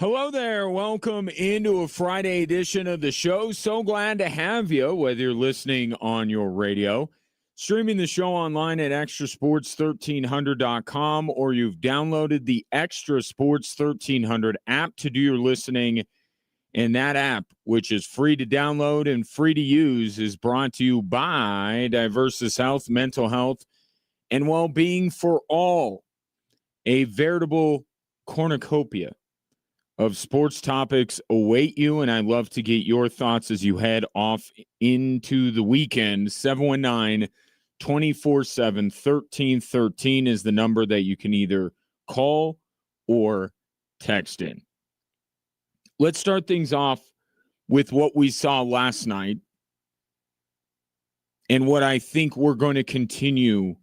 Hello there. Welcome into a Friday edition of the show. So glad to have you, whether you're listening on your radio, streaming the show online at extrasports1300.com, or you've downloaded the Extra Sports 1300 app to do your listening. And that app, which is free to download and free to use, is brought to you by Diversus Health, Mental Health, and Well-Being for All, a veritable cornucopia of sports topics await you, and I'd love to get your thoughts as you head off into the weekend. 719-247-1313 is the number that you can either call or text in. Let's start things off with what we saw last night and what I think we're going to continue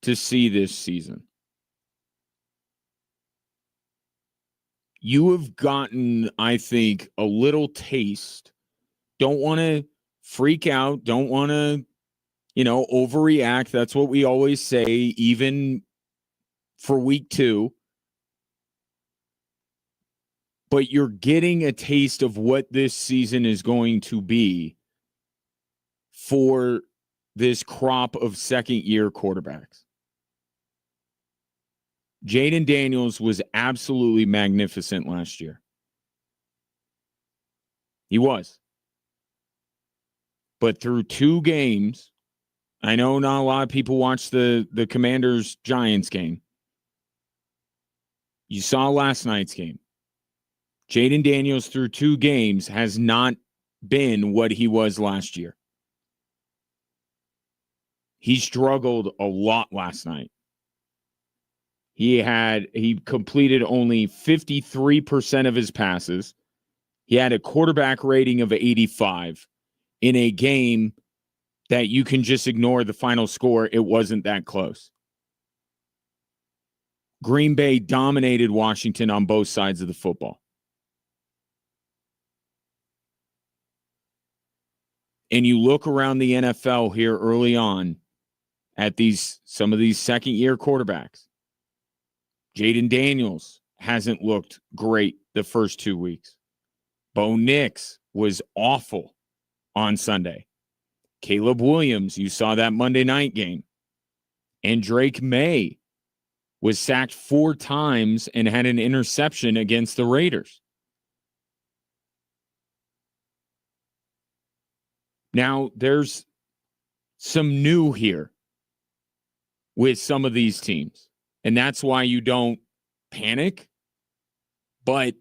to see this season. You have gotten, I think, a little taste. Don't want to freak out. Don't want to, overreact. That's what we always say, even for week 2. But you're getting a taste of what this season is going to be for this crop of second-year quarterbacks. Jaden Daniels was absolutely magnificent last year. He was. But through 2 games, I know not a lot of people watched the Commanders-Giants game. You saw last night's game. Jaden Daniels through 2 games has not been what he was last year. He struggled a lot last night. He completed only 53% of his passes. He had a quarterback rating of 85 in a game that you can just ignore the final score. It wasn't that close. Green Bay dominated Washington on both sides of the football. And you look around the NFL here early on at some of these second-year quarterbacks. Jaden Daniels hasn't looked great the first 2 weeks. Bo Nix was awful on Sunday. Caleb Williams, you saw that Monday night game. And Drake May was sacked 4 times and had an interception against the Raiders. Now, there's some new here with some of these teams. And that's why you don't panic. But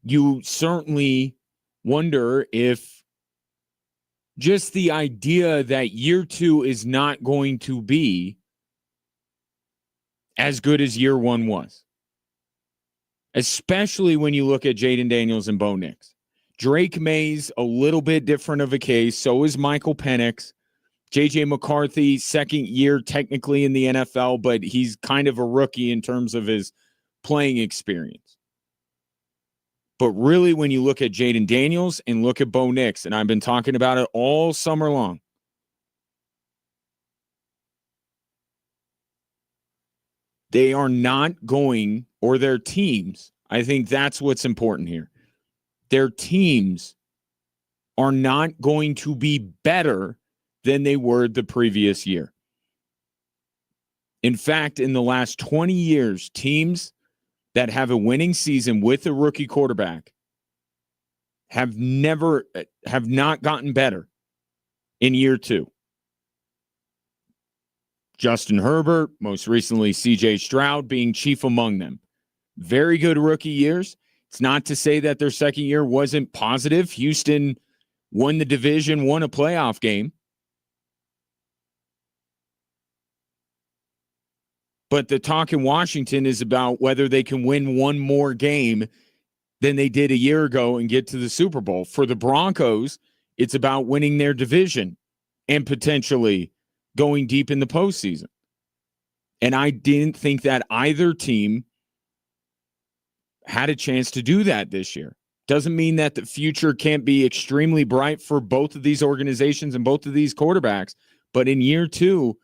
you certainly wonder if just the idea that year 2 is not going to be as good as year 1 was. Especially when you look at Jaden Daniels and Bo Nix. Drake May's a little bit different of a case. So is Michael Penix. J.J. McCarthy, second year technically in the NFL, but he's kind of a rookie in terms of his playing experience. But really, when you look at Jaden Daniels and look at Bo Nix, and I've been talking about it all summer long, they are not going, or their teams, I think that's what's important here. Their teams are not going to be better than they were the previous year. In fact, in the last 20 years, teams that have a winning season with a rookie quarterback have not gotten better in year 2. Justin Herbert, most recently C.J. Stroud being chief among them. Very good rookie years. It's not to say that their second year wasn't positive. Houston won the division, won a playoff game. But the talk in Washington is about whether they can win one more game than they did a year ago and get to the Super Bowl. For the Broncos, it's about winning their division and potentially going deep in the postseason. And I didn't think that either team had a chance to do that this year. Doesn't mean that the future can't be extremely bright for both of these organizations and both of these quarterbacks. But in year 2,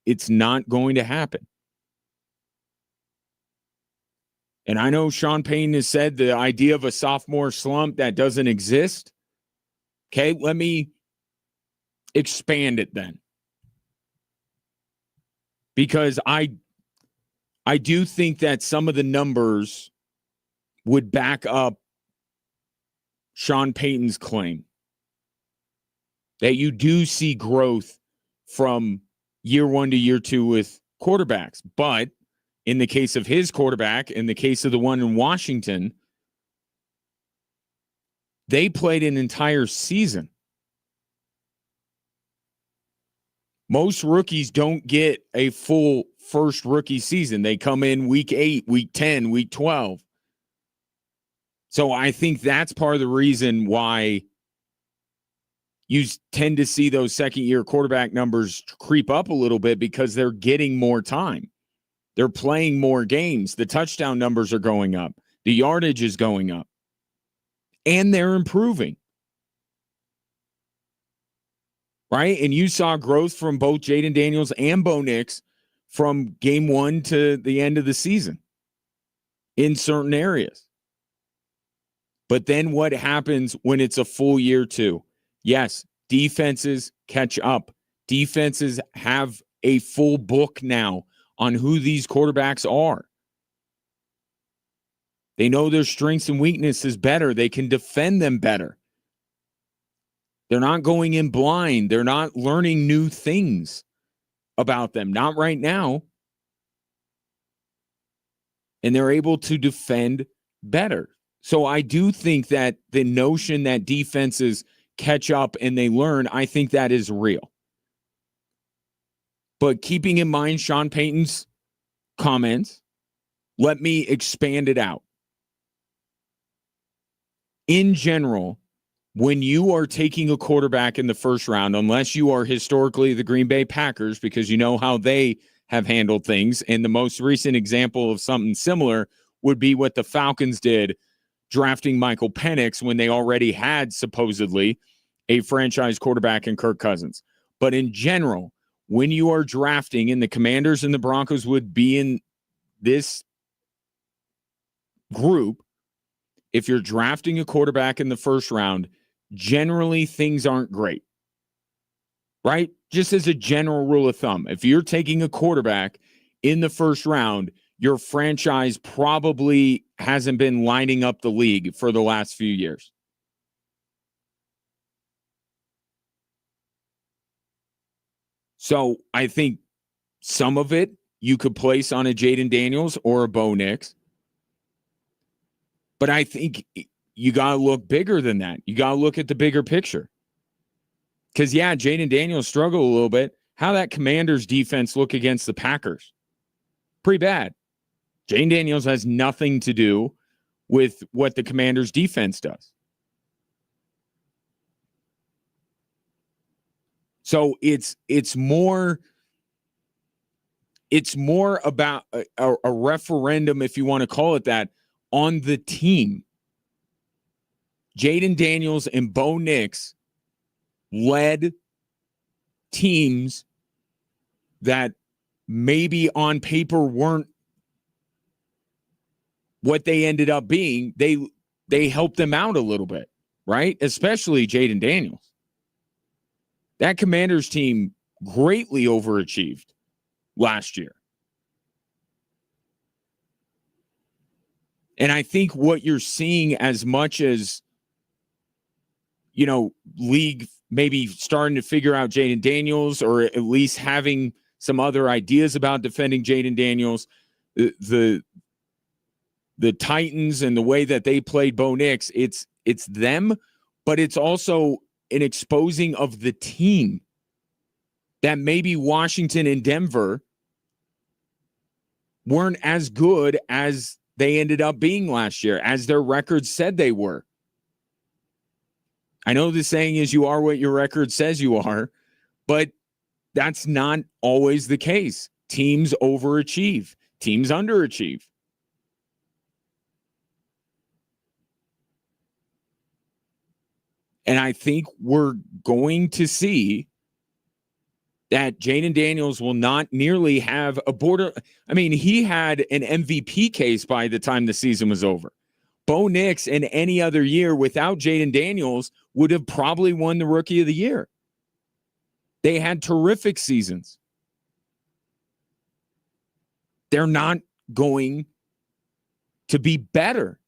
it's not going to happen. And I know Sean Payton has said the idea of a sophomore slump that doesn't exist. Okay, let me expand it then. Because I do think that some of the numbers would back up Sean Payton's claim that you do see growth from year one to year two with quarterbacks. But in the case of his quarterback, in the case of the one in Washington, they played an entire season. Most rookies don't get a full first rookie season. They come in week 8, week 10, week 12. So I think that's part of the reason why you tend to see those second-year quarterback numbers creep up a little bit, because they're getting more time. They're playing more games. The touchdown numbers are going up. The yardage is going up. And they're improving. Right? And you saw growth from both Jaden Daniels and Bo Nix from game one to the end of the season in certain areas. But then what happens when it's a full year two? Yes, defenses catch up. Defenses have a full book now on who these quarterbacks are. They know their strengths and weaknesses better. They can defend them better. They're not going in blind. They're not learning new things about them. Not right now. And they're able to defend better. So I do think that the notion that defenses catch up and they learn, I think that is real. But keeping in mind Sean Payton's comments, let me expand it out. In general, when you are taking a quarterback in the first round, unless you are historically the Green Bay Packers, because you know how they have handled things, and the most recent example of something similar would be what the Falcons did drafting Michael Penix when they already had supposedly a franchise quarterback in Kirk Cousins. But in general, when you are drafting, and the Commanders and the Broncos would be in this group, if you're drafting a quarterback in the first round, generally things aren't great, right? Just as a general rule of thumb, if you're taking a quarterback in the first round, your franchise probably hasn't been lining up the league for the last few years. So I think some of it you could place on a Jaden Daniels or a Bo Nix. But I think you got to look bigger than that. You got to look at the bigger picture. Because, yeah, Jaden Daniels struggled a little bit. How that Commanders defense look against the Packers? Pretty bad. Jaden Daniels has nothing to do with what the Commanders defense does. So it's more about a referendum, if you want to call it that, on the team. Jaden Daniels and Bo Nix led teams that maybe on paper weren't what they ended up being. They helped them out a little bit, right? Especially Jaden Daniels. That Commanders team greatly overachieved last year. And I think what you're seeing, as much as, you know, league maybe starting to figure out Jaden Daniels, or at least having some other ideas about defending Jaden Daniels, the Titans and the way that they played Bo Nix, it's them, but it's also an exposing of the team that maybe Washington and Denver weren't as good as they ended up being last year, as their records said they were. I know the saying is you are what your record says you are, but that's not always the case. Teams overachieve. Teams underachieve. And I think we're going to see that Jaden Daniels will not nearly have a border. I mean, he had an MVP case by the time the season was over. Bo Nix in any other year without Jaden Daniels would have probably won the Rookie of the Year. They had terrific seasons. They're not going to be better.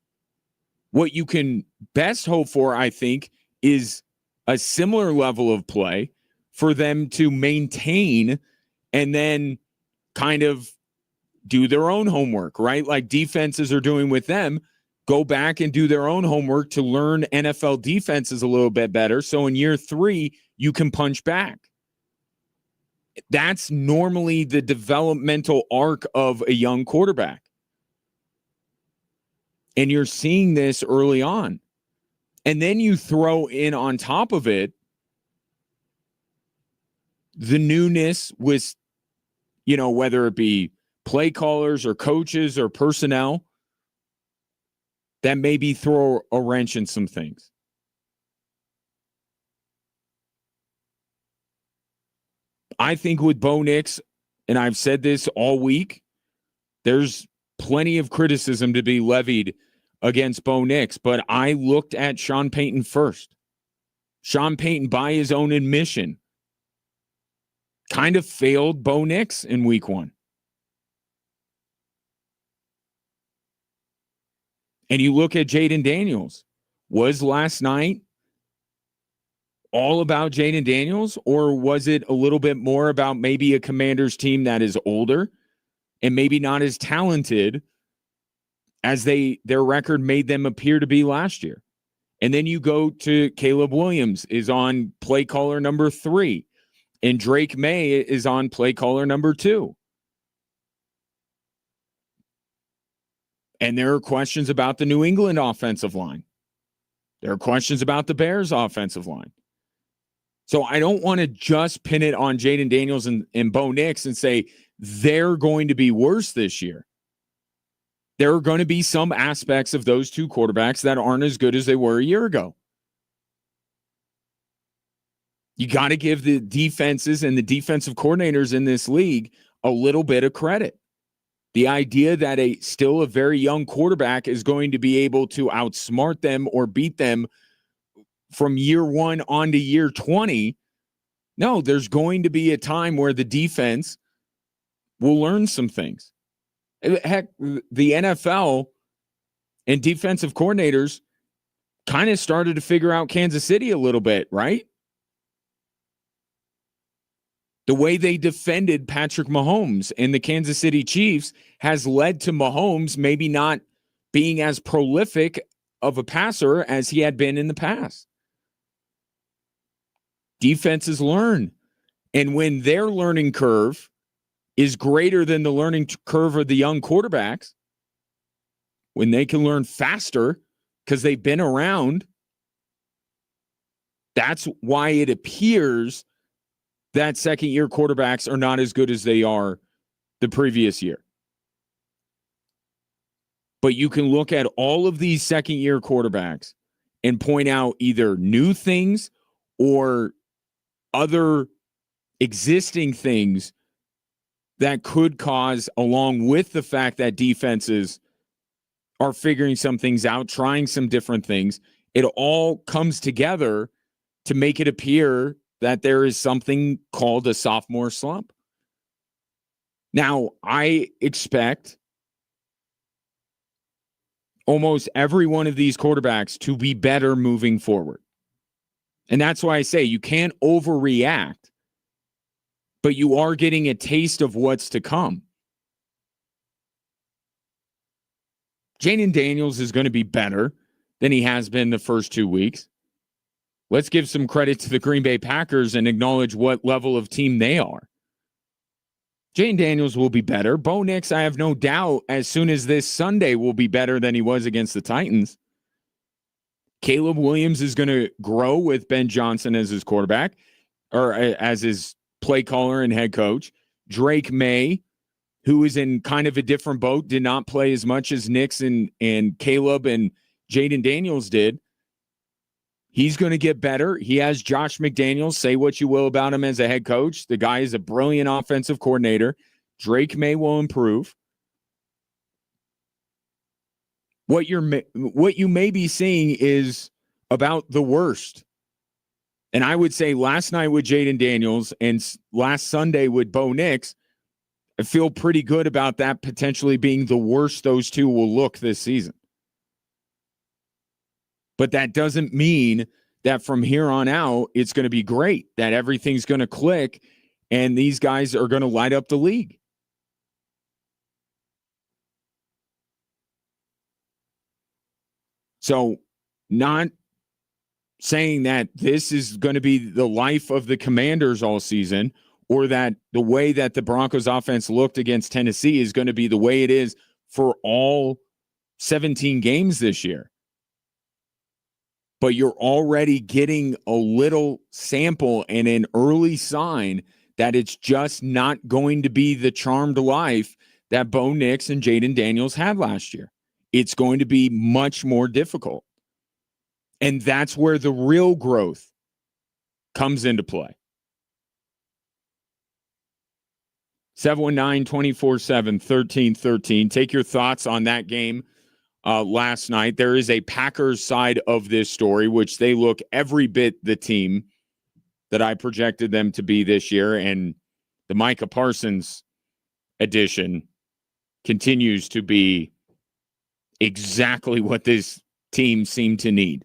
What you can best hope for, I think, is a similar level of play for them to maintain and then kind of do their own homework, right? Like defenses are doing with them. Go back and do their own homework to learn NFL defenses a little bit better. So in year 3, you can punch back. That's normally the developmental arc of a young quarterback. And you're seeing this early on. And then you throw in on top of it the newness with, whether it be play callers or coaches or personnel that maybe throw a wrench in some things. I think with Bo Nix, and I've said this all week, there's plenty of criticism to be levied against Bo Nix, but I looked at Sean Payton first. Sean Payton, by his own admission, kind of failed Bo Nix in week 1. And you look at Jaden Daniels. Was last night all about Jaden Daniels, or was it a little bit more about maybe a Commanders team that is older and maybe not as talented as their record made them appear to be last year? And then you go to Caleb Williams is on play caller number 3, and Drake May is on play caller number 2. And there are questions about the New England offensive line. There are questions about the Bears offensive line. So I don't want to just pin it on Jaden Daniels and Bo Nix and say they're going to be worse this year. There are going to be some aspects of those two quarterbacks that aren't as good as they were a year ago. You got to give the defenses and the defensive coordinators in this league a little bit of credit. The idea that still a very young quarterback is going to be able to outsmart them or beat them from year 1 on to year 20. No, there's going to be a time where the defense will learn some things. Heck, the NFL and defensive coordinators kind of started to figure out Kansas City a little bit, right? The way they defended Patrick Mahomes and the Kansas City Chiefs has led to Mahomes maybe not being as prolific of a passer as he had been in the past. Defenses learn. And when their learning curve is greater than the learning curve of the young quarterbacks, when they can learn faster because they've been around, that's why it appears that second-year quarterbacks are not as good as they are the previous year. But you can look at all of these second-year quarterbacks and point out either new things or other existing things that could cause, along with the fact that defenses are figuring some things out, trying some different things, it all comes together to make it appear that there is something called a sophomore slump. Now, I expect almost every one of these quarterbacks to be better moving forward. And that's why I say you can't overreact, but you are getting a taste of what's to come. Jaden Daniels is going to be better than he has been the first 2 weeks. Let's give some credit to the Green Bay Packers and acknowledge what level of team they are. Jaden Daniels will be better. Bo Nix, I have no doubt, as soon as this Sunday, will be better than he was against the Titans. Caleb Williams is going to grow with Ben Johnson as his quarterback, or as his play caller and head coach. Drake May, who is in kind of a different boat, did not play as much as Nix and Caleb and Jaden Daniels did. He's going to get better. He has Josh McDaniels. Say what you will about him as a head coach. The guy is a brilliant offensive coordinator. Drake May will improve. What you may be seeing is about the worst. And I would say last night with Jaden Daniels and last Sunday with Bo Nix, I feel pretty good about that potentially being the worst those two will look this season. But that doesn't mean that from here on out, it's going to be great, that everything's going to click and these guys are going to light up the league. So, not saying that this is going to be the life of the Commanders all season, or that the way that the Broncos offense looked against Tennessee is going to be the way it is for all 17 games this year. But you're already getting a little sample and an early sign that it's just not going to be the charmed life that Bo Nix and Jaden Daniels had last year. It's going to be much more difficult. And that's where the real growth comes into play. 719-247-1313. Take your thoughts on that game last night. There is a Packers side of this story, which they look every bit the team that I projected them to be this year. And the Micah Parsons edition continues to be exactly what this team seemed to need.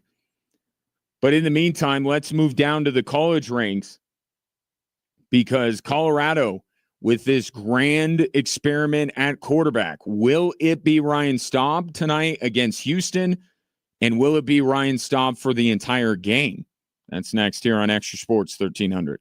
But in the meantime, let's move down to the college ranks, because Colorado, with this grand experiment at quarterback, will it be Ryan Staub tonight against Houston? And will it be Ryan Staub for the entire game? That's next here on Extra Sports 1300.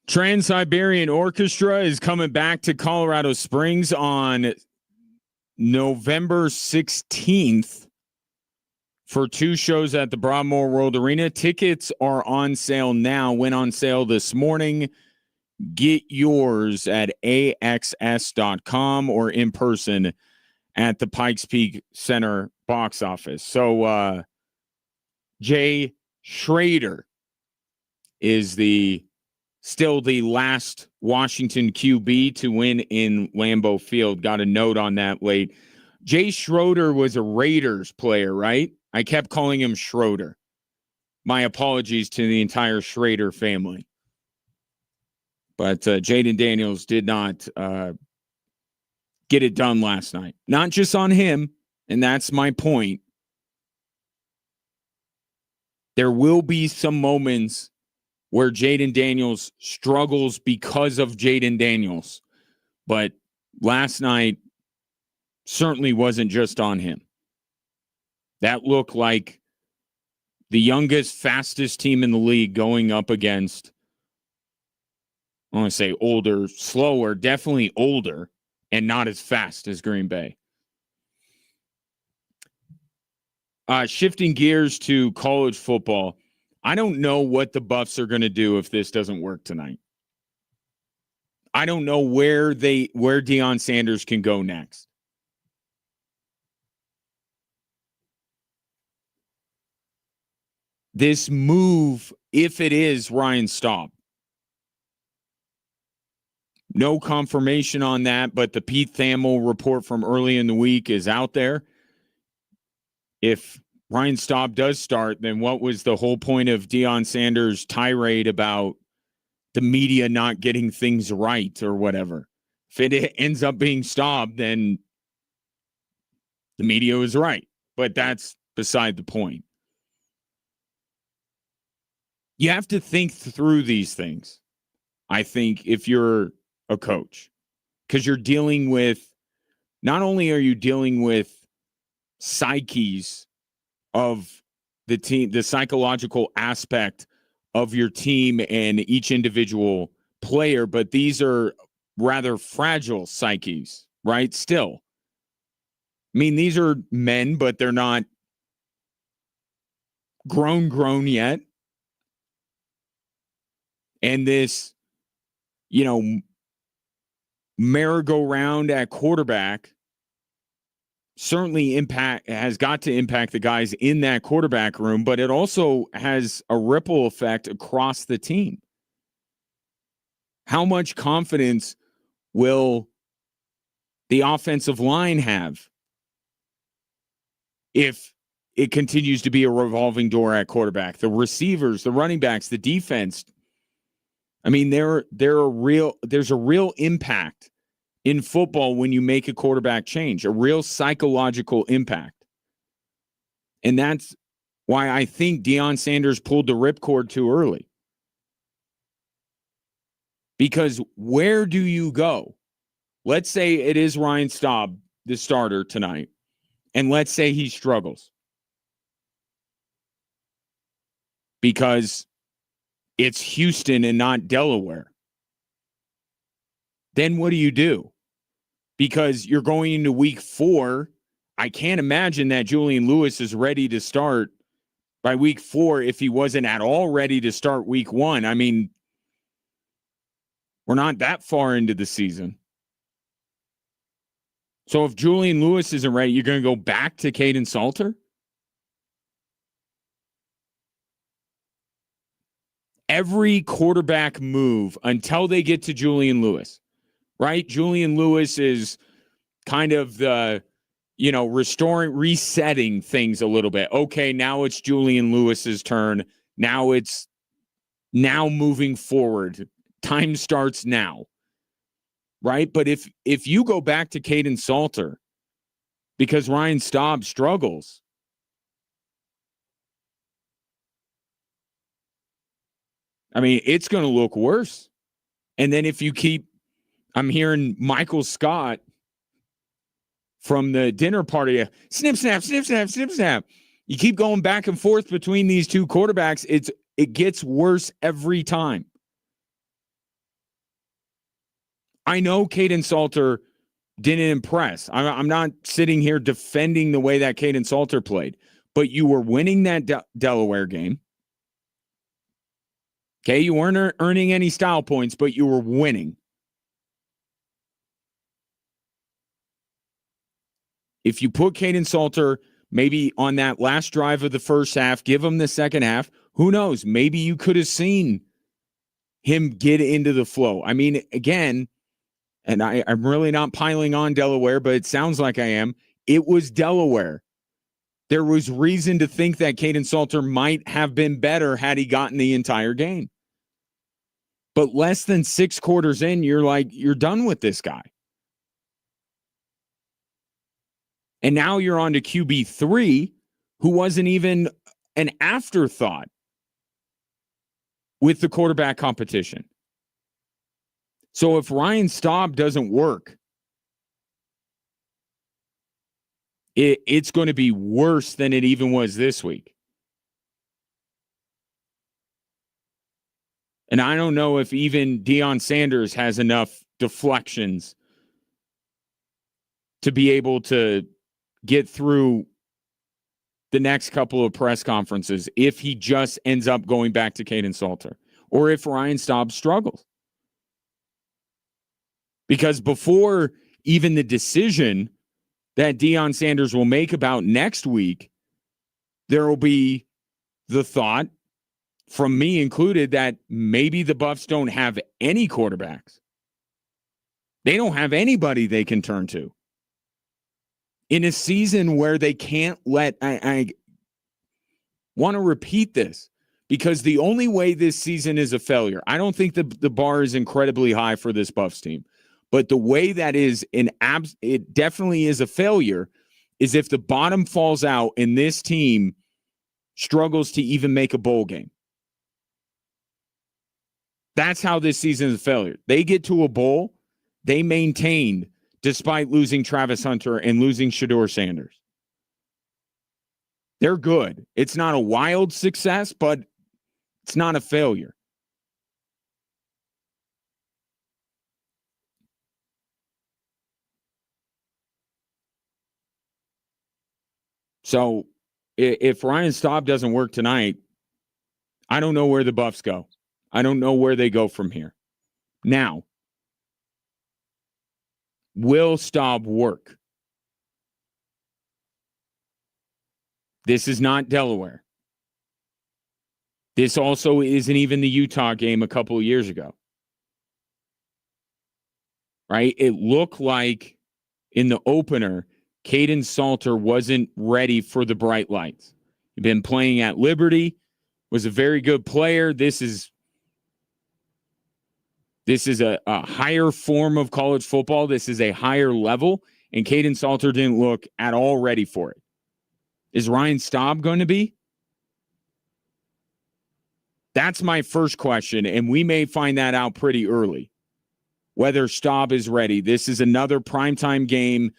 Trans-Siberian Orchestra is coming back to Colorado Springs on November 16th for 2 shows at the Broadmoor World Arena. Tickets are on sale now. Went on sale this morning. Get yours at axs.com or in person at the Pikes Peak Center box office. So Jay Schrader is still the last Washington QB to win in Lambeau Field. Got a note on that late. Jay Schroeder was a Raiders player, right? I kept calling him Schroeder. My apologies to the entire Schrader family. But Jaden Daniels did not get it done last night. Not just on him, and that's my point. There will be some moments where Jaden Daniels struggles because of Jaden Daniels. But last night certainly wasn't just on him. That looked like the youngest, fastest team in the league going up against, I want to say older, slower, definitely older, and not as fast as Green Bay. Shifting gears to college football, I don't know what the Buffs are going to do if this doesn't work tonight. I don't know where Deion Sanders can go next. This move, if it is Ryan Staub, no confirmation on that, but the Pete Thamel report from early in the week is out there. If Ryan Staub does start, then what was the whole point of Deion Sanders' tirade about the media not getting things right or whatever? If it ends up being Staub, then the media was right. But that's beside the point. You have to think through these things, I think, if you're a coach, because you're dealing with, not only are you dealing with psyches of the team, the psychological aspect of your team and each individual player, but these are rather fragile psyches, right? Still. I mean, these are men, but they're not grown yet. And this, merry-go-round at quarterback certainly has got to impact the guys in that quarterback room, but it also has a ripple effect across the team. How much confidence will the offensive line have if it continues to be a revolving door at quarterback? The receivers, the running backs, the defense. I mean, there's a real impact in football when you make a quarterback change, a real psychological impact. And that's why I think Deion Sanders pulled the ripcord too early. Because where do you go? Let's say it is Ryan Staub, the starter tonight, and let's say he struggles. Because it's Houston and not Delaware. Then what do you do? Because you're going into week 4. I can't imagine that Julian Lewis is ready to start by week 4 if he wasn't at all ready to start week 1. I mean, we're not that far into the season. So if Julian Lewis isn't ready, you're going to go back to Caden Salter? Every quarterback move until they get to Julian Lewis, right? Julian Lewis is kind of the, resetting things a little bit. Okay, now it's Julian Lewis's turn. Now moving forward. Time starts now, right? But if you go back to Caden Salter because Ryan Staub struggles, I mean, it's going to look worse. And then if you I'm hearing Michael Scott from the dinner party, snip, snap, snip, snap, snip, snap. You keep going back and forth between these two quarterbacks. It gets worse every time. I know Caden Salter didn't impress. I'm not sitting here defending the way that Caden Salter played, but you were winning that Delaware game. Okay, you weren't earning any style points, but you were winning. If you put Caden Salter maybe on that last drive of the first half, give him the second half, who knows? Maybe you could have seen him get into the flow. I mean, again, and I'm really not piling on Delaware, but it sounds like I am. It was Delaware. There was reason to think that Caden Salter might have been better had he gotten the entire game. But less than 6 quarters in, you're like, you're done with this guy. And now you're on to QB3, who wasn't even an afterthought with the quarterback competition. So if Ryan Staub doesn't work, it's going to be worse than it even was this week. And I don't know if even Deion Sanders has enough deflections to be able to get through the next couple of press conferences if he just ends up going back to Caden Salter or if Ryan Staub struggles. Because before even the decision that Deion Sanders will make about next week, there will be the thought, from me included, that maybe the Buffs don't have any quarterbacks. They don't have anybody they can turn to. In a season where they can't let, I want to repeat this, because the only way this season is a failure, I don't think the bar is incredibly high for this Buffs team, but the way that is it definitely is a failure is if the bottom falls out and this team struggles to even make a bowl game. That's how this season is a failure. They get to a bowl, they maintained despite losing Travis Hunter and losing Shedeur Sanders. They're good. It's not a wild success, but it's not a failure. So if Ryan Staub doesn't work tonight, I don't know where the Buffs go. I don't know where they go from here. Now, will Staub work? This is not Delaware. This also isn't even the Utah game a couple of years ago. Right? It looked like in the opener, Caden Salter wasn't ready for the bright lights. He'd been playing at Liberty, was a very good player. This is a higher form of college football. This is a higher level, and Caden Salter didn't look at all ready for it. Is Ryan Staub going to be? That's my first question, and we may find that out pretty early, whether Staub is ready. This is another primetime game.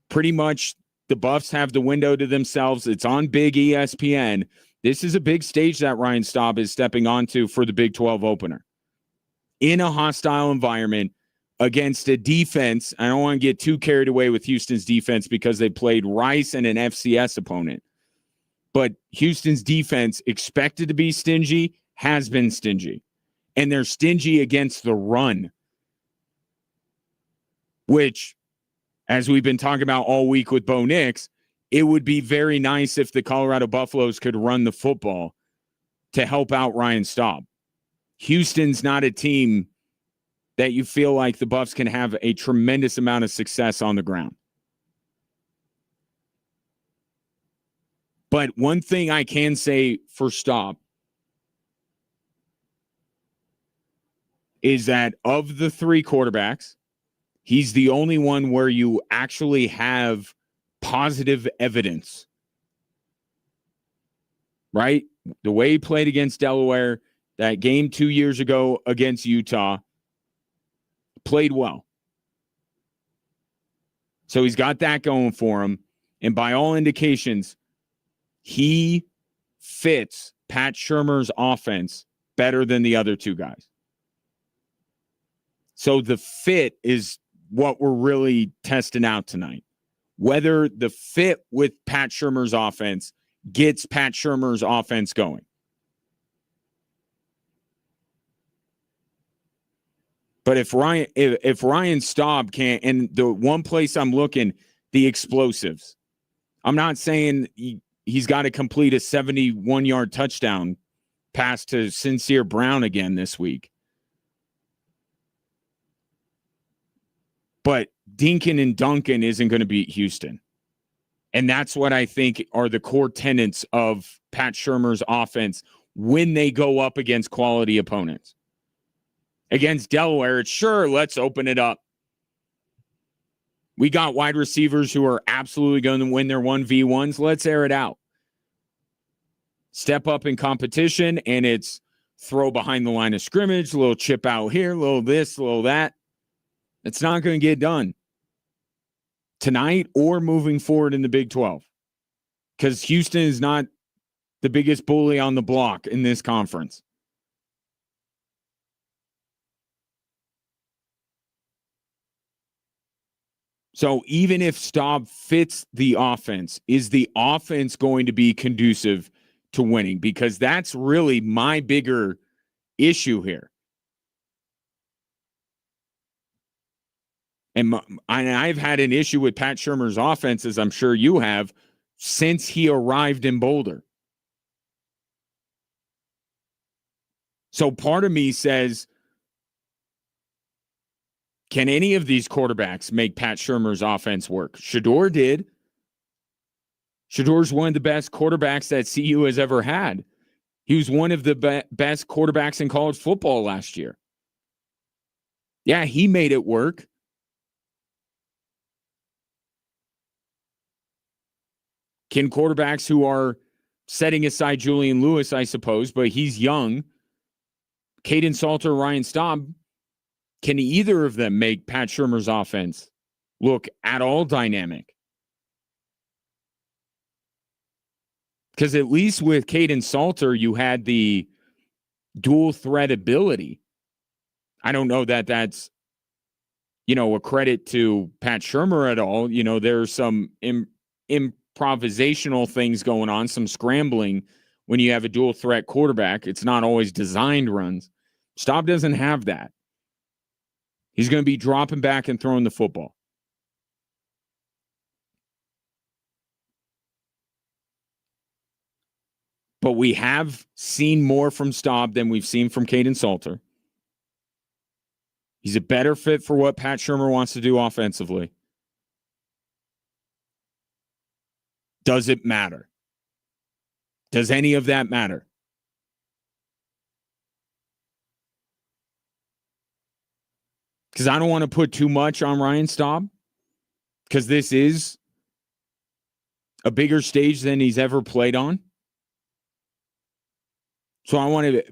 Pretty much the Buffs have the window to themselves. It's on big ESPN. This is a big stage that Ryan Staub is stepping onto for the Big 12 opener. In a hostile environment against a defense. I don't want to get too carried away with Houston's defense because they played Rice and an FCS opponent. But Houston's defense, expected to be stingy, has been stingy. And they're stingy against the run, which, as we've been talking about all week with Bo Nix, it would be very nice if the Colorado Buffaloes could run the football to help out Ryan Staub. Houston's not a team that you feel like the Buffs can have a tremendous amount of success on the ground. But one thing I can say for Staub is that of the 3 quarterbacks, he's the only one where you actually have positive evidence. Right? The way he played against Delaware, that game 2 years ago against Utah, played well. So he's got that going for him. And by all indications, he fits Pat Shurmur's offense better than the other 2 guys. So the fit is what we're really testing out tonight. Whether the fit with Pat Shurmur's offense gets Pat Shurmur's offense going. But if Ryan Staub can't, and the one place I'm looking, the explosives. I'm not saying he's got to complete a 71-yard touchdown pass to Sincere Brown again this week. But Dinkin and Duncan isn't going to beat Houston. And that's what I think are the core tenets of Pat Shurmur's offense when they go up against quality opponents. Against Delaware, it's sure, let's open it up. We got wide receivers who are absolutely going to win their 1v1s. Let's air it out. Step up in competition, and it's throw behind the line of scrimmage, a little chip out here, a little this, a little that. It's not going to get done tonight or moving forward in the Big 12 because Houston is not the biggest bully on the block in this conference. So even if Staub fits the offense, is the offense going to be conducive to winning? Because that's really my bigger issue here. And I've had an issue with Pat Shurmur's offense, as I'm sure you have, since he arrived in Boulder. So part of me says, can any of these quarterbacks make Pat Shurmur's offense work? Shedeur did. Shedor's one of the best quarterbacks that CU has ever had. He was one of the best quarterbacks in college football last year. Yeah, he made it work. Can quarterbacks who are setting aside Julian Lewis, I suppose, but he's young, Caden Salter, Ryan Staub, can either of them make Pat Shurmur's offense look at all dynamic? Because at least with Caden Salter, you had the dual threat ability. I don't know that that's, a credit to Pat Shurmur at all. There's some improvisational things going on, some scrambling when you have a dual threat quarterback. It's not always designed runs. Staub doesn't have that. He's going to be dropping back and throwing the football. But we have seen more from Staub than we've seen from Caden Salter. He's a better fit for what Pat Shurmur wants to do offensively. Does it matter? Does any of that matter? Because I don't want to put too much on Ryan Staub, because this is a bigger stage than he's ever played on. So I want to,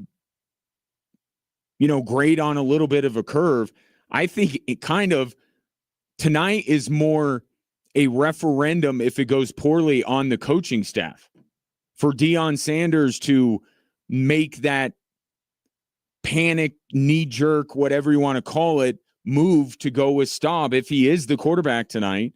grade on a little bit of a curve. I think it kind of tonight is more a referendum if it goes poorly on the coaching staff for Deion Sanders to make that panic, knee-jerk, whatever you want to call it, move to go with Staub if he is the quarterback tonight.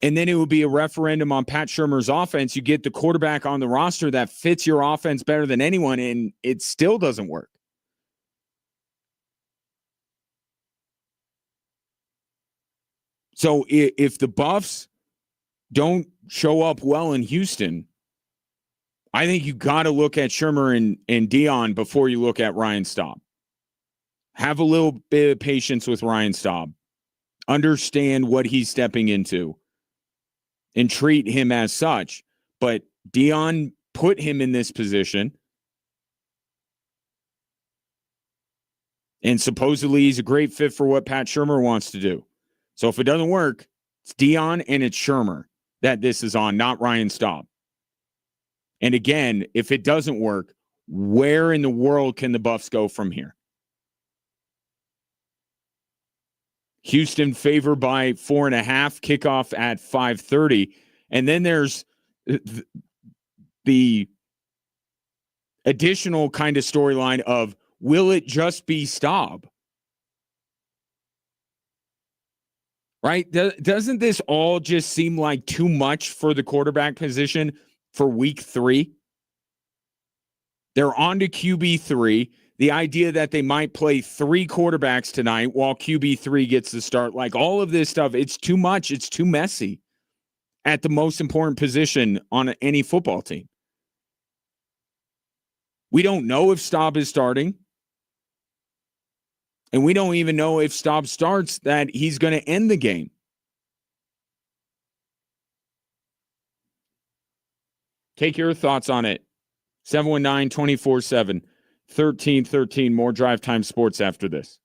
And then it would be a referendum on Pat Shurmur's offense. You get the quarterback on the roster that fits your offense better than anyone, and it still doesn't work. So if the Buffs don't show up well in Houston, I think you got to look at Shurmur and Deion before you look at Ryan Staub. Have a little bit of patience with Ryan Staub. Understand what he's stepping into and treat him as such. But Deion put him in this position. And supposedly he's a great fit for what Pat Shurmur wants to do. So if it doesn't work, it's Deion and it's Shurmur that this is on, not Ryan Staub. And again, if it doesn't work, where in the world can the Buffs go from here? Houston favored by 4.5, kickoff at 5:30. And then there's the additional kind of storyline of, will it just be Staub? right? Doesn't this all just seem like too much for the quarterback position for week 3? They're on to QB3. The idea that they might play 3 quarterbacks tonight while QB3 gets the start, like all of this stuff, it's too much. It's too messy at the most important position on any football team. We don't know if Staub is starting. And we don't even know if Staub starts that he's going to end the game. Take your thoughts on it. 719-24-7, 1313. More Drive Time Sports after this.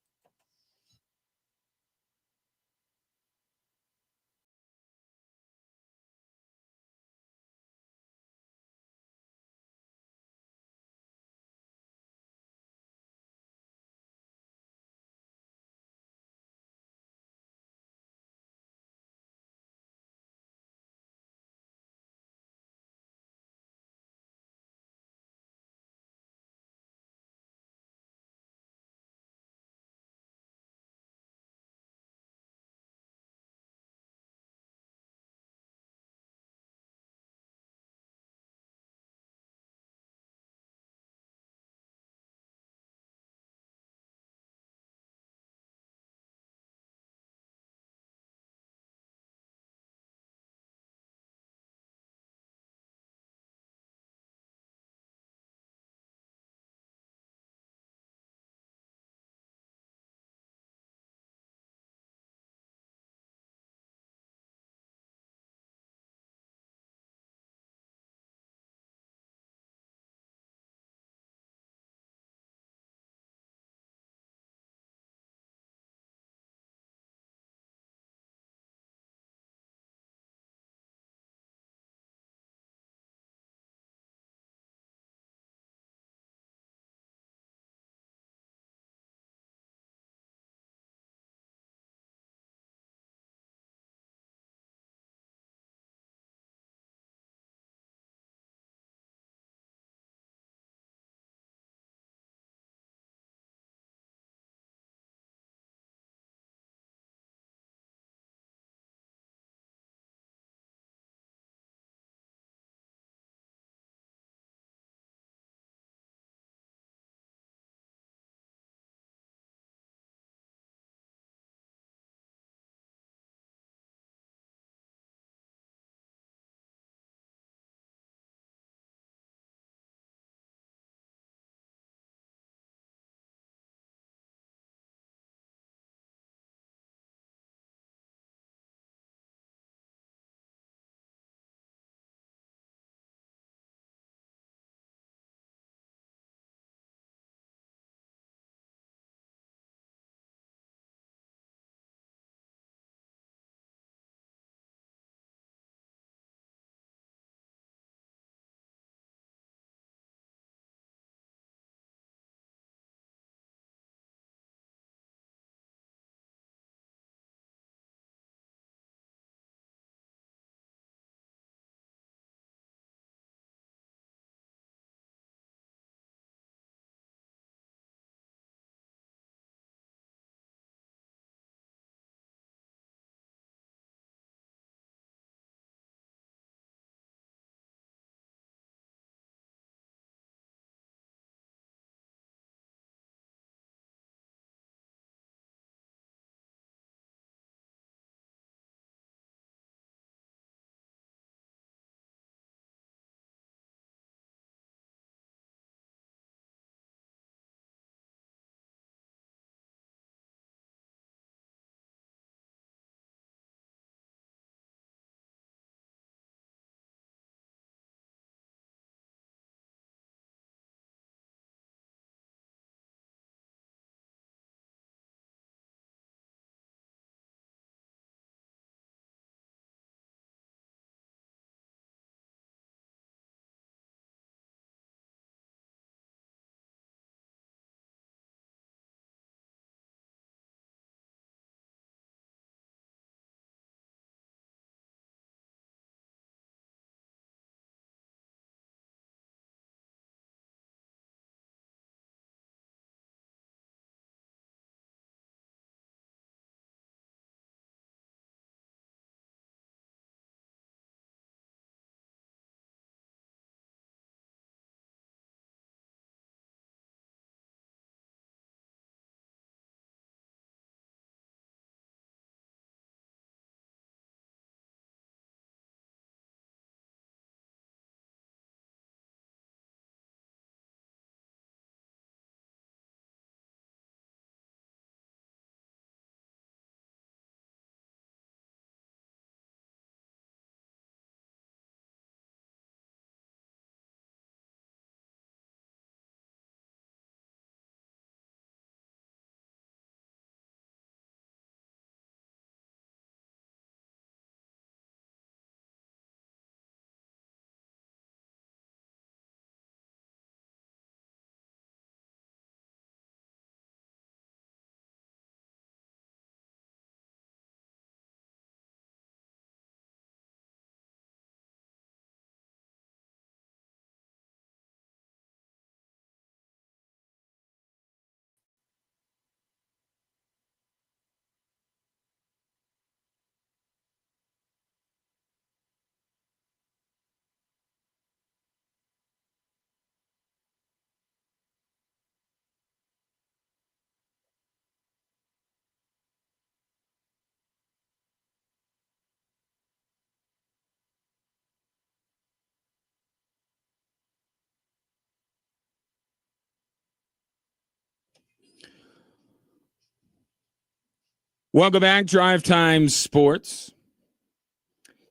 Welcome back, Drive Time Sports.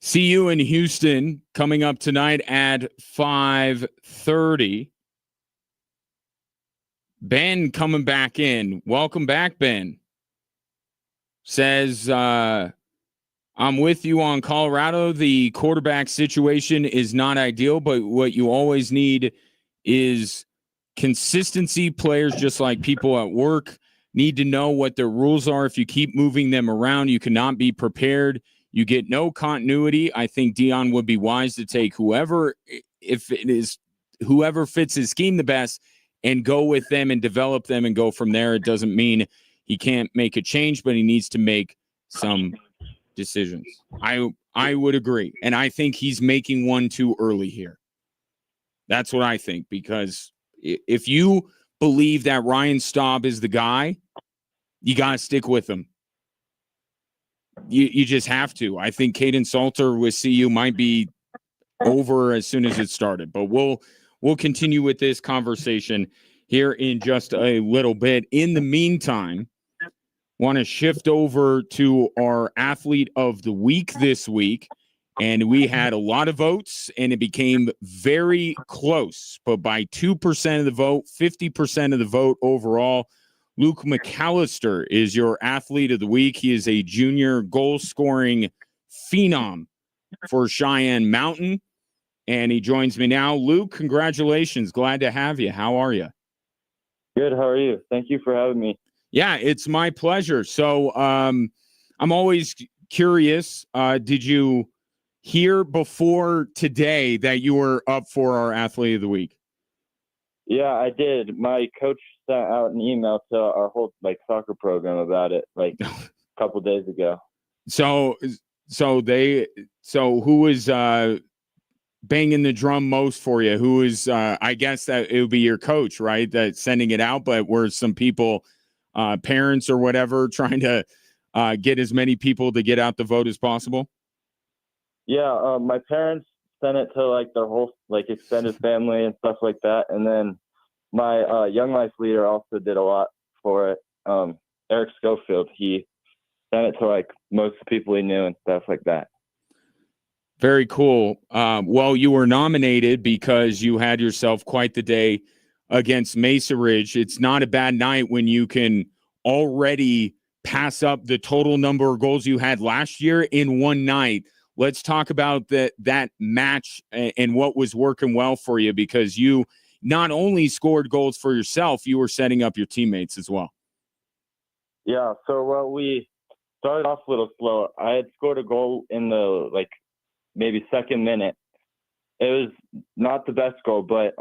See you in Houston coming up tonight at 5:30. Ben coming back in. Welcome back, Ben. Says, I'm with you on Colorado. The quarterback situation is not ideal, but what you always need is consistency. Players, just like people at work, need to know what their rules are. If you keep moving them around, you cannot be prepared. You get no continuity. I think Dion would be wise to take whoever fits his scheme the best and go with them and develop them and go from there. It doesn't mean he can't make a change, but he needs to make some decisions. I would agree. And I think he's making one too early here. That's what I think, because if you believe that Ryan Staub is the guy, you got to stick with him. You just have to. I think Caden Salter with CU might be over as soon as it started, but we'll continue with this conversation here in just a little bit. In the meantime, want to shift over to our athlete of the week this week. And we had a lot of votes, and it became very close. But by 2% of the vote, 50% of the vote overall, Luke McAllister is your athlete of the week. He is a junior goal-scoring phenom for Cheyenne Mountain, and he joins me now. Luke, congratulations. Glad to have you. How are you? Good. How are you? Thank you for having me. Yeah, it's my pleasure. So I'm always curious. Did you hear before today that you were up for our athlete of the week? Yeah, I did. My coach sent out an email to our whole soccer program about it a couple days ago. So who was banging the drum most for you? Who is I guess that it would be your coach, right? That's sending it out, but were some people, parents or whatever, trying to get as many people to get out the vote as possible? Yeah, my parents sent it to their whole extended family and stuff like that, and then my young life leader also did a lot for it. Eric Schofield, he sent it to most people he knew and stuff like that. Very cool. Well, you were nominated because you had yourself quite the day against Mesa Ridge. It's not a bad night when you can already pass up the total number of goals you had last year in one night. Let's talk about that match and what was working well for you, because you not only scored goals for yourself, you were setting up your teammates as well. Yeah, so we started off a little slow. I had scored a goal in the maybe second minute. It was not the best goal, but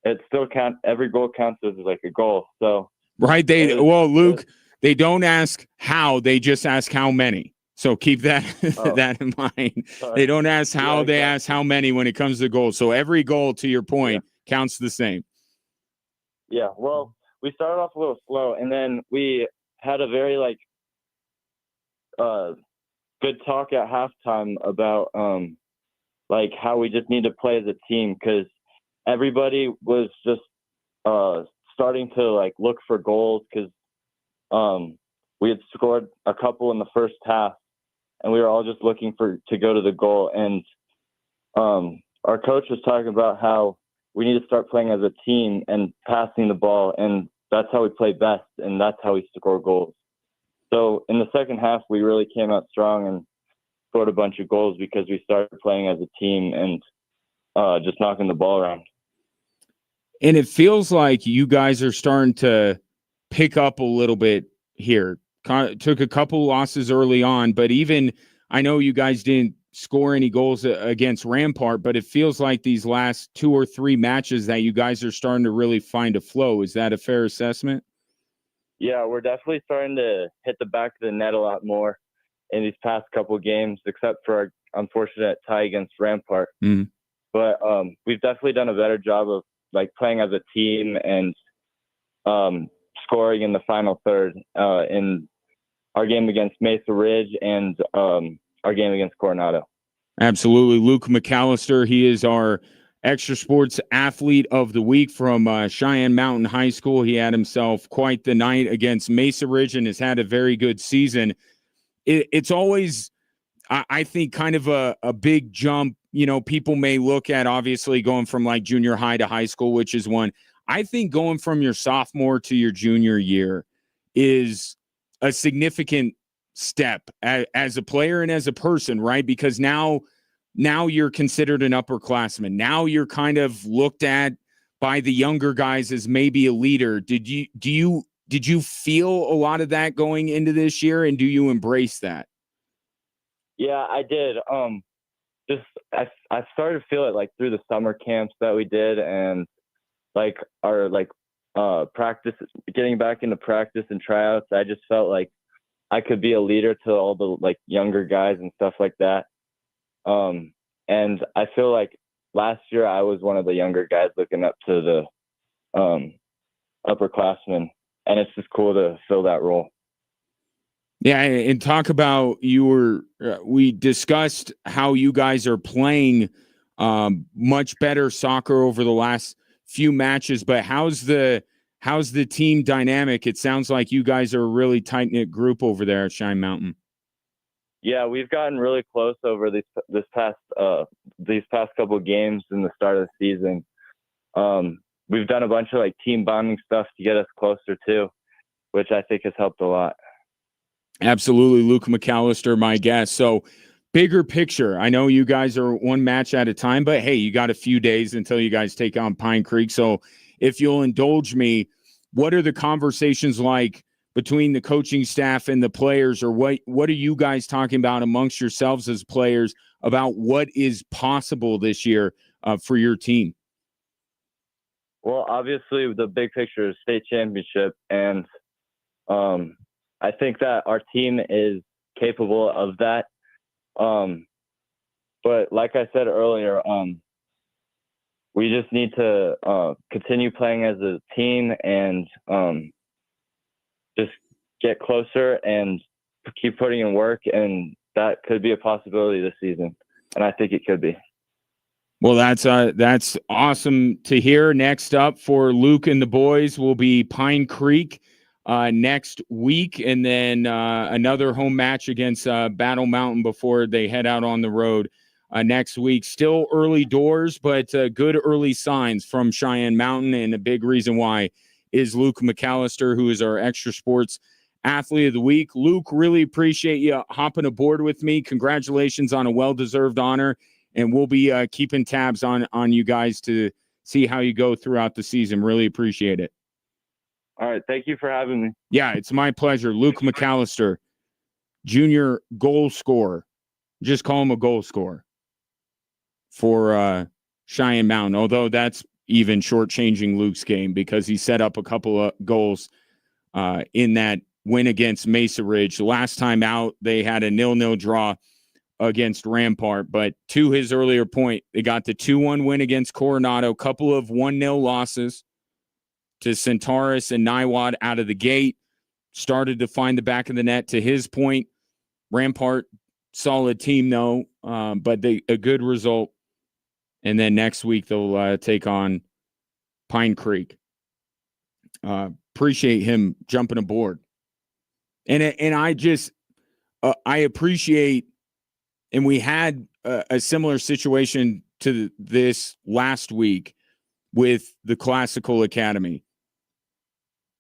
it still counts. Every goal counts as a goal. So right, Luke, they don't ask how, they just ask how many. So keep that that in mind. They don't ask how, they ask how many when it comes to goals. So every goal, to your point, counts the same. Yeah, well, we started off a little slow, and then we had a very good talk at halftime about how we just need to play as a team, because everybody was just starting to look for goals, because we had scored a couple in the first half, and we were all just looking to go to the goal. And our coach was talking about how we need to start playing as a team and passing the ball, and that's how we play best, and that's how we score goals. So in the second half, we really came out strong and scored a bunch of goals because we started playing as a team and just knocking the ball around. And it feels like you guys are starting to pick up a little bit here. Took a couple losses early on, but even I know you guys didn't score any goals against Rampart, but it feels like these last 2 or 3 matches that you guys are starting to really find a flow. Is that a fair assessment? Yeah, we're definitely starting to hit the back of the net a lot more in these past couple games, except for our unfortunate tie against Rampart. Mm-hmm. But we've definitely done a better job of playing as a team and scoring in the final third in our game against Mesa Ridge and our game against Coronado. Absolutely. Luke McAllister, he is our Extra Sports Athlete of the Week from Cheyenne Mountain High School. He had himself quite the night against Mesa Ridge and has had a very good season. It's always, I think, kind of a big jump. You know, people may look at obviously going from like junior high to high school, which is one. I think going from your sophomore to your junior year is a significant step as a player and as a person, right? Because now you're considered an upperclassman. Now you're kind of looked at by the younger guys as maybe a leader. Did you feel a lot of that going into this year, and do you embrace that? Yeah, I did. I started to feel it like through the summer camps that we did, and like our practice, getting back into practice and tryouts. I just felt like I could be a leader to all the like younger guys and stuff like that. And I feel like last year I was one of the younger guys looking up to the upperclassmen, and it's just cool to fill that role. Yeah, and talk about we discussed how you guys are playing much better soccer over the last few matches, but how's the team dynamic? It sounds like you guys are a really tight-knit group over there at Cheyenne Mountain. Yeah, we've gotten really close over these past couple of games in the start of the season. We've done a bunch of like team bonding stuff to get us closer too, which I think has helped a lot. Absolutely. Luke McAllister, my guest. So bigger picture, I know you guys are one match at a time, but hey, you got a few days until you guys take on Pine Creek. So if you'll indulge me, what are the conversations like between the coaching staff and the players, or what are you guys talking about amongst yourselves as players about what is possible this year for your team? Well, obviously the big picture is state championship, and I think that our team is capable of that. But like I said earlier, we just need to continue playing as a team and just get closer and keep putting in work, and that could be a possibility this season, and I think it could be. Well, that's awesome to hear. Next up for Luke and the boys will be Pine Creek next week, and then another home match against Battle Mountain before they head out on the road next week. Still early doors, but good early signs from Cheyenne Mountain, and a big reason why is Luke McAllister, who is our Extra Sports Athlete of the Week. Luke, really appreciate you hopping aboard with me. Congratulations on a well-deserved honor, and we'll be keeping tabs on you guys to see how you go throughout the season. Really appreciate it. All right. Thank you for having me. Yeah, it's my pleasure. Luke McAllister, junior goal scorer. Just call him a goal scorer for Cheyenne Mountain, although that's even shortchanging Luke's game because he set up a couple of goals in that win against Mesa Ridge. Last time out, they had a 0-0 draw against Rampart, but to his earlier point, they got the 2-1 win against Coronado, couple of 1-0 losses to Centaurus and Niwot out of the gate, started to find the back of the net. To his point, Rampart, solid team though, but a good result. And then next week they'll take on Pine Creek. Appreciate him jumping aboard. And I just, I appreciate, and we had a similar situation to this last week with the Classical Academy.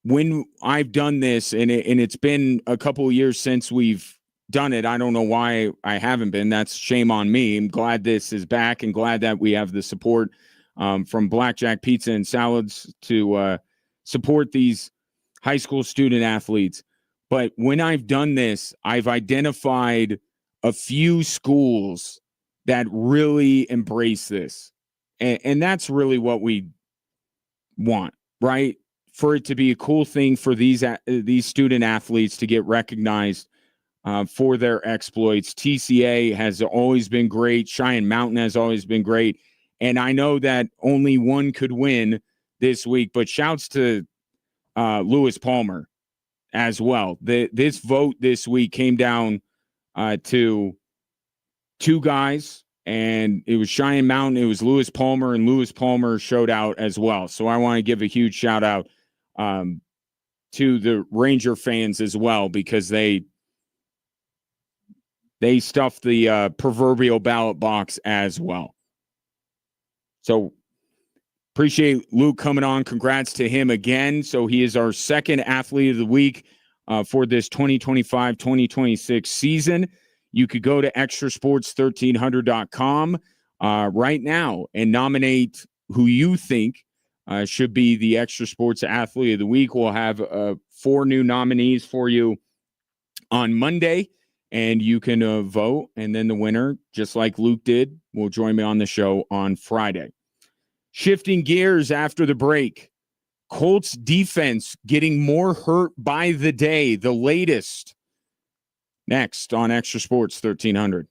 When I've done this, and it's been a couple of years since we've done it, I don't know why I haven't been. That's shame on me. I'm glad this is back and glad that we have the support from Blackjack Pizza and Salads to support these high school student athletes. But when I've done this, I've identified a few schools that really embrace this. And that's really what we want, right? For it to be a cool thing for these student athletes to get recognized for their exploits. TCA has always been great. Cheyenne Mountain has always been great. And I know that only one could win this week, but shouts to Lewis Palmer as well. This vote this week came down to two guys and it was Cheyenne Mountain. It was Lewis Palmer, and Lewis Palmer showed out as well. So I want to give a huge shout out to the Ranger fans as well, because they stuffed the proverbial ballot box as well. So appreciate Luke coming on. Congrats to him again. So he is our second athlete of the week for this 2025-2026 season. You could go to extrasports1300.com right now and nominate who you think should be the Extra Sports Athlete of the Week. We'll have 4 new nominees for you on Monday, and you can vote. And then the winner, just like Luke did, will join me on the show on Friday. Shifting gears after the break, Colts defense getting more hurt by the day. The latest next on Extra Sports 1300.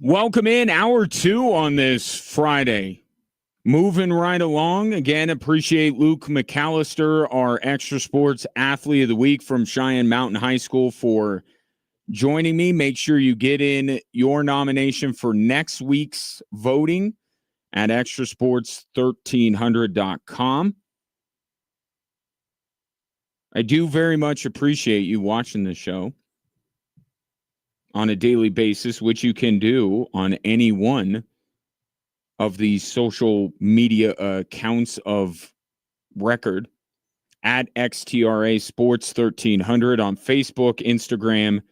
Welcome in hour 2 on this Friday. Moving right along. Again, appreciate Luke McAllister, our Extra Sports Athlete of the Week from Cheyenne Mountain High School, for joining me. Make sure you get in your nomination for next week's voting at extrasports1300.com. I do very much appreciate you watching the show on a daily basis, which you can do on any one of the social media accounts of record at XTRA Sports 1300 on Facebook, Instagram,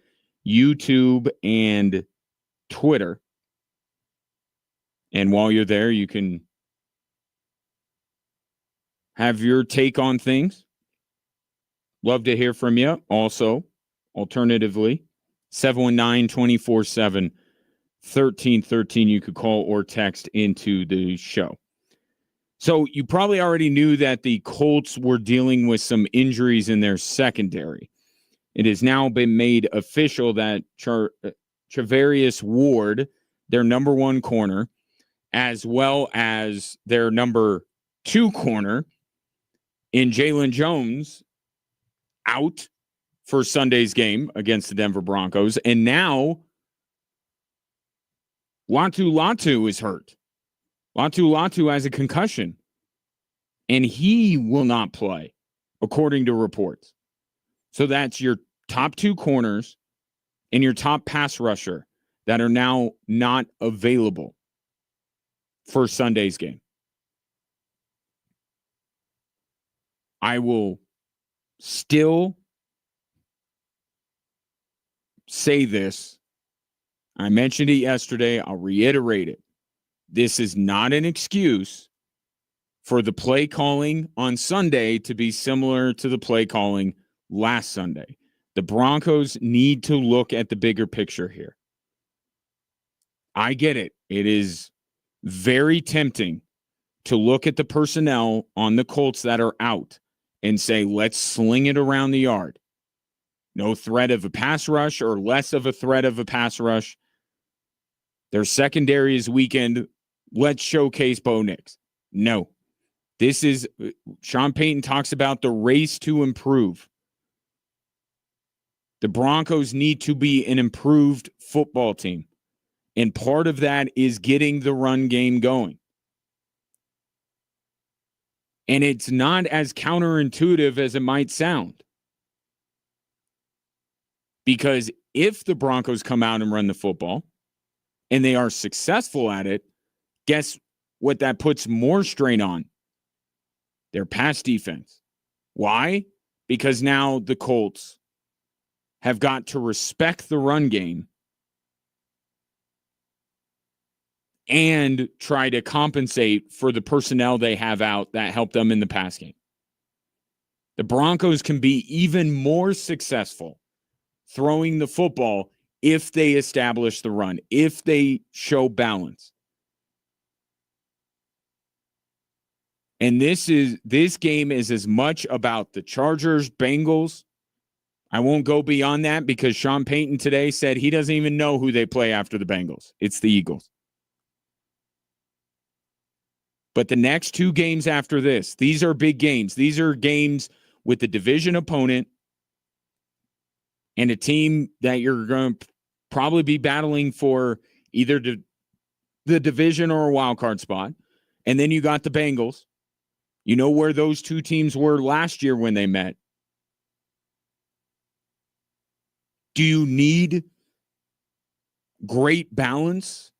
YouTube, and Twitter. And while you're there, you can have your take on things. Love to hear from you. Also, alternatively, 719-247-1313. You could call or text into the show. So you probably already knew that the Colts were dealing with some injuries in their secondary. It has now been made official that Charvarius Ward, their number 1 corner, as well as their number 2 corner in Jalen Jones, out for Sunday's game against the Denver Broncos. And now Latu is hurt. Latu has a concussion, and he will not play, according to reports. So that's your top 2 corners and your top pass rusher that are now not available for Sunday's game. I will still say this. I mentioned it yesterday. I'll reiterate it. This is not an excuse for the play calling on Sunday to be similar to the play calling last Sunday. The Broncos need to look at the bigger picture here. I get it. It is very tempting to look at the personnel on the Colts that are out and say, let's sling it around the yard. No threat of a pass rush or less of a threat of a pass rush. Their secondary is weakened. Let's showcase Bo Nix. No. This is, Sean Payton talks about the race to improve. The Broncos need to be an improved football team. And part of that is getting the run game going. And it's not as counterintuitive as it might sound. Because if the Broncos come out and run the football, and they are successful at it, guess what that puts more strain on? Their pass defense. Why? Because now the Colts have got to respect the run game and try to compensate for the personnel they have out that help them in the pass game. The Broncos can be even more successful throwing the football if they establish the run, if they show balance. And this game is as much about the Chargers, Bengals. I won't go beyond that because Sean Payton today said he doesn't even know who they play after the Bengals. It's the Eagles. But the next 2 games after this, these are big games. These are games with the division opponent and a team that you're going to probably be battling for either the division or a wild card spot. And then you got the Bengals. You know where those 2 teams were last year when they met. Do you need great balance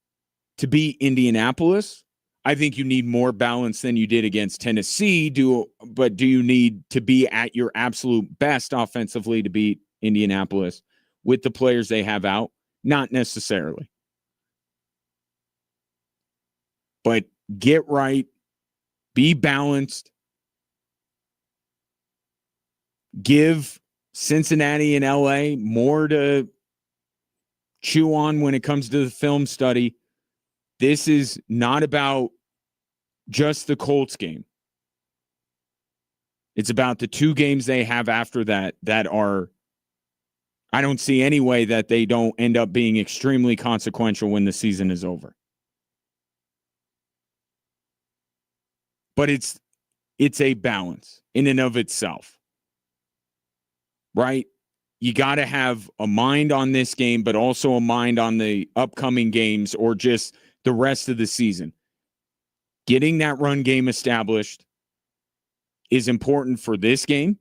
to beat Indianapolis? I think you need more balance than you did against Tennessee. But do you need to be at your absolute best offensively to beat Indianapolis with the players they have out? Not necessarily. But get right. Be balanced. Give Cincinnati and LA more to chew on when it comes to the film study. This is not about just the Colts game. It's about the 2 games they have after that are I don't see any way that they don't end up being extremely consequential when the season is over. But it's a balance in and of itself, right? You got to have a mind on this game, but also a mind on the upcoming games or just the rest of the season. Getting that run game established is important for this game.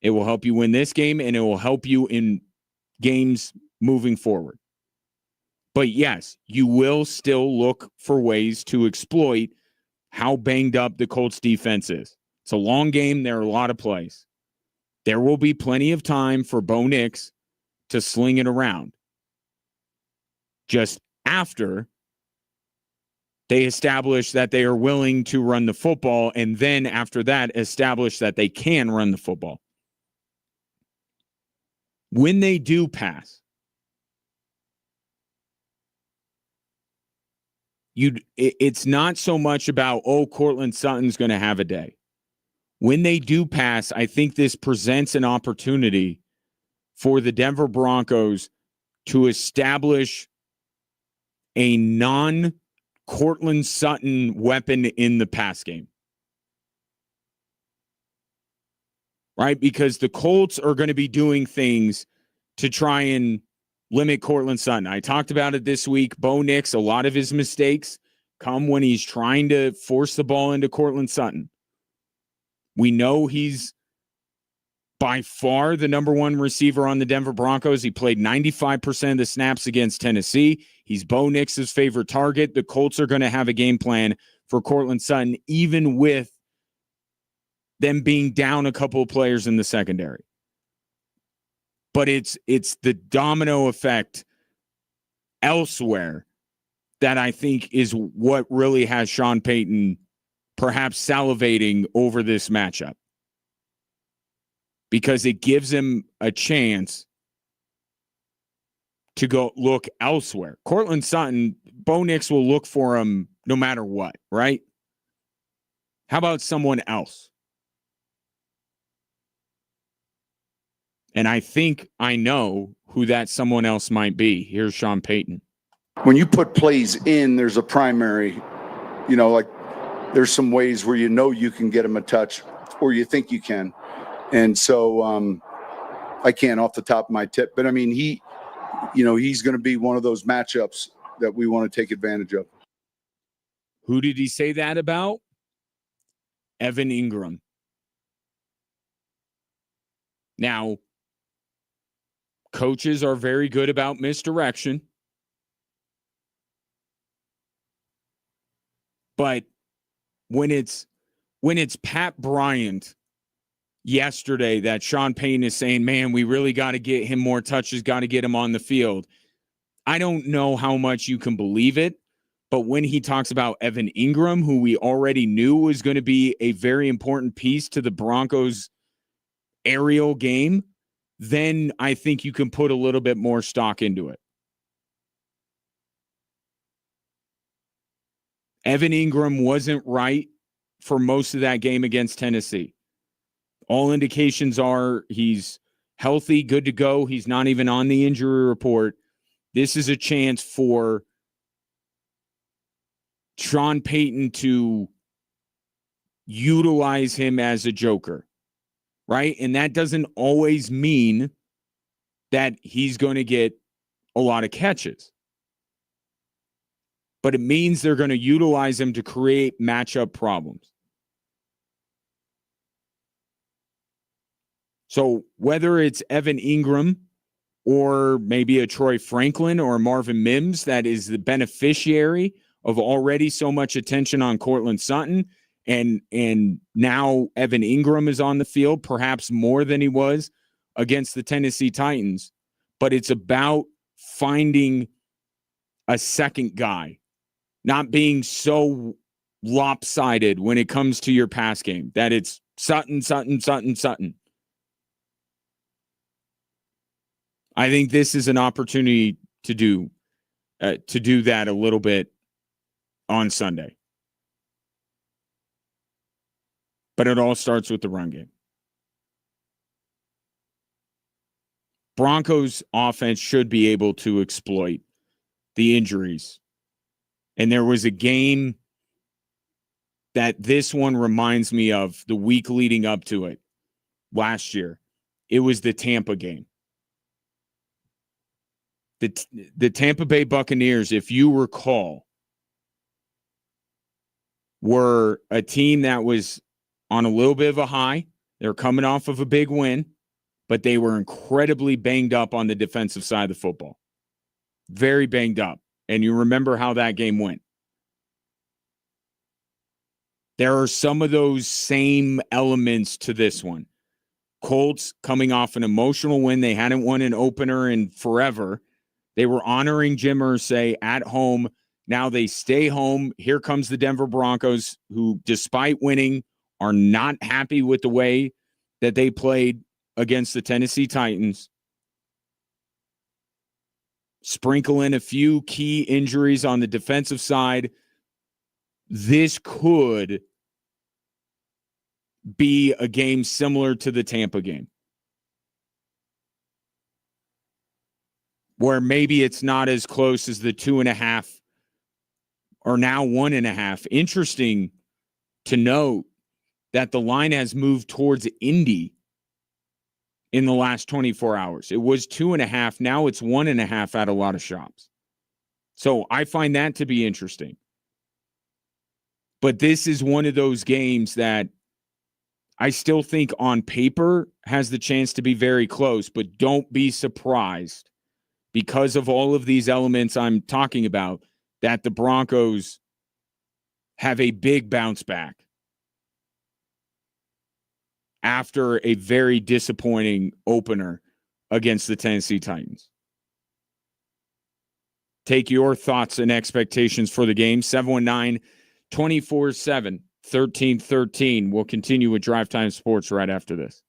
It will help you win this game, and it will help you in games moving forward. But yes, you will still look for ways to exploit how banged up the Colts defense is. It's a long game. There are a lot of plays. There will be plenty of time for Bo Nix to sling it around. Just after they establish that they are willing to run the football, and then after that, establish that they can run the football. When they do pass, it's not so much about, Cortland Sutton's going to have a day. When they do pass, I think this presents an opportunity for the Denver Broncos to establish a non-Cortland Sutton weapon in the pass game. Right? Because the Colts are going to be doing things to try and limit Cortland Sutton. I talked about it this week. Bo Nix, a lot of his mistakes come when he's trying to force the ball into Cortland Sutton. We know he's by far the number one receiver on the Denver Broncos. He played 95% of the snaps against Tennessee. He's Bo Nix's favorite target. The Colts are going to have a game plan for Cortland Sutton, even with them being down a couple of players in the secondary. But it's the domino effect elsewhere that I think is what really has Sean Payton perhaps salivating over this matchup. Because it gives him a chance to go look elsewhere. Cortland Sutton, Bo Nix will look for him no matter what, right? How about someone else? And I think I know who that someone else might be. Here's Sean Payton. When you put plays in, there's a primary, like there's some ways where you can get him a touch or you think you can. And so I can't off the top of my tip, but I mean, he's going to be one of those matchups that we want to take advantage of. Who did he say that about? Evan Ingram. Now, coaches are very good about misdirection. But when it's Pat Bryant yesterday that Sean Payton is saying, man, we really got to get him more touches, got to get him on the field. I don't know how much you can believe it, but when he talks about Evan Ingram, who we already knew was going to be a very important piece to the Broncos aerial game, then I think you can put a little bit more stock into it. Evan Ingram wasn't right for most of that game against Tennessee. All indications are he's healthy, good to go. He's not even on the injury report. This is a chance for Sean Payton to utilize him as a joker, right? And that doesn't always mean that he's going to get a lot of catches. But it means they're going to utilize him to create matchup problems. So whether it's Evan Ingram or maybe a Troy Franklin or Marvin Mims that is the beneficiary of already so much attention on Cortland Sutton, and now Evan Ingram is on the field, perhaps more than he was against the Tennessee Titans. But it's about finding a second guy, not being so lopsided when it comes to your pass game that it's Sutton, Sutton, Sutton, Sutton. I think this is an opportunity to do that a little bit on Sunday. But it all starts with the run game. Broncos offense should be able to exploit the injuries. And there was a game that this one reminds me of the week leading up to it last year. It was the Tampa game. The Tampa Bay Buccaneers, if you recall, were a team that was on a little bit of a high. They're coming off of a big win, but they were incredibly banged up on the defensive side of the football. Very banged up. And you remember how that game went. There are some of those same elements to this one. Colts coming off an emotional win. They hadn't won an opener in forever. They were honoring Jim Irsay at home. Now they stay home. Here comes the Denver Broncos, who, despite winning, are not happy with the way that they played against the Tennessee Titans. Sprinkle in a few key injuries on the defensive side. This could be a game similar to the Tampa game, where maybe it's not as close as the 2.5 or now 1.5. Interesting to note that the line has moved towards Indy in the last 24 hours. It was 2.5. Now it's 1.5 at a lot of shops. So I find that to be interesting. But this is one of those games that I still think on paper has the chance to be very close, but don't be surprised because of all of these elements I'm talking about that the Broncos have a big bounce back after a very disappointing opener against the Tennessee Titans. Take your thoughts and expectations for the game. 719-247-1313. We'll continue with Drive Time Sports right after this.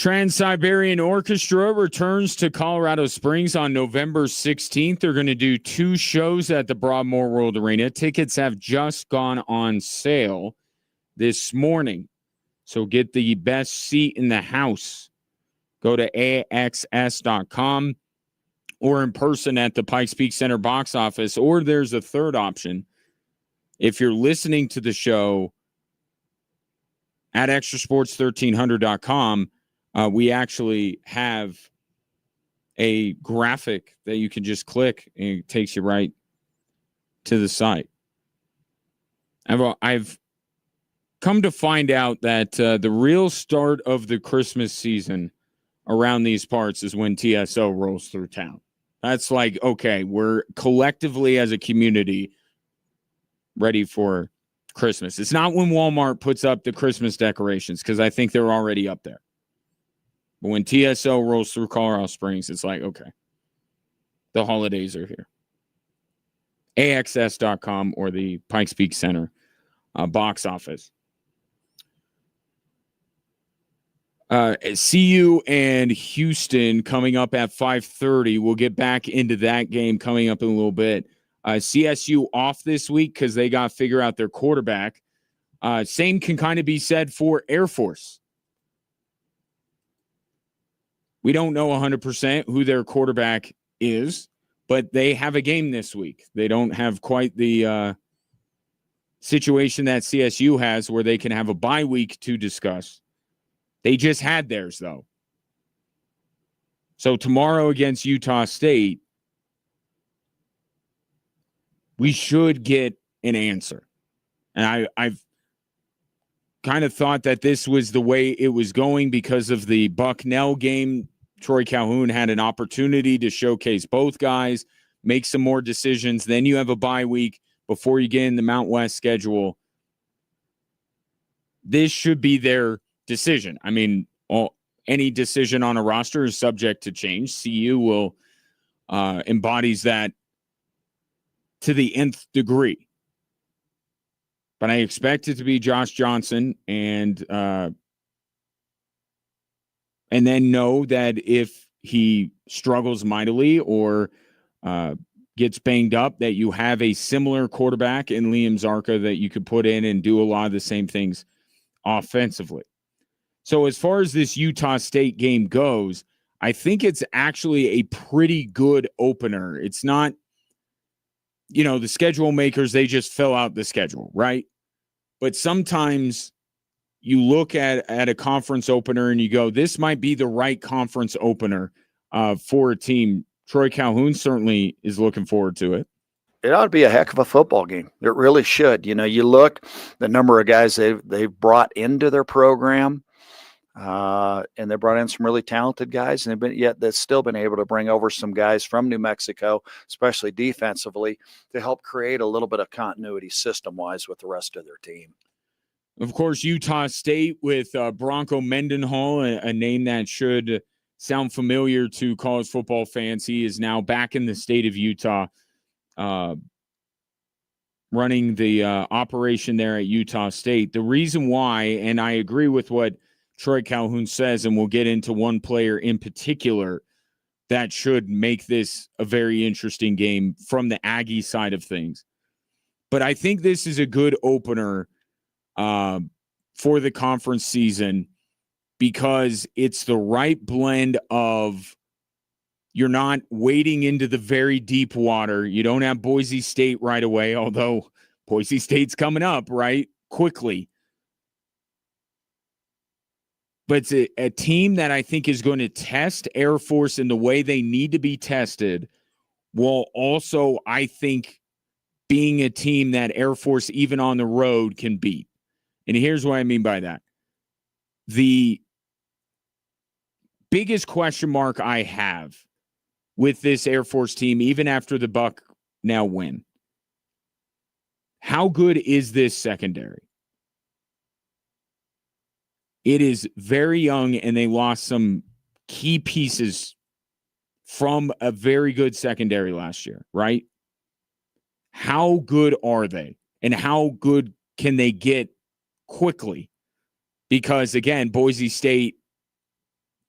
Trans-Siberian Orchestra returns to Colorado Springs on November 16th. They're going to do 2 shows at the Broadmoor World Arena. Tickets have just gone on sale this morning. So get the best seat in the house. Go to axs.com or in person at the Pikes Peak Center box office. Or there's a third option. If you're listening to the show at extrasports1300.com, we actually have a graphic that you can just click and it takes you right to the site. I've come to find out that the real start of the Christmas season around these parts is when TSO rolls through town. That's like, okay, we're collectively as a community ready for Christmas. It's not when Walmart puts up the Christmas decorations, because I think they're already up there. But when TSO rolls through Colorado Springs, it's like, okay, the holidays are here. AXS.com or the Pikes Peak Center box office. CU and Houston coming up at 5:30. We'll get back into that game coming up in a little bit. CSU off this week because they got to figure out their quarterback. Same can kind of be said for Air Force. We don't know 100% who their quarterback is, but they have a game this week. They don't have quite the situation that CSU has where they can have a bye week to discuss. They just had theirs, though. So tomorrow against Utah State, we should get an answer. And I've kind of thought that this was the way it was going because of the Bucknell game. Troy Calhoun had an opportunity to showcase both guys, make some more decisions. Then you have a bye week before you get in the Mount West schedule. This should be their decision. I mean, any decision on a roster is subject to change. CU will embodies that to the nth degree. But I expect it to be Josh Johnson and then know that if he struggles mightily or gets banged up, that you have a similar quarterback in Liam Zarka that you could put in and do a lot of the same things offensively. So as far as this Utah State game goes, I think it's actually a pretty good opener. It's not, the schedule makers, they just fill out the schedule, right? But sometimes you look at a conference opener and you go, this might be the right conference opener for a team. Troy Calhoun certainly is looking forward to it. It ought to be a heck of a football game. It really should. You look the number of guys they've brought into their program, and they brought in some really talented guys, and they've still been able to bring over some guys from New Mexico, especially defensively, to help create a little bit of continuity system-wise with the rest of their team. Of course, Utah State with Bronco Mendenhall, a name that should sound familiar to college football fans. He is now back in the state of Utah, running the operation there at Utah State. The reason why, and I agree with what Troy Calhoun says, and we'll get into one player in particular that should make this a very interesting game from the Aggie side of things. But I think this is a good opener for the conference season because it's the right blend of you're not wading into the very deep water. You don't have Boise State right away, although Boise State's coming up, right, quickly. But it's a team that I think is going to test Air Force in the way they need to be tested, while also, I think, being a team that Air Force, even on the road, can beat. And here's what I mean by that. The biggest question mark I have with this Air Force team, even after the Bucknell win, how good is this secondary? It is very young, and they lost some key pieces from a very good secondary last year, right? How good are they? And how good can they get quickly? Because, again, Boise State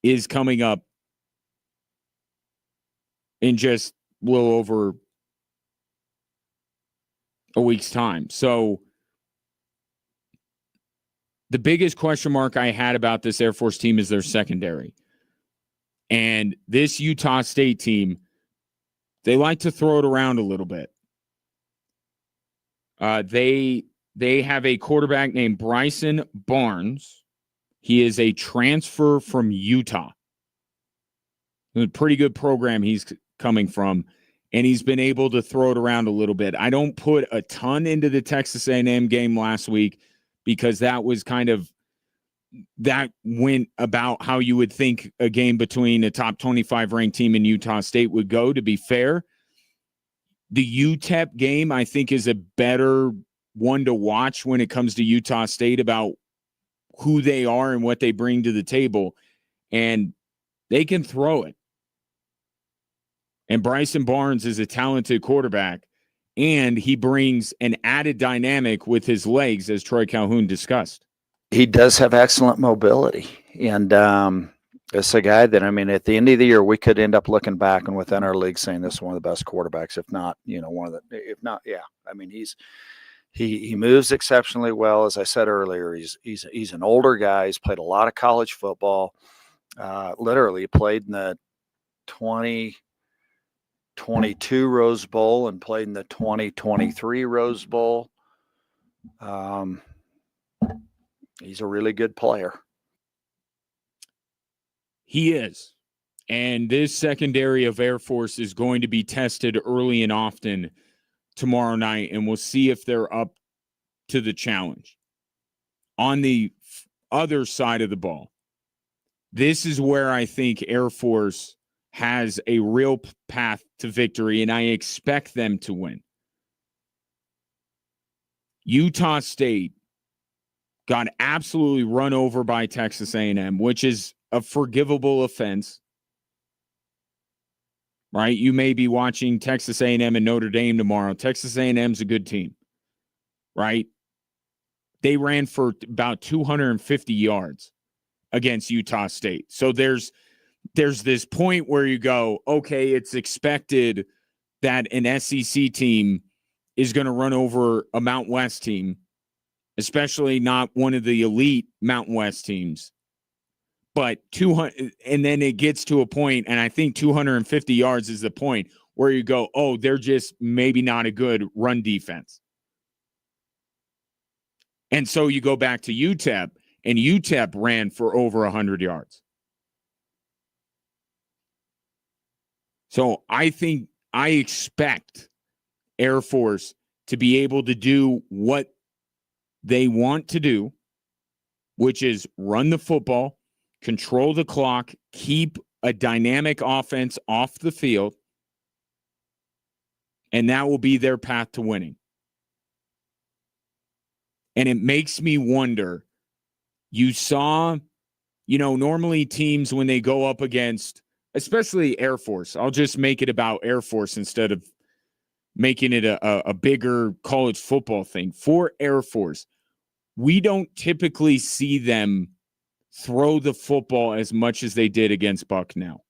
is coming up in just a little over a week's time. So the biggest question mark I had about this Air Force team is their secondary. And this Utah State team, they like to throw it around a little bit. They have a quarterback named Bryson Barnes. He is a transfer from Utah. A pretty good program he's coming from, and he's been able to throw it around a little bit. I don't put a ton into the Texas A&M game last week because that was that went about how you would think a game between a top 25 ranked team and Utah State would go, to be fair. The UTEP game, I think, is a better one to watch when it comes to Utah State about who they are and what they bring to the table. And they can throw it. And Bryson Barnes is a talented quarterback, and he brings an added dynamic with his legs, as Troy Calhoun discussed. He does have excellent mobility. And it's a guy that, I mean, at the end of the year, we could end up looking back and within our league saying this is one of the best quarterbacks, if not, one of the, if not, yeah. I mean, he moves exceptionally well. As I said earlier, he's an older guy. He's played a lot of college football. Literally played in the 2022 Rose Bowl and played in the 2023 Rose Bowl. He's a really good player. He is. And this secondary of Air Force is going to be tested early and often tomorrow night, and we'll see if they're up to the challenge. On the other side of the ball, this is where I think Air Force has a real path to victory, and I expect them to win. Utah State got absolutely run over by Texas A&M, which is a forgivable offense, right? You may be watching Texas A&M and Notre Dame tomorrow. Texas A&M's a good team, right? They ran for about 250 yards against Utah State. So there's this point where you go, okay, it's expected that an SEC team is going to run over a Mountain West team, especially not one of the elite Mountain West teams. But 200, and then it gets to a point, and I think 250 yards is the point where you go, oh, they're just maybe not a good run defense. And so you go back to UTEP, and UTEP ran for over 100 yards. So I expect Air Force to be able to do what they want to do, which is run the football, control the clock, keep a dynamic offense off the field, and that will be their path to winning. And it makes me wonder, you saw, normally teams when they go up against, especially Air Force, I'll just make it about Air Force instead of making it a bigger college football thing. For Air Force, we don't typically see them throw the football as much as they did against Bucknell.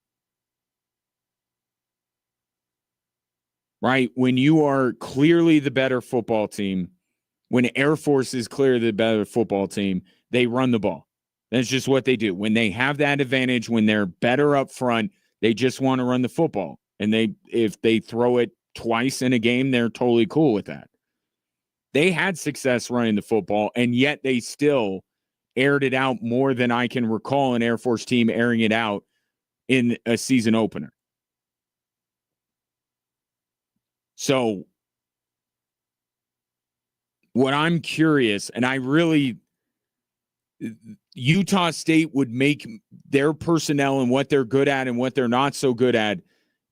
Right? When you are clearly the better football team, when Air Force is clearly the better football team, they run the ball. That's just what they do. When they have that advantage, when they're better up front, they just want to run the football. And if they throw it twice in a game, they're totally cool with that. They had success running the football, and yet they still aired it out more than I can recall an Air Force team airing it out in a season opener. So what I'm curious, and Utah State would make their personnel and what they're good at and what they're not so good at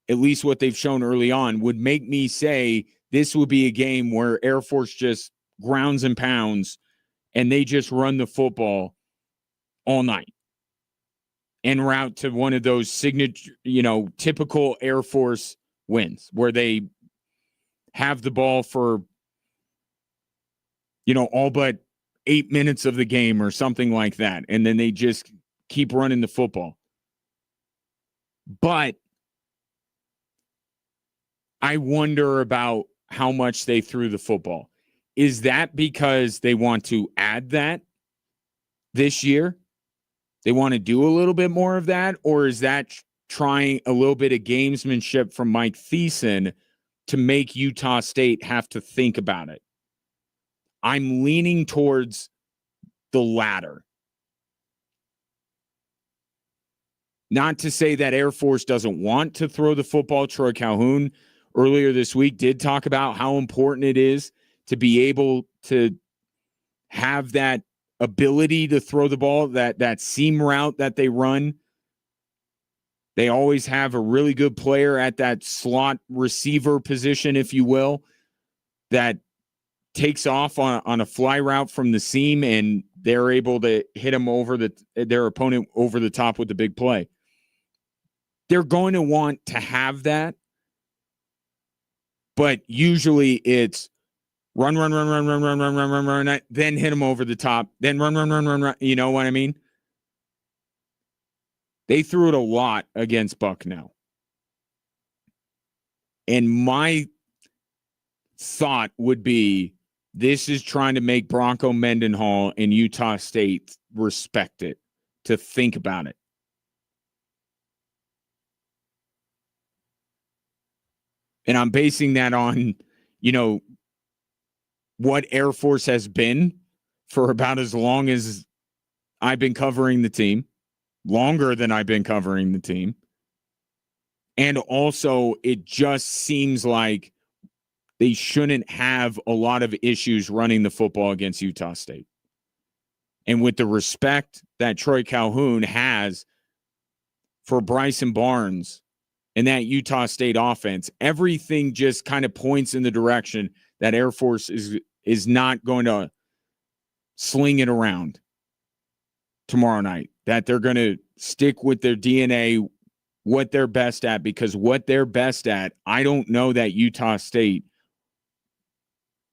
least what they've shown early on, would make me say this would be a game where Air Force just grounds and pounds and they just run the football all night en route to one of those signature, typical Air Force wins where they have the ball for, all but 8 minutes of the game or something like that. And then they just keep running the football. But I wonder about how much they threw the football. Is that because they want to add that this year? They want to do a little bit more of that? Or is that trying a little bit of gamesmanship from Mike Thiessen to make Utah State have to think about it? I'm leaning towards the latter. Not to say that Air Force doesn't want to throw the football. Troy Calhoun earlier this week did talk about how important it is to be able to have that ability to throw the ball, that seam route that they run. They always have a really good player at that slot receiver position, if you will, that takes off on a fly route from the seam, and they're able to hit him their opponent over the top with the big play. They're going to want to have that, but usually it's run, then hit them over the top, then run. You know what I mean? They threw it a lot against Bucknell. And my thought would be this is trying to make Bronco Mendenhall and Utah State respect it, to think about it. And I'm basing that on, what Air Force has been for about as long as I've been covering the team, longer than I've been covering the team. And also, it just seems like they shouldn't have a lot of issues running the football against Utah State. And with the respect that Troy Calhoun has for Bryson Barnes and that Utah State offense, everything just kind of points in the direction that Air Force is not going to sling it around tomorrow night, that they're going to stick with their DNA, what they're best at, because what they're best at, I don't know that Utah State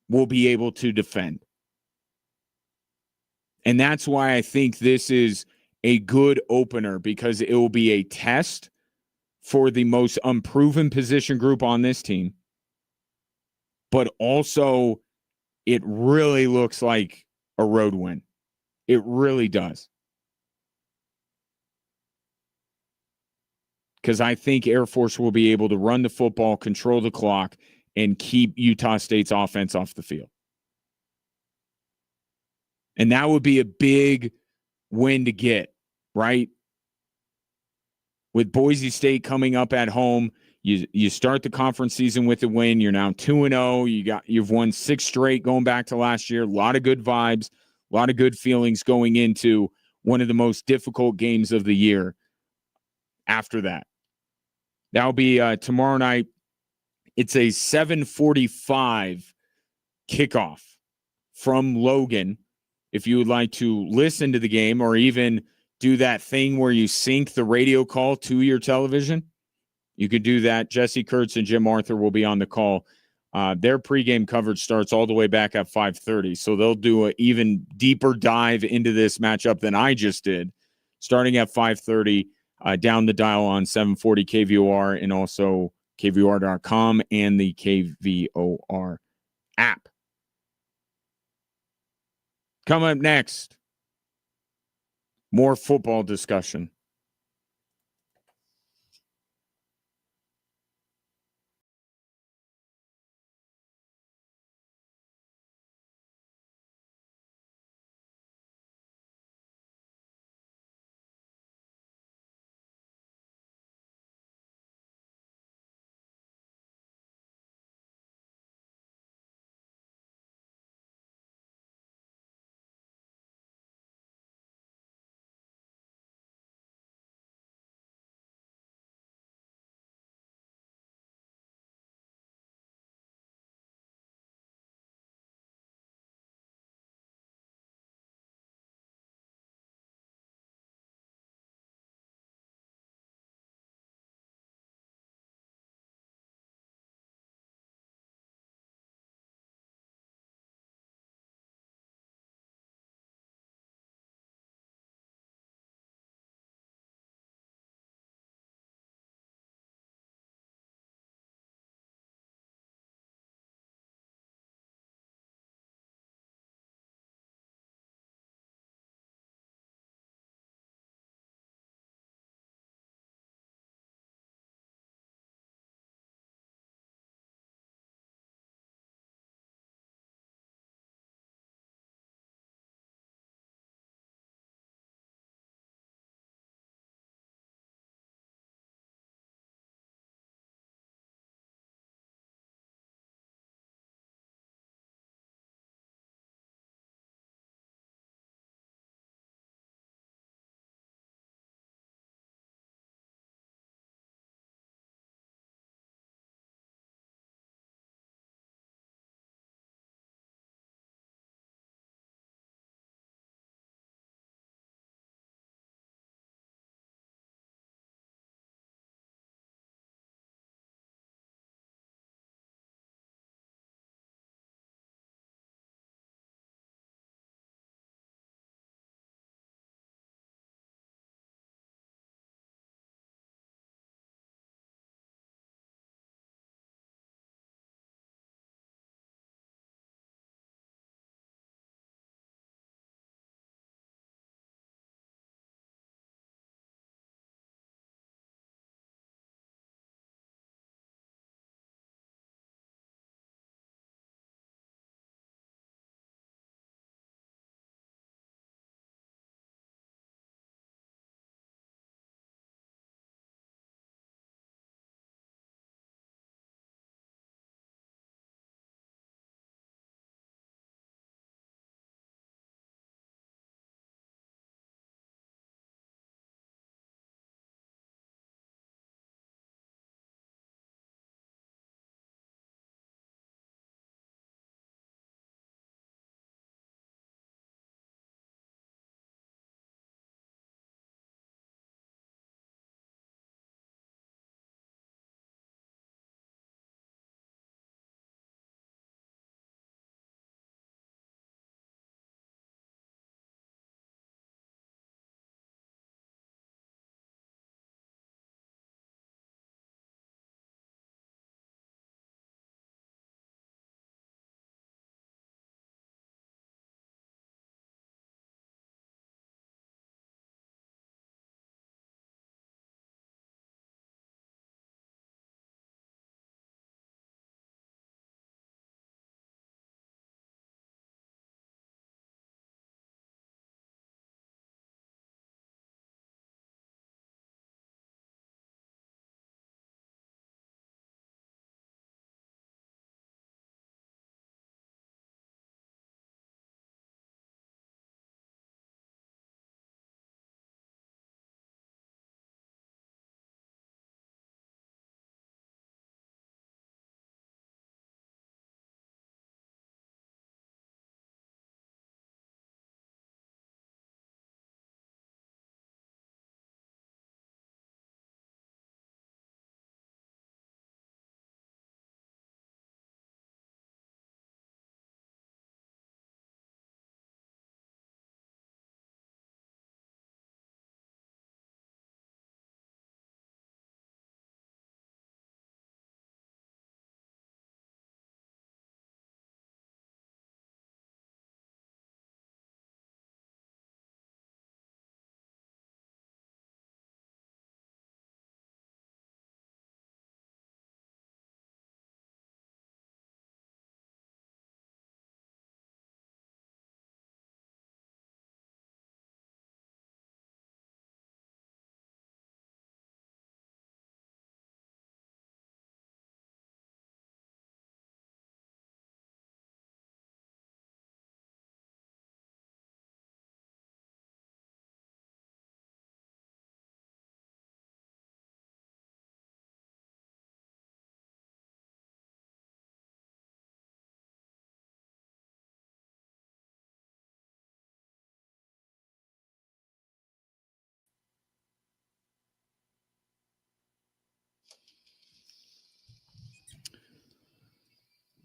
will be able to defend. And that's why I think this is a good opener, because it will be a test for the most unproven position group on this team. But also, it really looks like a road win. It really does. Because I think Air Force will be able to run the football, control the clock, and keep Utah State's offense off the field. And that would be a big win to get, right? With Boise State coming up at home, you start the conference season with a win. You're now 2-0. You've won 6 straight going back to last year. A lot of good vibes, a lot of good feelings going into one of the most difficult games of the year after that. That'll be tomorrow night. It's a 7:45 kickoff from Logan. If you would like to listen to the game or even do that thing where you sync the radio call to your television, you could do that. Jesse Kurtz and Jim Arthur will be on the call. Their pregame coverage starts all the way back at 5:30, so they'll do an even deeper dive into this matchup than I just did, starting at 5:30 down the dial on 740 KVOR and also KVOR.com and the KVOR app. Coming up next, more football discussion.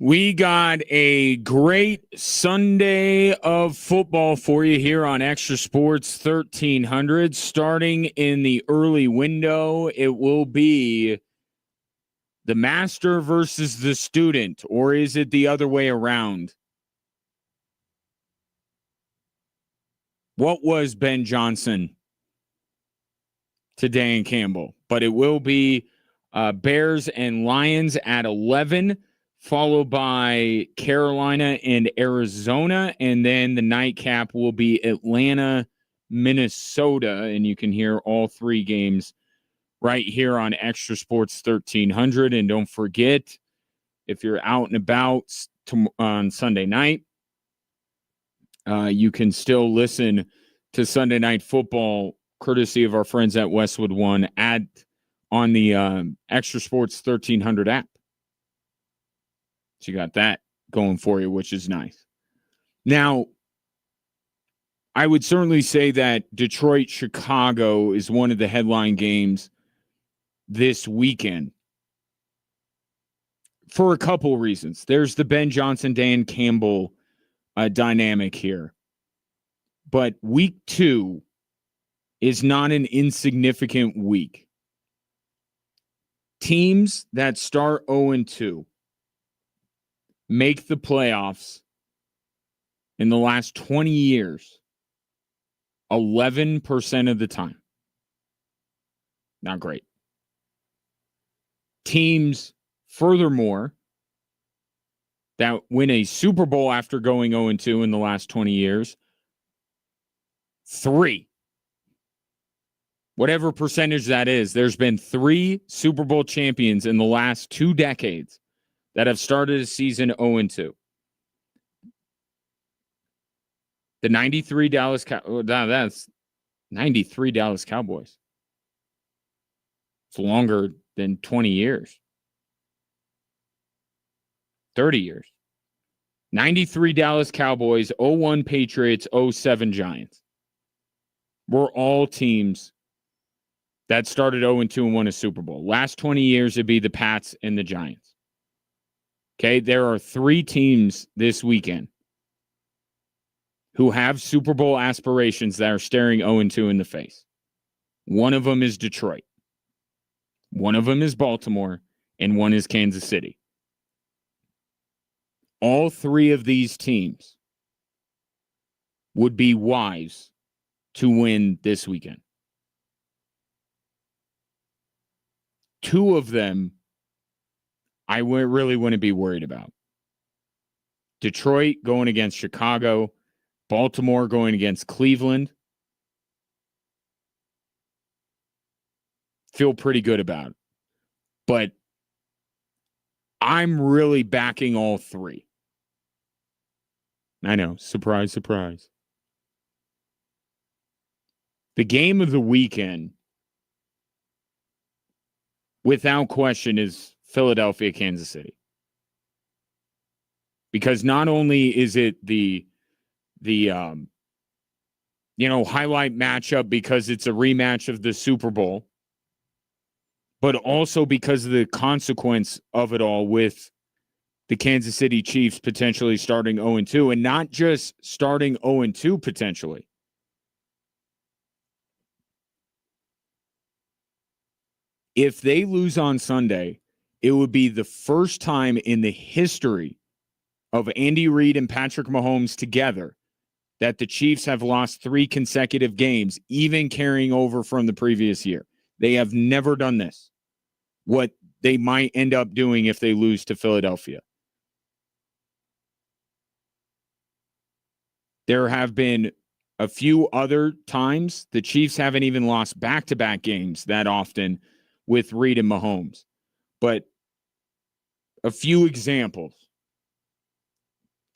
We got a great Sunday of football for you here on Extra Sports 1300. Starting in the early window, it will be the master versus the student, or is it the other way around? What was Ben Johnson to Dan Campbell? But it will be Bears and Lions at 11, followed by Carolina and Arizona. And then the nightcap will be Atlanta, Minnesota. And you can hear all three games right here on Extra Sports 1300. And don't forget, if you're out and about on Sunday night, you can still listen to Sunday Night Football courtesy of our friends at Westwood One on the Extra Sports 1300 app. So you got that going for you, which is nice. Now, I would certainly say that Detroit-Chicago is one of the headline games this weekend for a couple reasons. There's the Ben Johnson, Dan Campbell dynamic here. But week 2 is not an insignificant week. Teams that start 0-2 make the playoffs in the last 20 years 11% of the time. Not great. Teams, furthermore, that win a Super Bowl after going 0-2 in the last 20 years, 3. Whatever percentage that is, there's been 3 Super Bowl champions in the last 2 decades that have started a season 0-2. The 93 Dallas that's 93 Dallas Cowboys. It's longer than 20 years. 30 years. 93 Dallas Cowboys, 0-1 Patriots, 0-7 Giants. We're all teams that started 0-2 and won a Super Bowl. Last 20 years, it'd be the Pats and the Giants. Okay, there are 3 teams this weekend who have Super Bowl aspirations that are staring 0-2 in the face. One of them is Detroit. One of them is Baltimore, and one is Kansas City. All 3 of these teams would be wise to win this weekend. 2 of them I really wouldn't be worried about. Detroit going against Chicago, Baltimore going against Cleveland. Feel pretty good about it. But I'm really backing all 3. I know. Surprise, surprise. The game of the weekend, without question, is Philadelphia, Kansas City. Because not only is it the highlight matchup because it's a rematch of the Super Bowl, but also because of the consequence of it all with the Kansas City Chiefs potentially starting 0-2, and not just starting 0-2 potentially. If they lose on Sunday, it would be the first time in the history of Andy Reid and Patrick Mahomes together that the Chiefs have lost 3 consecutive games, even carrying over from the previous year. They have never done this. What they might end up doing if they lose to Philadelphia. There have been a few other times the Chiefs haven't even lost back-to-back games that often with Reid and Mahomes. But a few examples.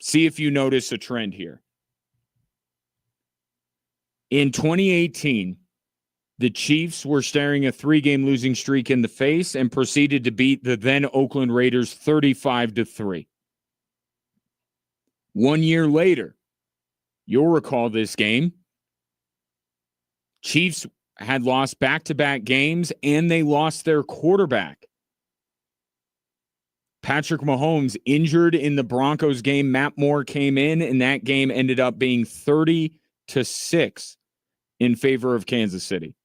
See if you notice a trend here. In 2018, the Chiefs were staring a 3-game losing streak in the face and proceeded to beat the then Oakland Raiders 35-3. 1 year later, you'll recall this game. Chiefs had lost back-to-back games, and they lost their quarterback. Patrick Mahomes injured in the Broncos game. Matt Moore came in, and that game ended up being 30-6 in favor of Kansas City.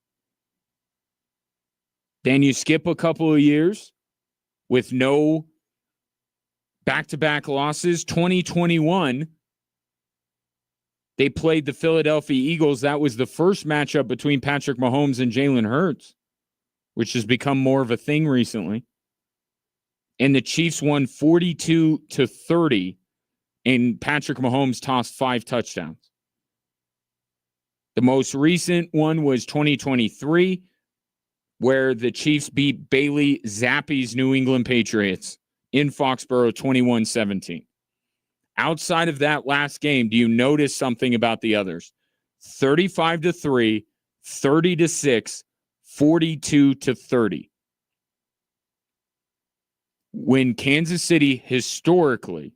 Then you skip a couple of years with no back-to-back losses. 2021, they played the Philadelphia Eagles. That was the first matchup between Patrick Mahomes and Jalen Hurts, which has become more of a thing recently. And the Chiefs won 42-30, and Patrick Mahomes tossed 5 touchdowns. The most recent one was 2023, where the Chiefs beat Bailey Zappe's New England Patriots in Foxborough 21-17. Outside of that last game, do you notice something about the others? 35-3, 30-6, 42-30. When Kansas City historically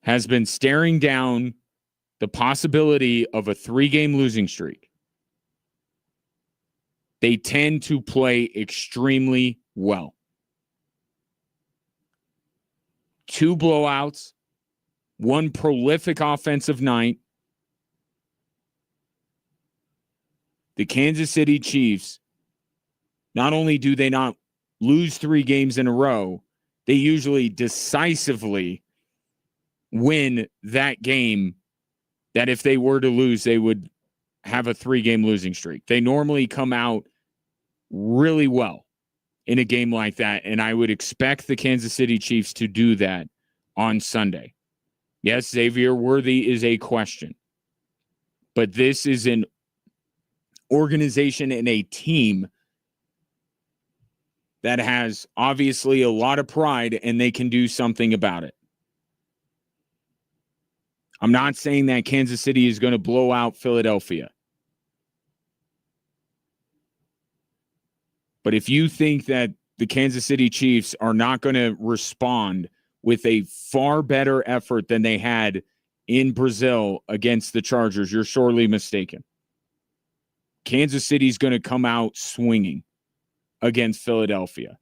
has been staring down the possibility of a 3-game losing streak, they tend to play extremely well. 2 blowouts, 1 prolific offensive night. The Kansas City Chiefs, not only do they not lose 3 games in a row, they usually decisively win that game that if they were to lose, they would have a 3-game losing streak. They normally come out really well in a game like that, and I would expect the Kansas City Chiefs to do that on Sunday. Yes, Xavier Worthy is a question, but this is an organization and a team that has obviously a lot of pride, and they can do something about it. I'm not saying that Kansas City is going to blow out Philadelphia. But if you think that the Kansas City Chiefs are not going to respond with a far better effort than they had in Brazil against the Chargers, you're sorely mistaken. Kansas City's going to come out swinging against Philadelphia.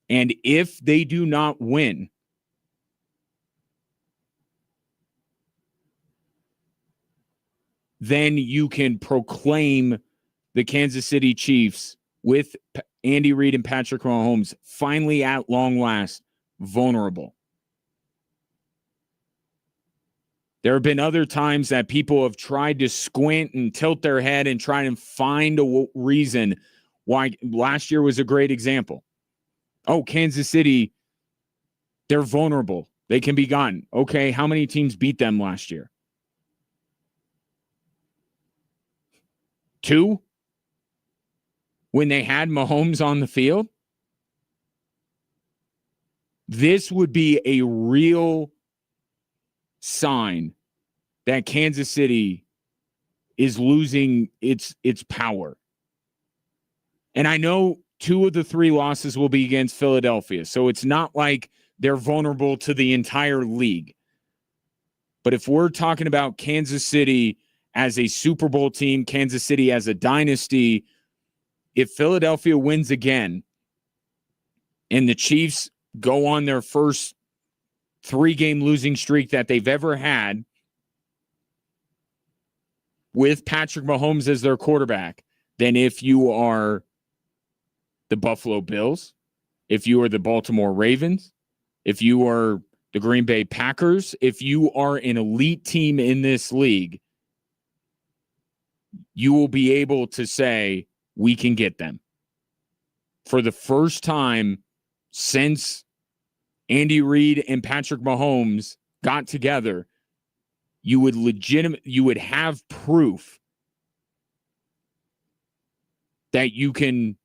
And if they do not win, then you can proclaim the Kansas City Chiefs with Andy Reid and Patrick Mahomes finally at long last vulnerable. There have been other times that people have tried to squint and tilt their head and try and find a reason why. Last year was a great example. Oh, Kansas City, they're vulnerable. They can be gotten. Okay, how many teams beat them last year? 2? When they had Mahomes on the field? This would be a real sign that Kansas City is losing its power. And I know 2 of the 3 losses will be against Philadelphia, so it's not like they're vulnerable to the entire league. But if we're talking about Kansas City as a Super Bowl team, Kansas City as a dynasty, if Philadelphia wins again and the Chiefs go on their first 3-game losing streak that they've ever had with Patrick Mahomes as their quarterback, then if you are the Buffalo Bills, if you are the Baltimore Ravens, if you are the Green Bay Packers, if you are an elite team in this league, you will be able to say, we can get them. For the first time since Andy Reid and Patrick Mahomes got together, you would have proof that you can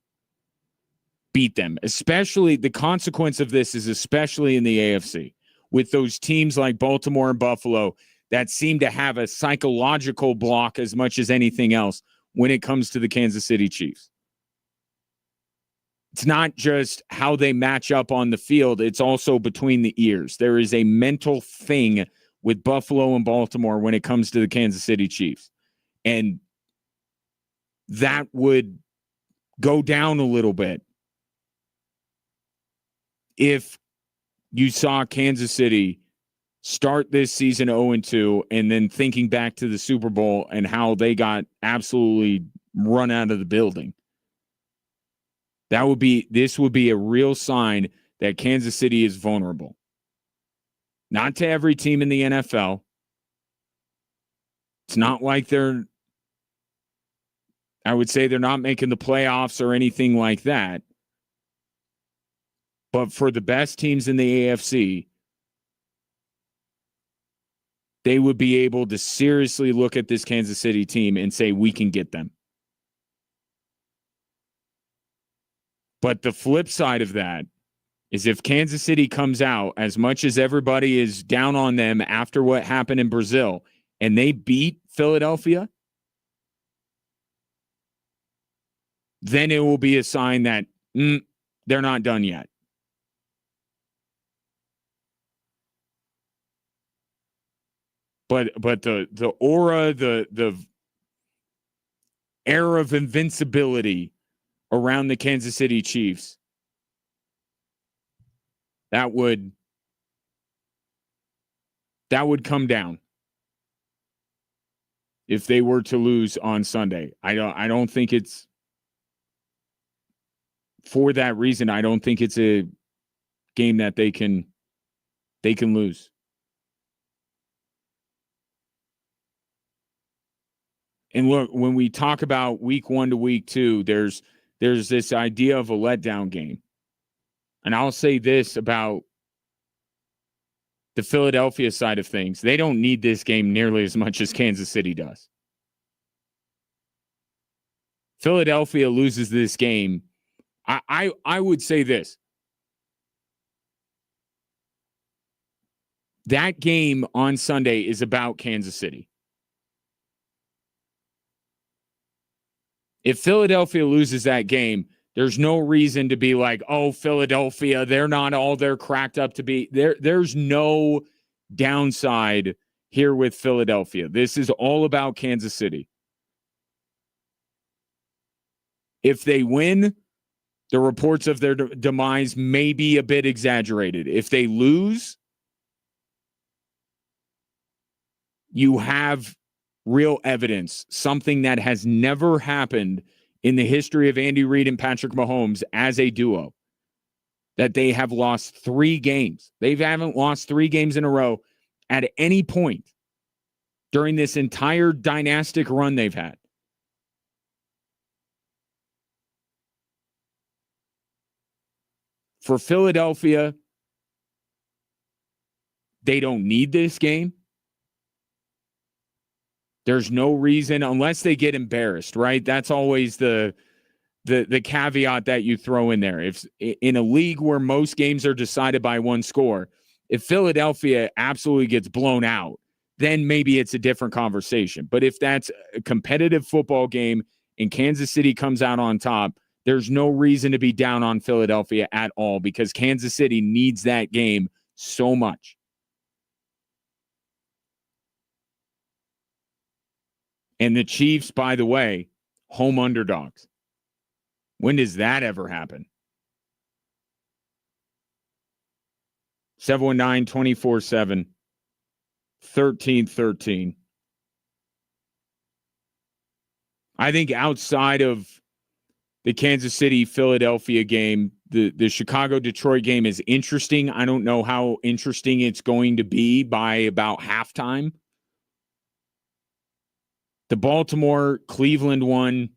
beat them. Especially the consequence of this is especially in the AFC with those teams like Baltimore and Buffalo that seem to have a psychological block as much as anything else when it comes to the Kansas City Chiefs. It's not just how they match up on the field. It's also between the ears. There is a mental thing with Buffalo and Baltimore when it comes to the Kansas City Chiefs. And that would go down a little bit if you saw Kansas City start this season 0-2 and then thinking back to the Super Bowl and how they got absolutely run out of the building. This would be a real sign that Kansas City is vulnerable. Not to every team in the NFL. It's not like I would say they're not making the playoffs or anything like that. But for the best teams in the AFC, they would be able to seriously look at this Kansas City team and say, we can get them. But the flip side of that is if Kansas City comes out, as much as everybody is down on them after what happened in Brazil, and they beat Philadelphia, then it will be a sign that they're not done yet. But the aura, the air of invincibility around the Kansas City Chiefs, that would come down if they were to lose on Sunday. I don't think it's for that reason. I don't think it's a game that they can lose. And look, when we talk about week 1 to week 2, there's this idea of a letdown game. And I'll say this about the Philadelphia side of things. They don't need this game nearly as much as Kansas City does. Philadelphia loses this game. I would say this. That game on Sunday is about Kansas City. If Philadelphia loses that game, there's no reason to be like, oh, Philadelphia, they're not all they're cracked up to be. There's no downside here with Philadelphia. This is all about Kansas City. If they win, the reports of their demise may be a bit exaggerated. If they lose, you have real evidence, something that has never happened in the history of Andy Reid and Patrick Mahomes as a duo, that they have lost 3 games. They haven't lost 3 games in a row at any point during this entire dynastic run they've had. For Philadelphia, they don't need this game. There's no reason, unless they get embarrassed, right? That's always the caveat that you throw in there. If in a league where most games are decided by 1 score, if Philadelphia absolutely gets blown out, then maybe it's a different conversation. But if that's a competitive football game and Kansas City comes out on top, there's no reason to be down on Philadelphia at all, because Kansas City needs that game so much. And the Chiefs, by the way, home underdogs. When does that ever happen? 719-24-7, 1313. I think outside of the Kansas City-Philadelphia game, the Chicago-Detroit game is interesting. I don't know how interesting it's going to be by about halftime. The Baltimore-Cleveland one,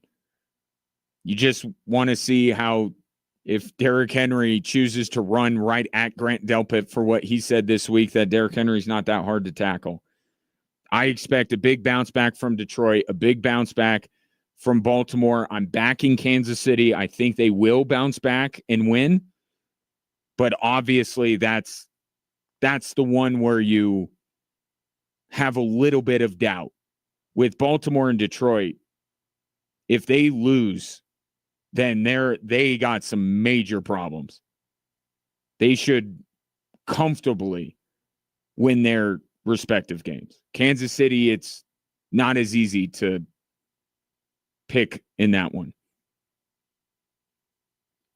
you just want to see how, if Derrick Henry chooses to run right at Grant Delpit for what he said this week, that Derrick Henry's not that hard to tackle. I expect a big bounce back from Detroit, a big bounce back from Baltimore. I'm backing Kansas City. I think they will bounce back and win. But obviously that's the one where you have a little bit of doubt. With Baltimore and Detroit, if they lose, then they got some major problems. They should comfortably win their respective games. Kansas City, it's not as easy to pick in that one.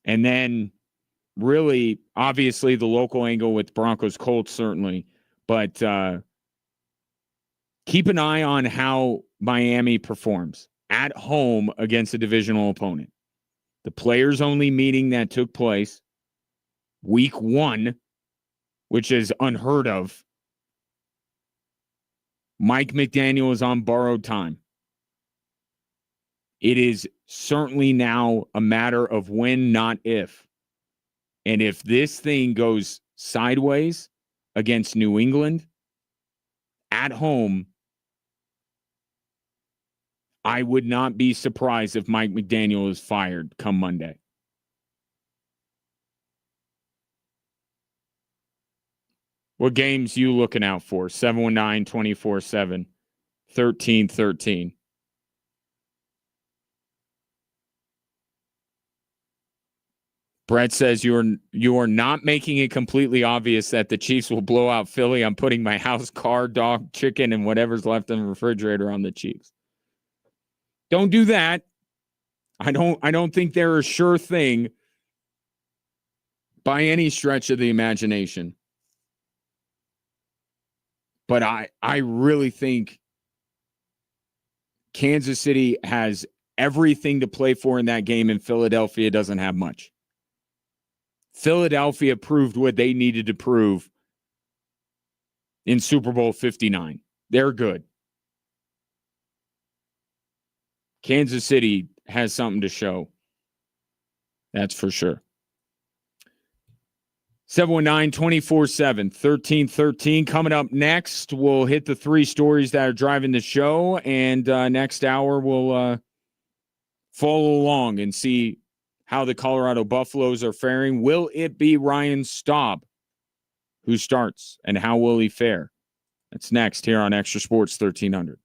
And then really, obviously, the local angle with Broncos Colts, certainly. But keep an eye on how Miami performs at home against a divisional opponent. The players only meeting that took place week 1, which is unheard of. Mike McDaniel is on borrowed time. It is certainly now a matter of when, not if. And if this thing goes sideways against New England at home, I would not be surprised if Mike McDaniel is fired come Monday. What games you looking out for? 719-24-7, 1313. Brett says you are not making it completely obvious that the Chiefs will blow out Philly. I'm putting my house, car, dog, chicken, and whatever's left in the refrigerator on the Chiefs. Don't do that. I don't think they're a sure thing by any stretch of the imagination. But I really think Kansas City has everything to play for in that game, and Philadelphia doesn't have much. Philadelphia proved what they needed to prove in Super Bowl 59. They're good. Kansas City has something to show. That's for sure. 719-24-7, 1313. Coming up next, we'll hit the 3 stories that are driving the show, and next hour we'll follow along and see how the Colorado Buffaloes are faring. Will it be Ryan Staub who starts, and how will he fare? That's next here on Extra Sports 1300.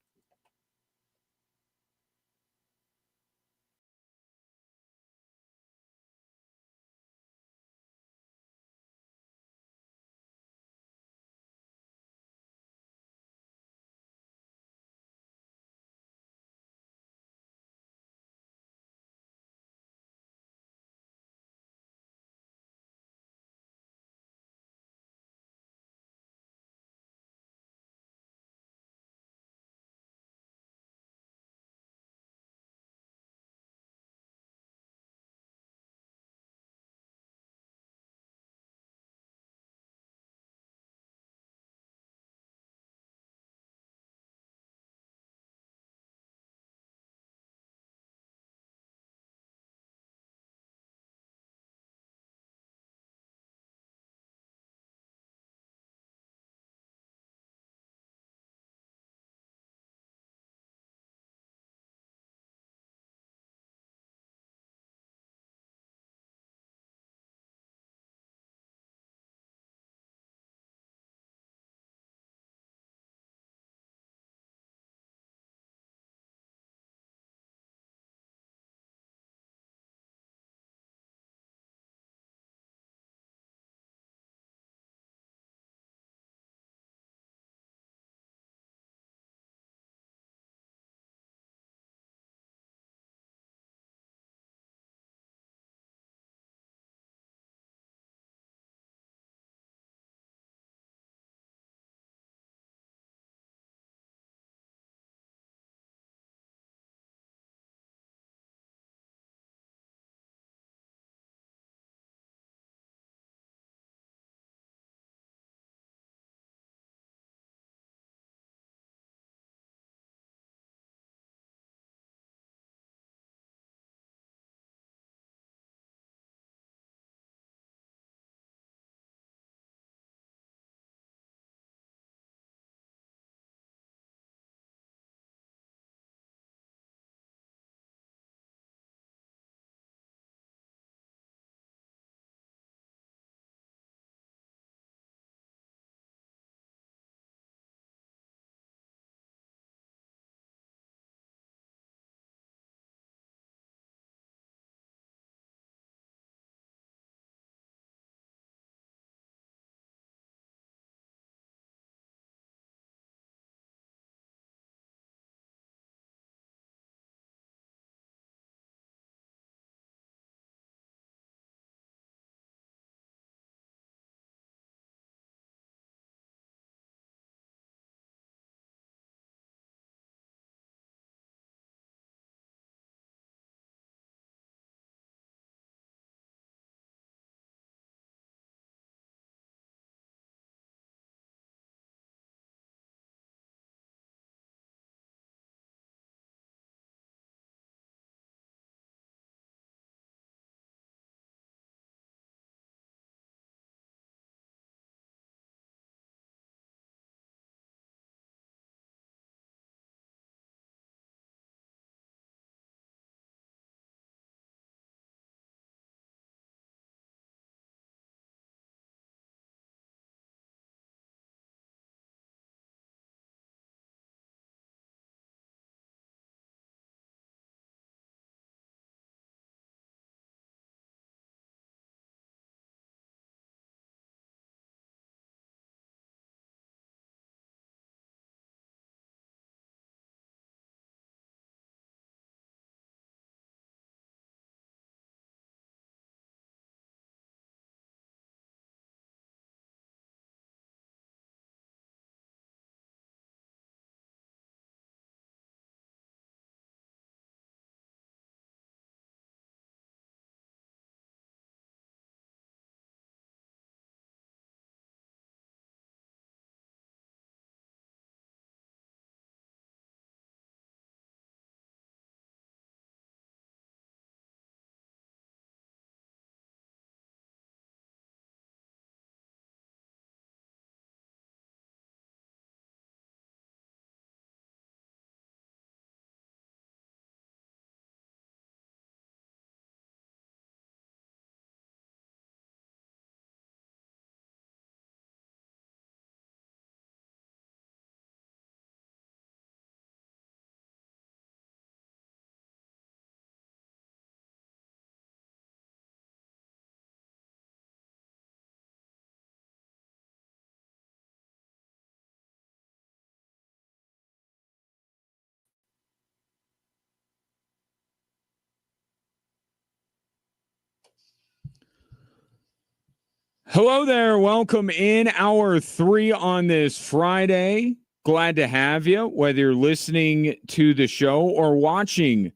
Hello there. Welcome in hour 3 on this Friday. Glad to have you, whether you're listening to the show or watching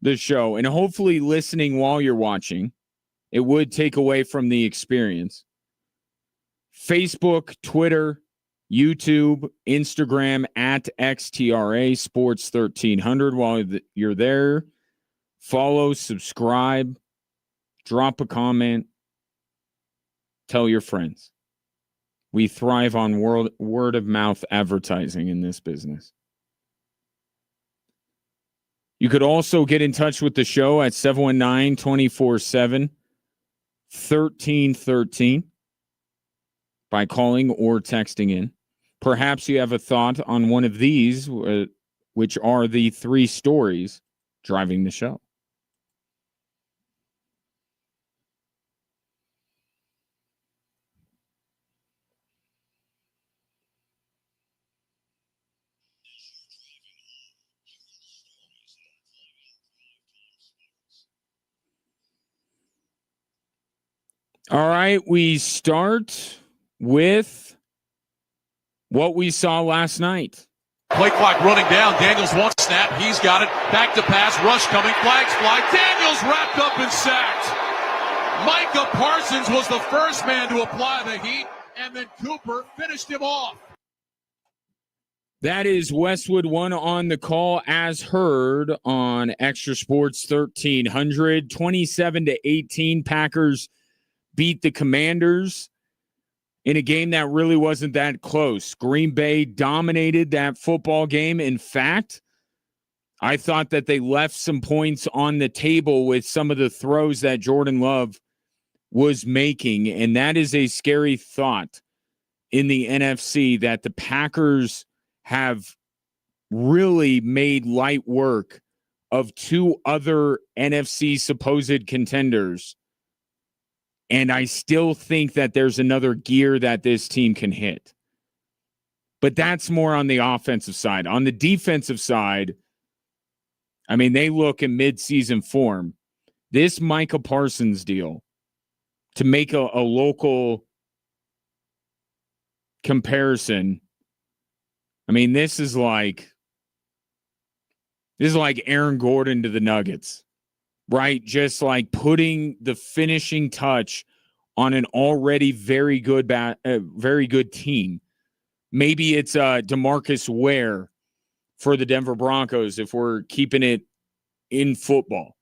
the show, and hopefully listening while you're watching. It would take away from the experience. Facebook, Twitter, YouTube, Instagram at XTRA Sports 1300. While you're there, follow, subscribe, drop a comment, tell your friends. We thrive on word of mouth advertising in this business. You could also get in touch with the show at 719-247-1313 by calling or texting in. Perhaps you have a thought on one of these, which are the 3 stories driving the show. All right, we start with what we saw last night. Play clock running down. Daniels wants snap. He's got it. Back to pass. Rush coming. Flags fly. Daniels wrapped up and sacked. Micah Parsons was the first man to apply the heat, and then Cooper finished him off. That is Westwood One on the call, as heard on Extra Sports 1300. 27-18, Packers beat the Commanders in a game that really wasn't that close. Green Bay dominated that football game. In fact, I thought that they left some points on the table with some of the throws that Jordan Love was making, and that is a scary thought in the NFC, that the Packers have really made light work of 2 other NFC supposed contenders. And I still think that there's another gear that this team can hit. But that's more on the offensive side. On the defensive side, I mean, they look in midseason form. This Micah Parsons deal, to make a local comparison, I mean, this is like Aaron Gordon to the Nuggets. Right? Just like putting the finishing touch on an already very good team. Maybe it's DeMarcus Ware for the Denver Broncos if we're keeping it in football.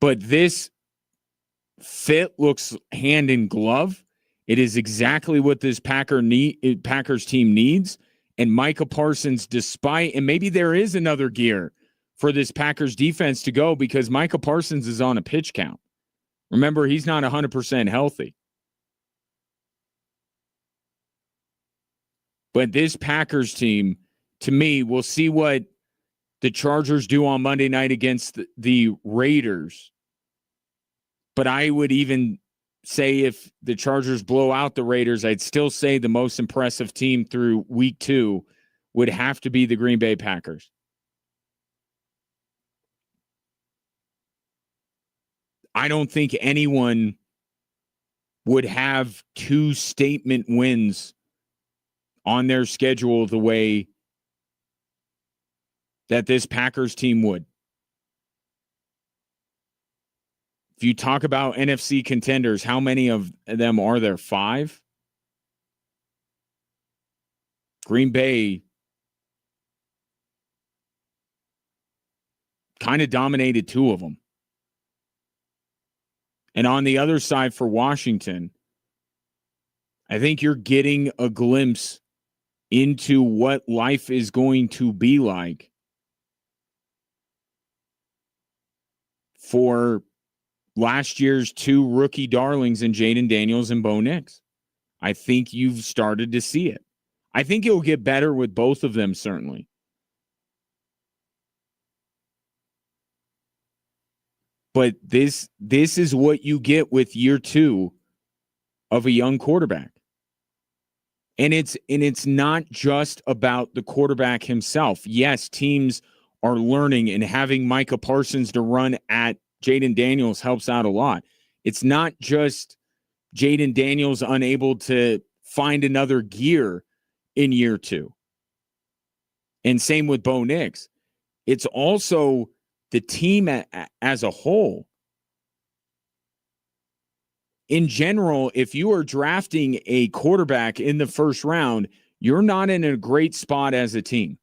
But this fit looks hand in glove. It is exactly what this Packers team needs. And Micah Parsons, despite, and maybe there is another gear for this Packers defense to go, because Micah Parsons is on a pitch count. Remember, he's not 100% healthy. But this Packers team, to me, we'll see what the Chargers do on Monday night against the Raiders. But I would even say if the Chargers blow out the Raiders, I'd still say the most impressive team through week 2 would have to be the Green Bay Packers. I don't think anyone would have 2 statement wins on their schedule the way that this Packers team would. If you talk about NFC contenders, how many of them are there? 5? Green Bay kind of dominated 2 of them. And on the other side for Washington, I think you're getting a glimpse into what life is going to be like for last year's 2 rookie darlings in Jaden Daniels and Bo Nix. I think you've started to see it. I think it'll get better with both of them, certainly. But this is what you get with year 2 of a young quarterback. And it's not just about the quarterback himself. Yes, teams are learning, and having Micah Parsons to run at Jaden Daniels helps out a lot. It's not just Jaden Daniels unable to find another gear in year 2. And same with Bo Nix. It's also the team as a whole. In general, if you are drafting a quarterback in the first round, you're not in a great spot as a team.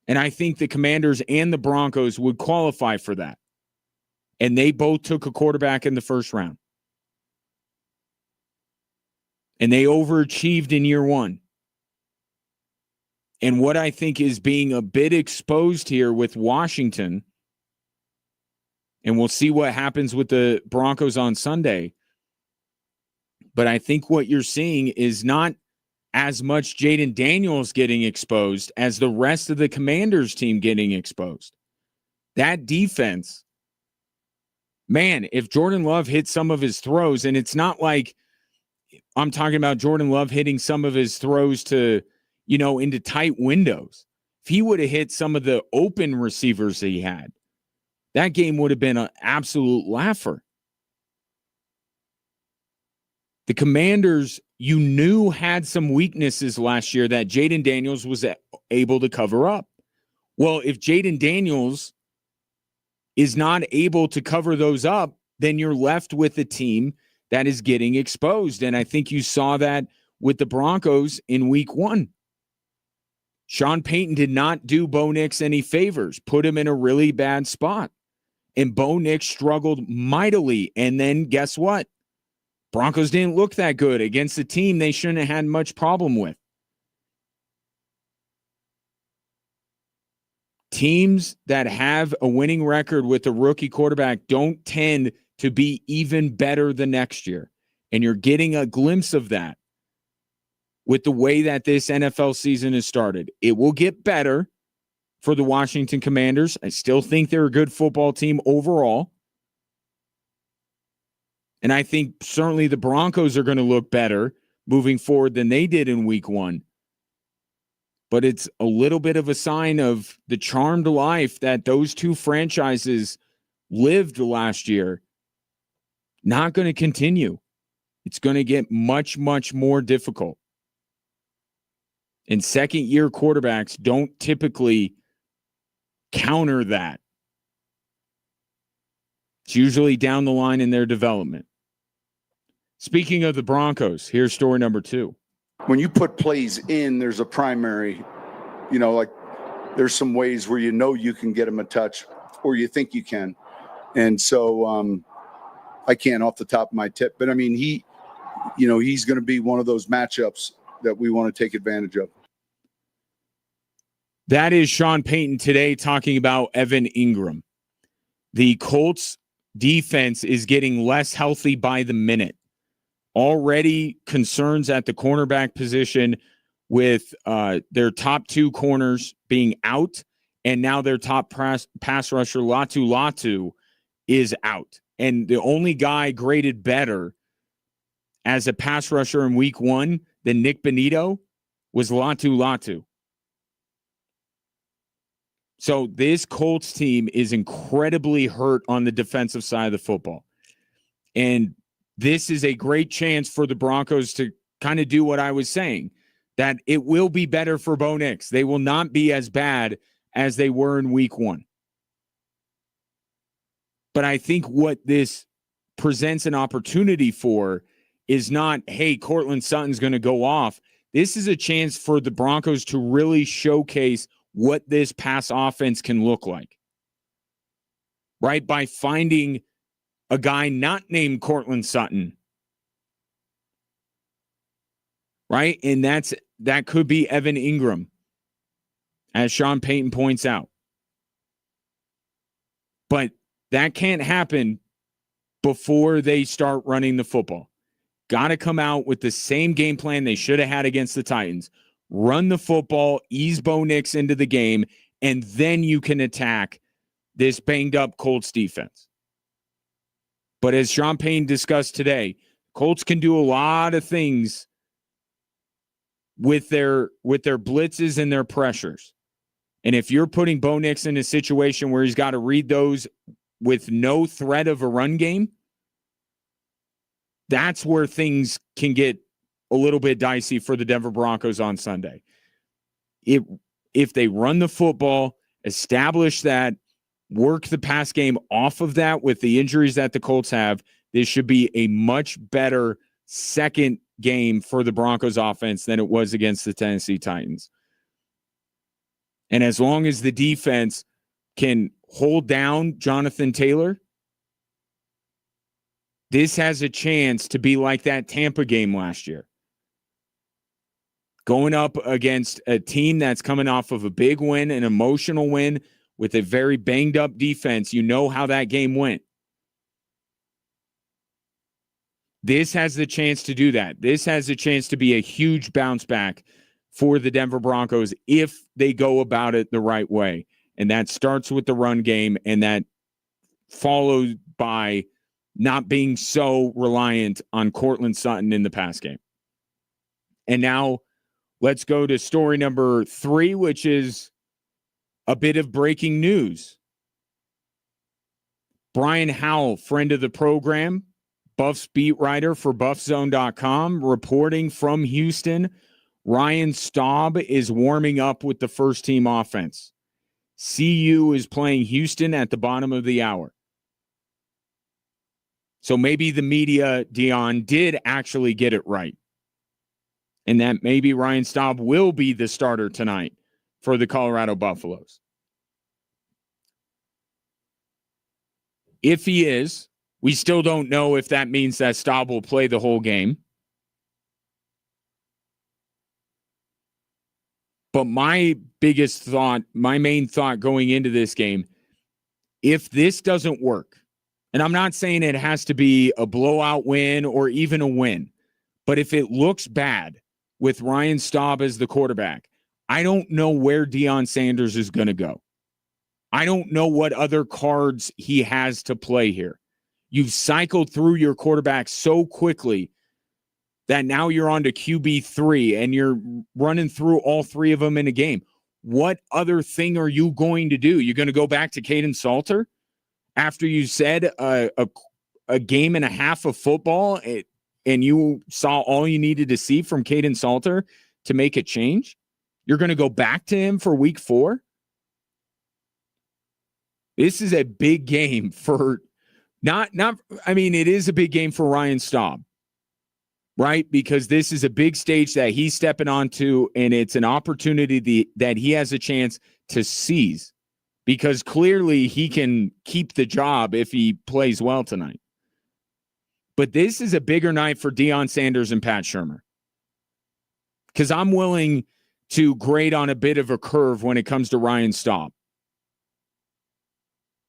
And I think the Commanders and the Broncos would qualify for that. And they both took a quarterback in the first round. And they overachieved in year 1. And what I think is being a bit exposed here with Washington, and we'll see what happens with the Broncos on Sunday, but I think what you're seeing is not as much Jaden Daniels getting exposed as the rest of the Commanders team getting exposed. That defense, man, if Jordan Love hits some of his throws, and it's not like I'm talking about Jordan Love hitting some of his throws to, into tight windows. If he would have hit some of the open receivers that he had, that game would have been an absolute laugher. The Commanders, you knew, had some weaknesses last year that Jaden Daniels was able to cover up. Well, if Jaden Daniels is not able to cover those up, then you're left with a team that is getting exposed. And I think you saw that with the Broncos in week 1. Sean Payton did not do Bo Nix any favors, put him in a really bad spot. And Bo Nix struggled mightily. And then guess what? Broncos didn't look that good against a team they shouldn't have had much problem with. Teams that have a winning record with a rookie quarterback don't tend to be even better the next year. And you're getting a glimpse of that with the way that this NFL season has started. It will get better for the Washington Commanders. I still think they're a good football team overall. And I think certainly the Broncos are going to look better moving forward than they did in week 1. But it's a little bit of a sign of the charmed life that those two franchises lived last year. Not going to continue. It's going to get much, much more difficult. And second-year quarterbacks don't typically counter that. It's usually down the line in their development. Speaking of the Broncos, here's story number 2. When you put plays in, there's a primary, like there's some ways where you can get them a touch or you think you can. And so I can't off the top of my tip, but I mean, he's going to be one of those matchups that we want to take advantage of. That is Sean Payton today talking about Evan Ingram. The Colts defense is getting less healthy by the minute. Already concerns at the cornerback position with their top 2 corners being out, and now their top pass rusher, Latu, is out. And the only guy graded better as a pass rusher in week 1 than Nick Benito was Latu. So this Colts team is incredibly hurt on the defensive side of the football. And this is a great chance for the Broncos to kind of do what I was saying, that it will be better for Bo Nix. They will not be as bad as they were in week 1. But I think what this presents an opportunity for is not, hey, Cortland Sutton's going to go off. This is a chance for the Broncos to really showcase what this pass offense can look like, right? By finding a guy not named Cortland Sutton, right? And that could be Evan Ingram, as Sean Payton points out. But that can't happen before they start running the football. Got to come out with the same game plan they should have had against the Titans. Run the football, ease Bo Nix into the game, and then you can attack this banged-up Colts defense. But as Sean Payton discussed today, Colts can do a lot of things with their blitzes and their pressures. And if you're putting Bo Nix in a situation where he's got to read those with no threat of a run game, That's where things can get a little bit dicey for the Denver Broncos on Sunday. If they run the football, establish that, work the pass game off of that with the injuries that the Colts have, this should be a much better second game for the Broncos offense than it was against the Tennessee Titans. And as long as the defense can hold down Jonathan Taylor, this has a chance to be like that Tampa game last year. Going up against a team that's coming off of a big win, an emotional win with a very banged up defense, you know how that game went. This has the chance to do that. This has a chance to be a huge bounce back for the Denver Broncos if they go about it the right way. And that starts with the run game, and that followed by not being so reliant on Cortland Sutton in the pass game. And now let's go to story number 3, which is a bit of breaking news. Brian Howell, friend of the program, Buffs beat writer for BuffZone.com, reporting from Houston, Ryan Staub is warming up with the first team offense. CU is playing Houston at the bottom of the hour. So maybe the media, Dion, did actually get it right. And that maybe Ryan Staub will be the starter tonight for the Colorado Buffaloes. If he is, we still don't know if that means that Staub will play the whole game. But my main thought going into this game, if this doesn't work, and I'm not saying it has to be a blowout win or even a win, but if it looks bad with Ryan Staub as the quarterback, I don't know where Deion Sanders is going to go. I don't know what other cards he has to play here. You've cycled through your quarterback so quickly that now you're on to QB3 and you're running through all 3 of them in a game. What other thing are you going to do? You're going to go back to Caden Salter after you said a game and a half of football and you saw all you needed to see from Caden Salter to make a change? You're going to go back to him for week 4? This is a big game for it is a big game for Ryan Staub, right? Because this is a big stage that he's stepping onto, and it's an opportunity that he has a chance to seize, because clearly he can keep the job if he plays well tonight. But this is a bigger night for Deion Sanders and Pat Shurmur, because I'm willing to grade on a bit of a curve when it comes to Ryan Staub.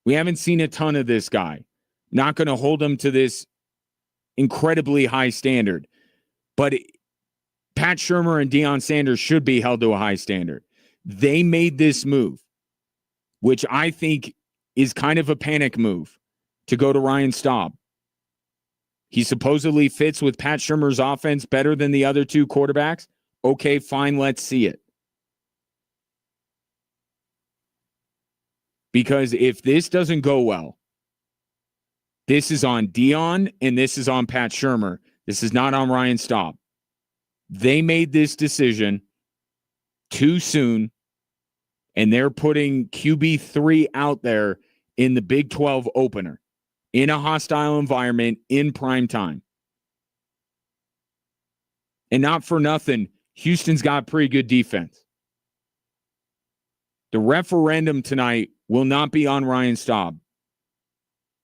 We haven't seen a ton of this guy. Not going to hold him to this incredibly high standard. But Pat Shurmur and Deion Sanders should be held to a high standard. They made this move, which I think is kind of a panic move, to go to Ryan Staub. He supposedly fits with Pat Shurmur's offense better than the other 2 quarterbacks. Okay, fine, let's see it. Because if this doesn't go well, this is on Deion and this is on Pat Shurmur. This is not on Ryan Staub. They made this decision too soon, and they're putting QB3 out there in the Big 12 opener, in a hostile environment, in prime time. And not for nothing, Houston's got pretty good defense. The referendum tonight will not be on Ryan Staub.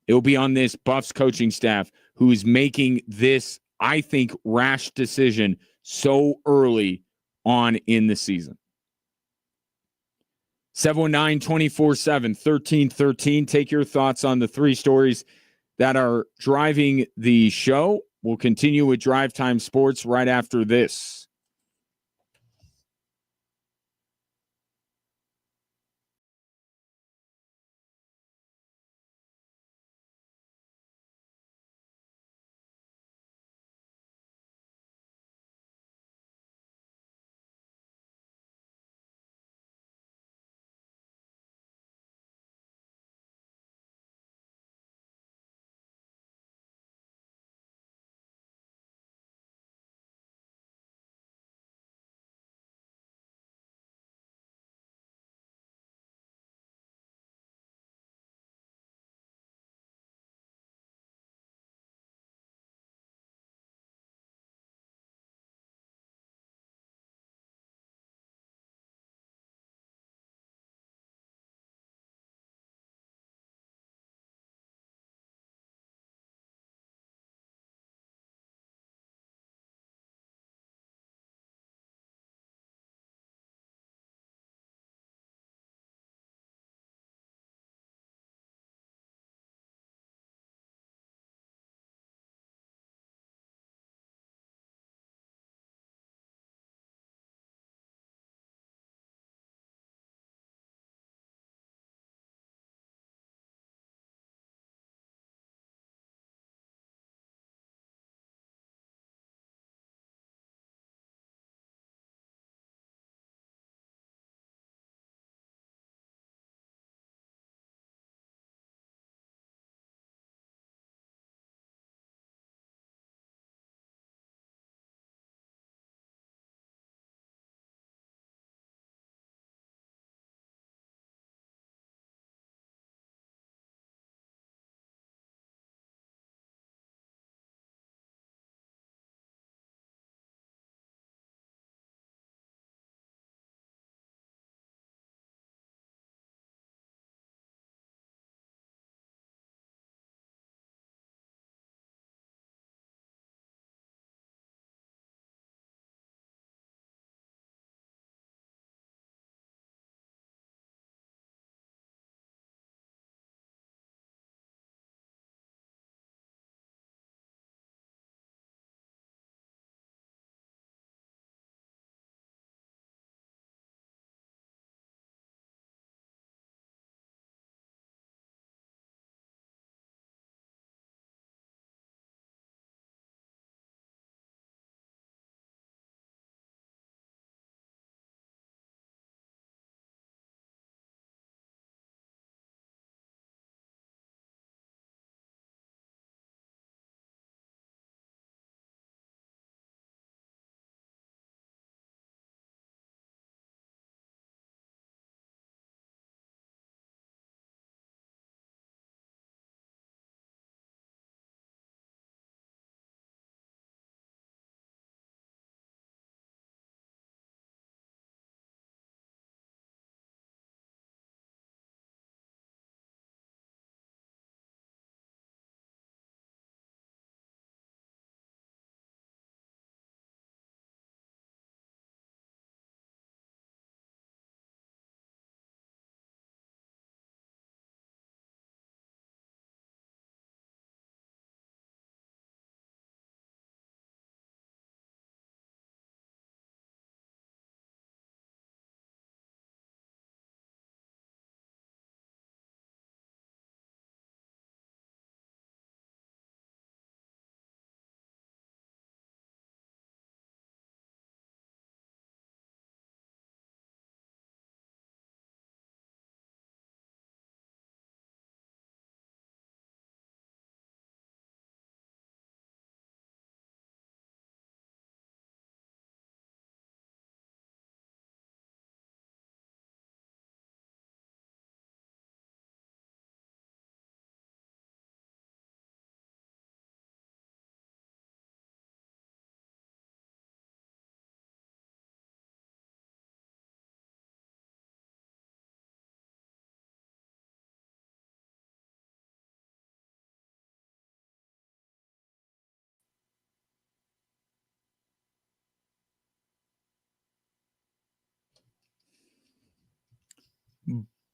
It will be on this Buffs coaching staff, who is making this, I think, rash decision so early on in the season. 719-247-1313. Take your thoughts on the 3 stories that are driving the show. We'll continue with Drive Time Sports right after this.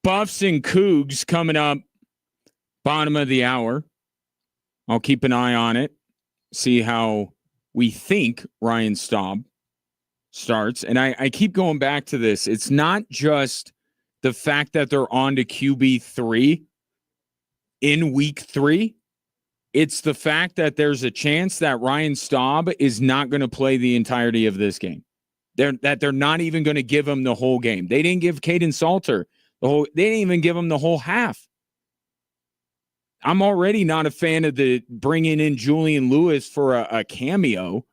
Buffs and Cougs coming up bottom of the hour. I'll keep an eye on it, see how we think Ryan Staub starts. And I keep going back to this. It's not just the fact that they're on to QB3 in week 3. It's the fact that there's a chance that Ryan Staub is not going to play the entirety of this game. They're not even going to give him the whole game. They didn't give Caden Salter they didn't even give him the whole half. I'm already not a fan of the bringing in Julian Lewis for a cameo.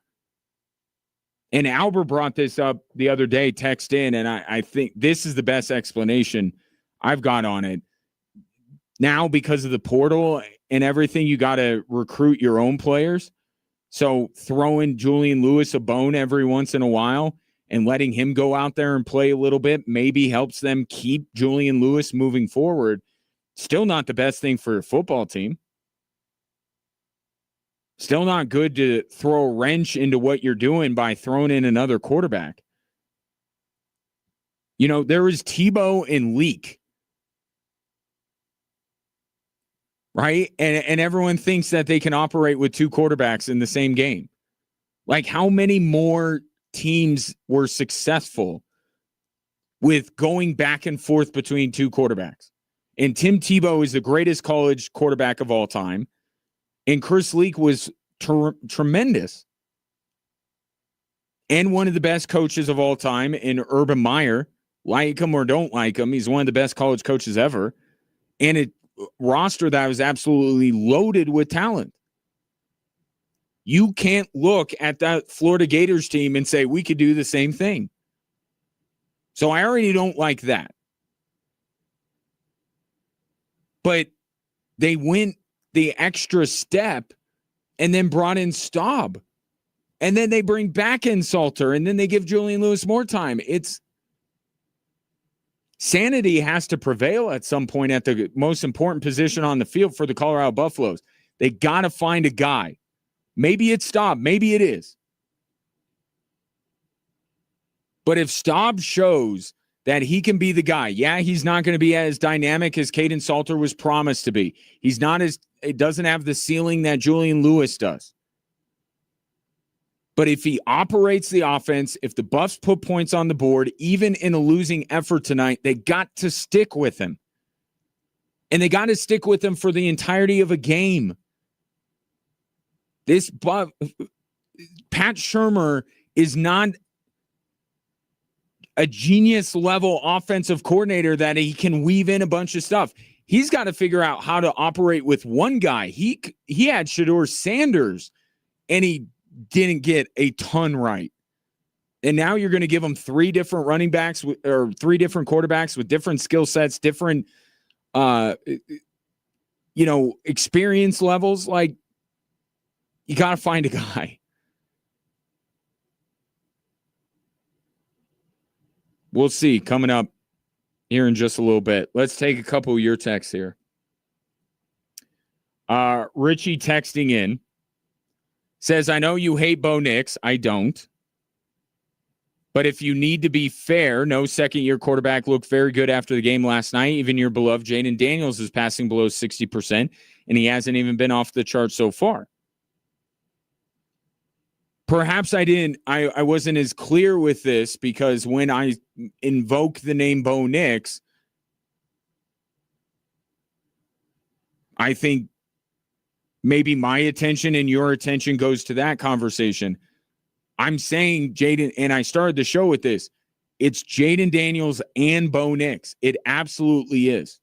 And Albert brought this up the other day, text in, and I think this is the best explanation I've got on it. Now, because of the portal and everything, you got to recruit your own players. So throwing Julian Lewis a bone every once in a while and letting him go out there and play a little bit maybe helps them keep Julian Lewis moving forward. Still not the best thing for your football team. Still not good to throw a wrench into what you're doing by throwing in another quarterback. You know, there was Tebow and Leak. Right? And everyone thinks that they can operate with two quarterbacks in the same game. Like, how many more teams were successful with going back and forth between two quarterbacks? And Tim Tebow is the greatest college quarterback of all time. And Chris Leak was tremendous. And one of the best coaches of all time in Urban Meyer. Like him or don't like him, he's one of the best college coaches ever. And a roster that was absolutely loaded with talent. You can't look at that Florida Gators team and say, we could do the same thing. So I already don't like that. But they went the extra step and then brought in Staub. And then they bring back in Salter, and then they give Julian Lewis more time. It's sanity has to prevail at some point at the most important position on the field for the Colorado Buffaloes. They got to find a guy. Maybe it's Staub. Maybe it is. But if Staub shows that he can be the guy, yeah, he's not going to be as dynamic as Caden Salter was promised to be. He's not as, it doesn't have the ceiling that Julian Lewis does. But if he operates the offense, if the Buffs put points on the board, even in a losing effort tonight, they got to stick with him. And they got to stick with him for the entirety of a game. Pat Shurmur is not a genius level offensive coordinator that he can weave in a bunch of stuff. He's got to figure out how to operate with one guy. He had Shedeur Sanders, and he didn't get a ton right. And now you're going to give him three different running backs or three different quarterbacks with different skill sets, different, experience levels. Like, you got to find a guy. We'll see coming up here in just a little bit. Let's take a couple of your texts here. Richie texting in says, I know you hate Bo Nix. I don't. But if you need to be fair, no second-year quarterback looked very good after the game last night. Even your beloved Jaden Daniels is passing below 60%, and he hasn't even been off the chart so far. Perhaps I wasn't as clear with this because when I invoke the name Bo Nix, I think maybe my attention and your attention goes to that conversation. I'm saying Jaden, and I started the show with this, it's Jaden Daniels and Bo Nix. It absolutely is.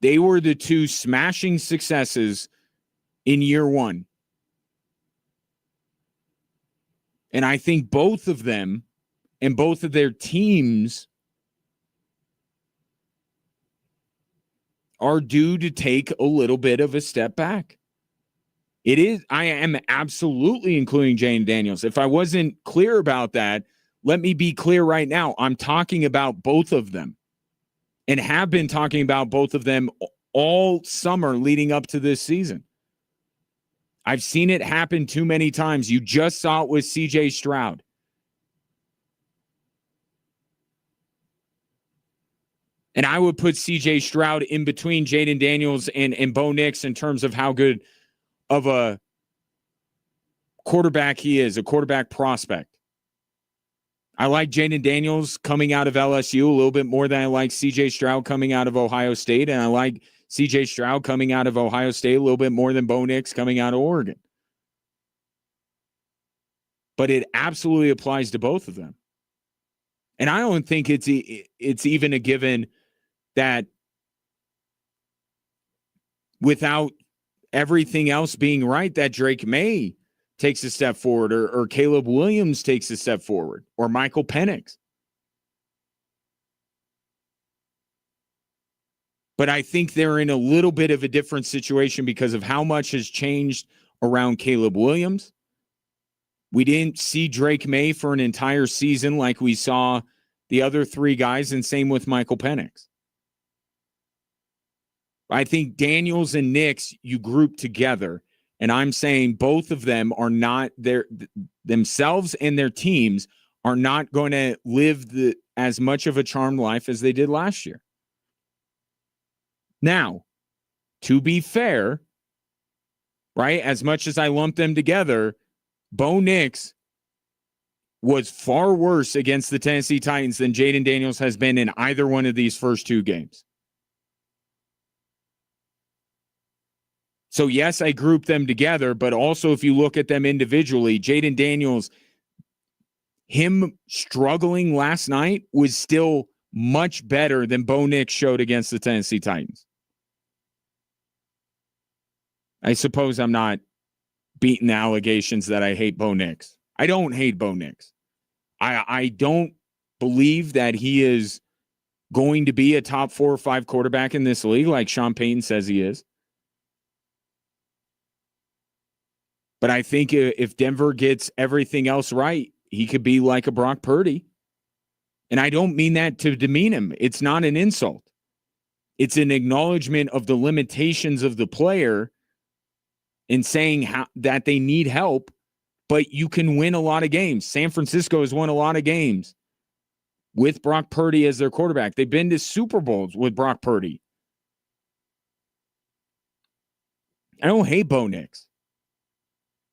They were the two smashing successes in year one. And I think both of them and both of their teams are due to take a little bit of a step back. It is. I am absolutely including Jaden Daniels. If I wasn't clear about that, let me be clear right now. I'm talking about both of them and have been talking about both of them all summer leading up to this season. I've seen it happen too many times. You just saw it with CJ Stroud. And I would put C.J. Stroud in between Jaden Daniels and Bo Nix in terms of how good of a quarterback he is, a quarterback prospect. I like Jaden Daniels coming out of LSU a little bit more than I like C.J. Stroud coming out of Ohio State, and I like C.J. Stroud coming out of Ohio State a little bit more than Bo Nix coming out of Oregon. But it absolutely applies to both of them. And I don't think it's even a given that without everything else being right, that Drake May takes a step forward or Caleb Williams takes a step forward or Michael Penix. But I think they're in a little bit of a different situation because of how much has changed around Caleb Williams. We didn't see Drake May for an entire season like we saw the other three guys, and same with Michael Penix. I think Daniels and Nix you group together, and I'm saying both of them are not themselves and their teams are not going to live as much of a charmed life as they did last year. Now, to be fair, right, as much as I lump them together, Bo Nix was far worse against the Tennessee Titans than Jaden Daniels has been in either one of these first two games. So, yes, I group them together, but also if you look at them individually, Jaden Daniels, him struggling last night was still much better than Bo Nix showed against the Tennessee Titans. I suppose I'm not beating the allegations that I hate Bo Nix. I don't hate Bo Nix. I don't believe that he is going to be a top 4 or 5 quarterback in this league like Sean Payton says he is. But I think if Denver gets everything else right, he could be like a Brock Purdy. And I don't mean that to demean him. It's not an insult. It's an acknowledgement of the limitations of the player in saying that they need help, but you can win a lot of games. San Francisco has won a lot of games with Brock Purdy as their quarterback. They've been to Super Bowls with Brock Purdy. I don't hate Bo Nix.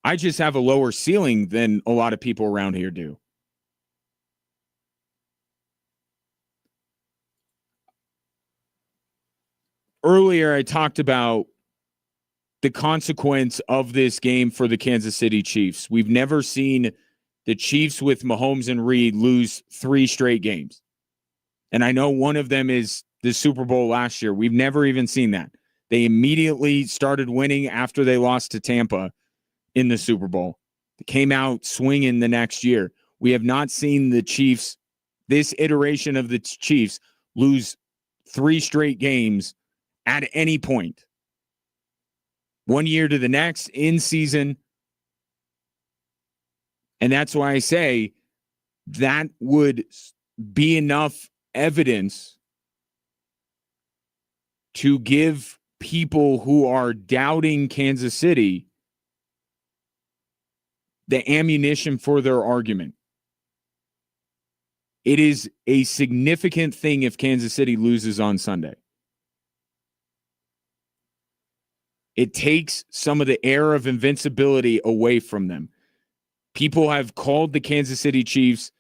I just have a lower ceiling than a lot of people around here do. Earlier, I talked about the consequence of this game for the Kansas City Chiefs. We've never seen the Chiefs with Mahomes and Reed lose 3 straight games. And I know one of them is the Super Bowl last year. We've never even seen that. They immediately started winning after they lost to Tampa in the Super Bowl. They came out swinging the next year. We have not seen the Chiefs, this iteration of the Chiefs, lose 3 straight games at any point. One year to the next, in season. And that's why I say that would be enough evidence to give people who are doubting Kansas City the ammunition for their argument. It is a significant thing if Kansas City loses on Sunday. It takes some of the air of invincibility away from them. People have called the Kansas City Chiefs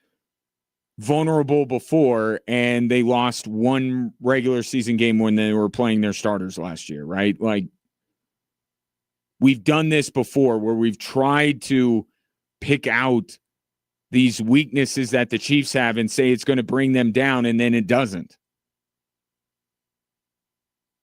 vulnerable before, and they lost one regular season game when they were playing their starters last year, right? Like, we've done this before where we've tried to pick out these weaknesses that the Chiefs have and say it's going to bring them down, and then it doesn't.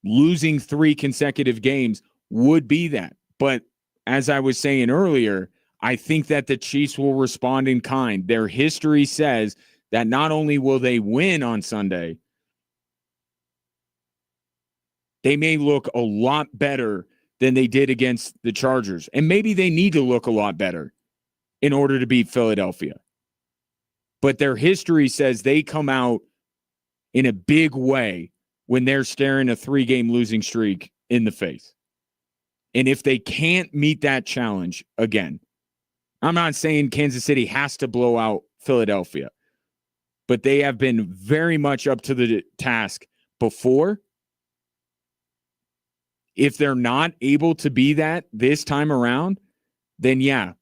Losing 3 consecutive games would be that. But as I was saying earlier, I think that the Chiefs will respond in kind. Their history says that not only will they win on Sunday, they may look a lot better than they did against the Chargers. And maybe they need to look a lot better in order to beat Philadelphia. But their history says they come out in a big way when they're staring a 3-game losing streak in the face. And if they can't meet that challenge again, I'm not saying Kansas City has to blow out Philadelphia, but they have been very much up to the task before, if they're not able to be that this time around, then yeah.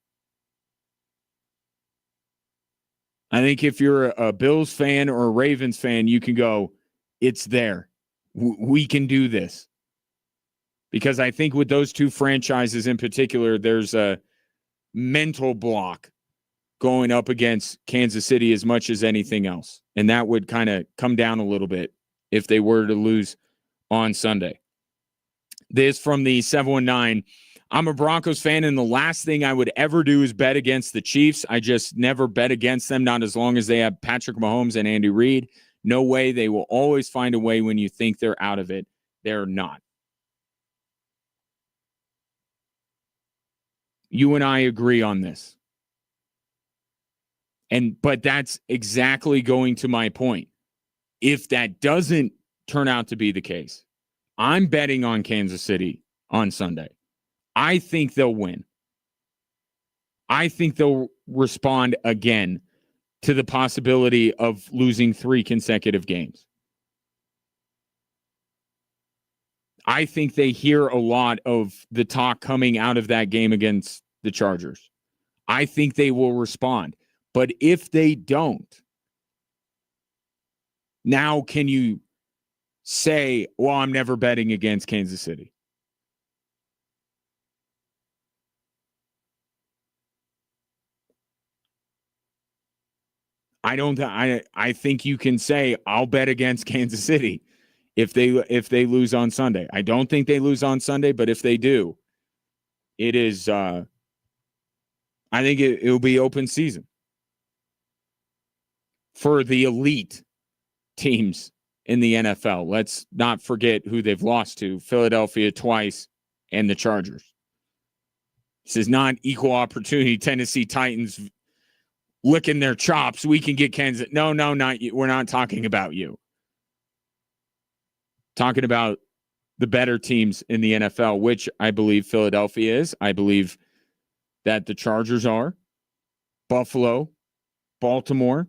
I think if you're a Bills fan or a Ravens fan, you can go, it's there. We can do this. Because I think with those two franchises in particular, there's a mental block going up against Kansas City as much as anything else. And that would kind of come down a little bit if they were to lose on Sunday. This from the 719. I'm a Broncos fan, and the last thing I would ever do is bet against the Chiefs. I just never bet against them, not as long as they have Patrick Mahomes and Andy Reid. No way. They will always find a way when you think they're out of it. They're not. You and I agree on this. But that's exactly going to my point. If that doesn't turn out to be the case, I'm betting on Kansas City on Sunday. I think they'll win. I think they'll respond again to the possibility of losing 3 consecutive games. I think they hear a lot of the talk coming out of that game against the Chargers. I think they will respond. But if they don't, now can you say, well, I'm never betting against Kansas City? I think you can say I'll bet against Kansas City if they lose on Sunday. I don't think they lose on Sunday, but if they do, it is I think it'll be open season for the elite teams in the NFL. Let's not forget who they've lost to: Philadelphia twice and the Chargers. This is not equal opportunity Tennessee Titans licking their chops. We can get Kansas. No, not you. We're not talking about you. Talking about the better teams in the NFL, which I believe Philadelphia is. I believe that the Chargers are. Buffalo, Baltimore,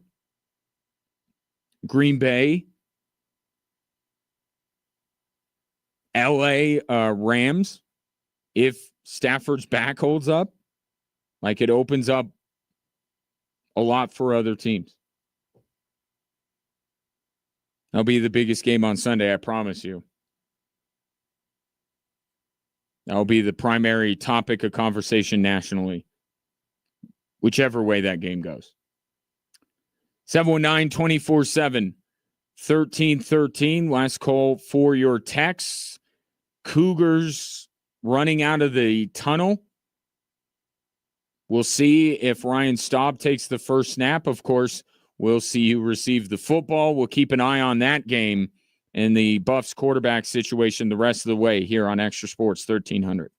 Green Bay, LA Rams. If Stafford's back holds up, like, it opens up a lot for other teams. That'll be the biggest game on Sunday, I promise you. That'll be the primary topic of conversation nationally, whichever way that game goes. 719-24-7-1313. Last call for your texts. Cougars running out of the tunnel. We'll see if Ryan Staub takes the first snap. Of course, we'll see who receives the football. We'll keep an eye on that game and the Buffs quarterback situation the rest of the way here on Extra Sports 1300.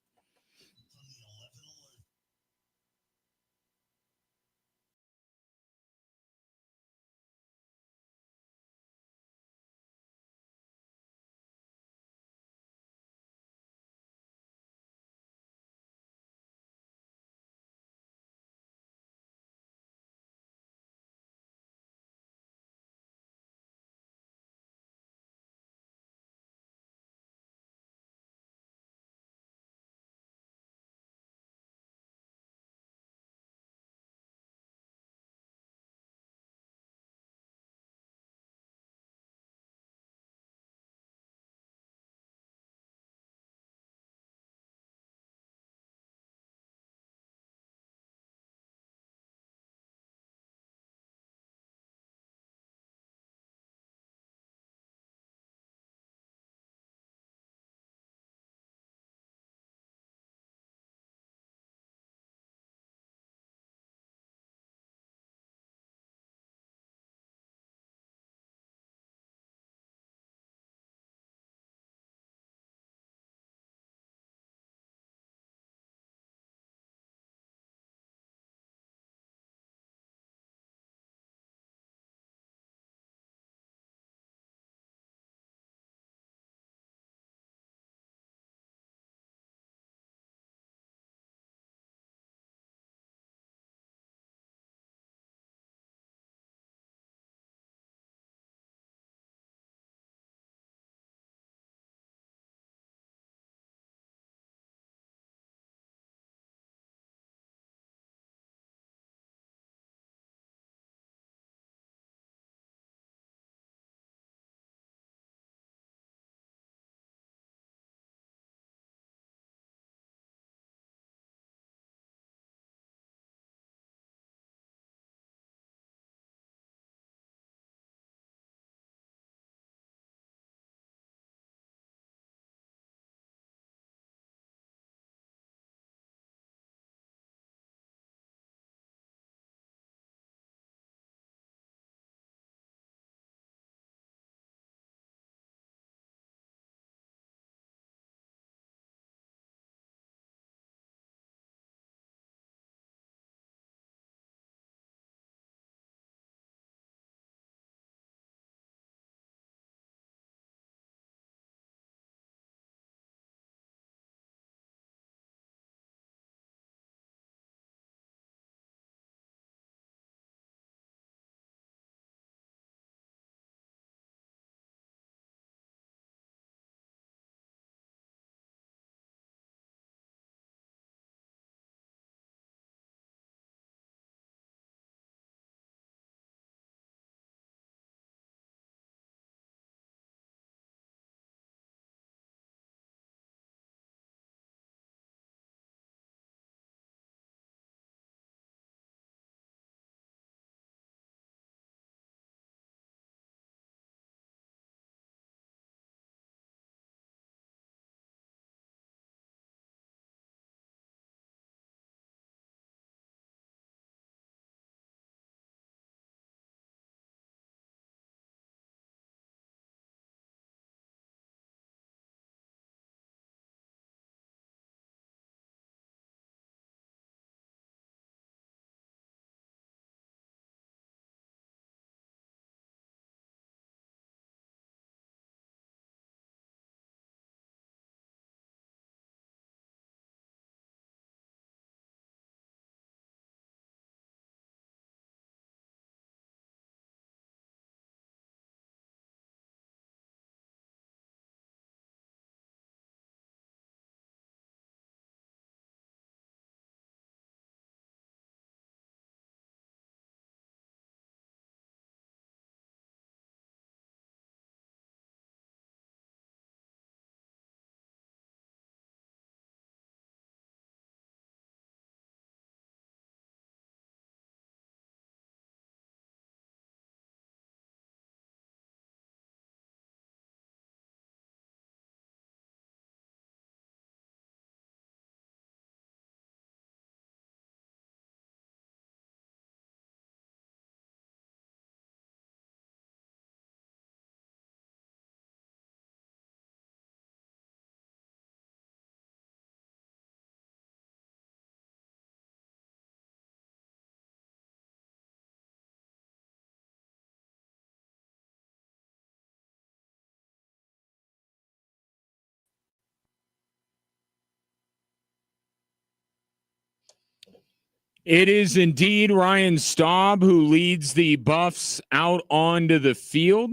It is indeed Ryan Staub who leads the Buffs out onto the field.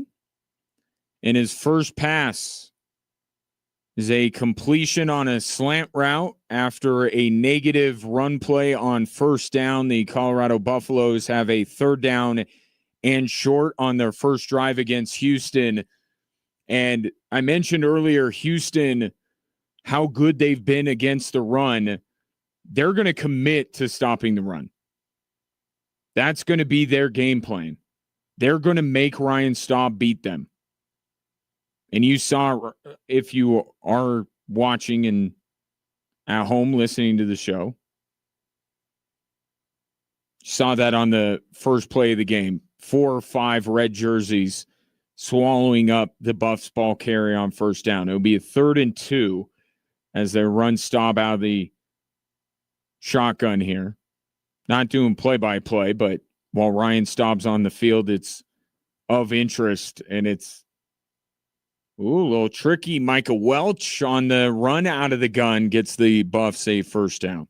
And his first pass is a completion on a slant route after a negative run play on first down. The Colorado Buffaloes have a third down and short on their first drive against Houston. And I mentioned earlier, Houston, how good they've been against the run. They're going to commit to stopping the run. That's going to be their game plan. They're going to make Ryan Staub beat them. And you saw, if you are watching and at home listening to the show, saw that on the first play of the game. 4 or 5 red jerseys swallowing up the Buffs ball carry on first down. It'll be a 3rd and 2 as they run Staub out of the shotgun here. Not doing play-by-play, but while Ryan Staub's on the field, it's of interest, and it's a little tricky. Micah Welch on the run out of the gun gets the Buffs a first down.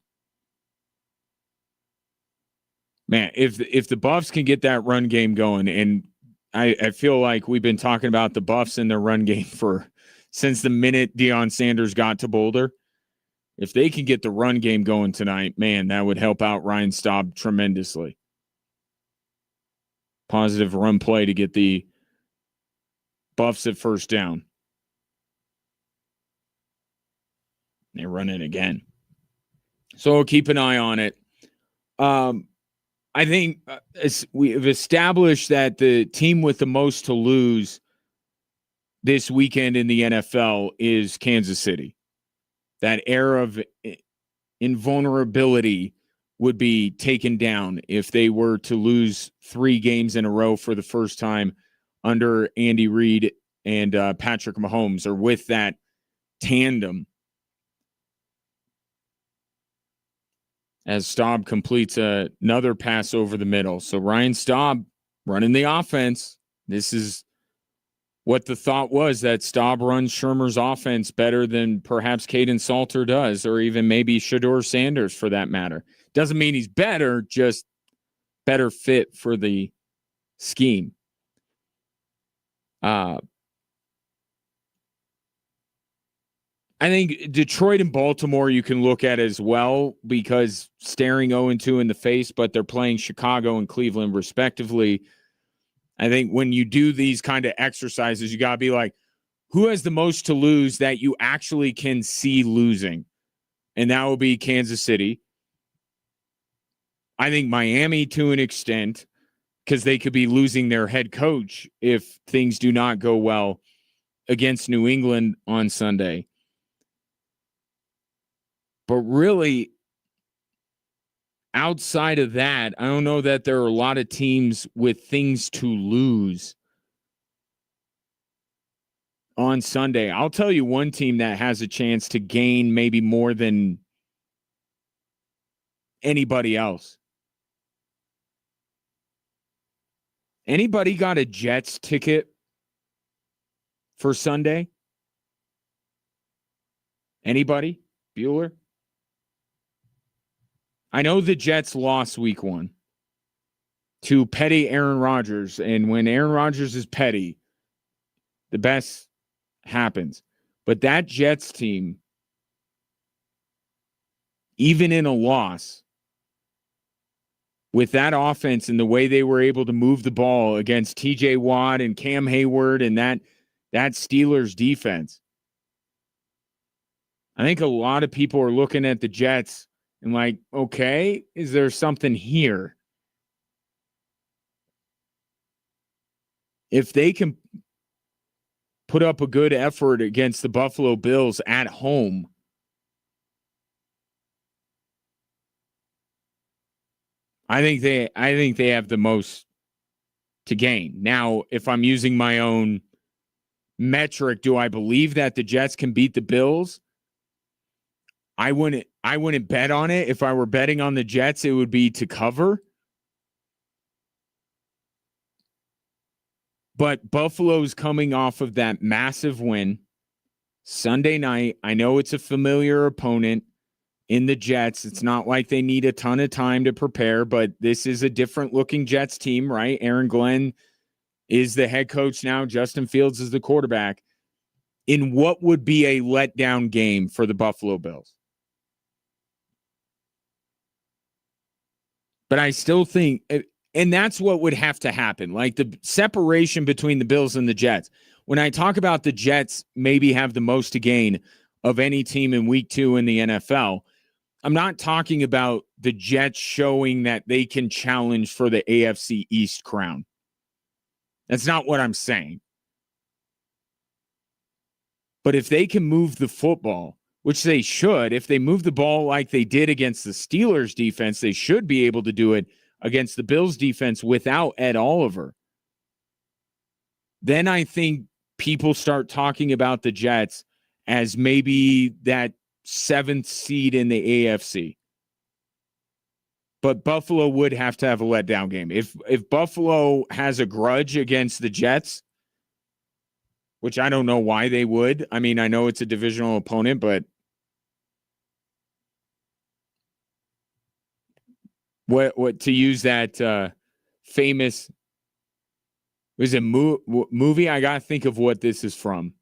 Man, if the Buffs can get that run game going, and I feel like we've been talking about the Buffs and their run game since the minute Deion Sanders got to Boulder. If they can get the run game going tonight, man, that would help out Ryan Staub tremendously. Positive run play to get the Buffs at first down. They run it again. So we'll keep an eye on it. I think we've established that the team with the most to lose this weekend in the NFL is Kansas City. That air of invulnerability would be taken down if they were to lose 3 games in a row for the first time under Andy Reid and Patrick Mahomes, or with that tandem. As Staub completes another pass over the middle. So Ryan Staub running the offense. This is what the thought was, that Staub runs Shermer's offense better than perhaps Caden Salter does, or even maybe Shedeur Sanders for that matter. Doesn't mean he's better, just better fit for the scheme. I think Detroit and Baltimore you can look at as well, because staring 0-2 in the face, but they're playing Chicago and Cleveland respectively. I think when you do these kind of exercises, you got to be like, who has the most to lose that you actually can see losing? And that will be Kansas City. I think Miami to an extent, because they could be losing their head coach if things do not go well against New England on Sunday. But really, outside of that, I don't know that there are a lot of teams with things to lose on Sunday. I'll tell you one team that has a chance to gain maybe more than anybody else. Anybody got a Jets ticket for Sunday? Anybody? Bueller? I know the Jets lost week 1 to petty Aaron Rodgers. And when Aaron Rodgers is petty, the best happens. But that Jets team, even in a loss, with that offense and the way they were able to move the ball against TJ Watt and Cam Hayward and that Steelers defense, I think a lot of people are looking at the Jets and like, okay, is there something here? If they can put up a good effort against the Buffalo Bills at home, I think they have the most to gain. Now, if I'm using my own metric, do I believe that the Jets can beat the Bills? I wouldn't bet on it. If I were betting on the Jets, it would be to cover. But Buffalo's coming off of that massive win Sunday night. I know it's a familiar opponent. in the Jets. It's not like they need a ton of time to prepare, but this is a different looking Jets team, right? Aaron Glenn is the head coach now. Justin Fields is the quarterback. In what would be a letdown game for the Buffalo Bills? But I still think, and that's what would have to happen, like the separation between the Bills and the Jets. When I talk about the Jets maybe have the most to gain of any team in week 2 in the NFL, I'm not talking about the Jets showing that they can challenge for the AFC East crown. That's not what I'm saying. But if they can move the football, which they should, if they move the ball like they did against the Steelers defense, they should be able to do it against the Bills defense without Ed Oliver. Then I think people start talking about the Jets as maybe that 7th seed in the AFC. But Buffalo would have to have a letdown game. If Buffalo has a grudge against the Jets, which I don't know why they would. I mean, I know it's a divisional opponent, but what to use that famous was a movie? I gotta think of what this is from.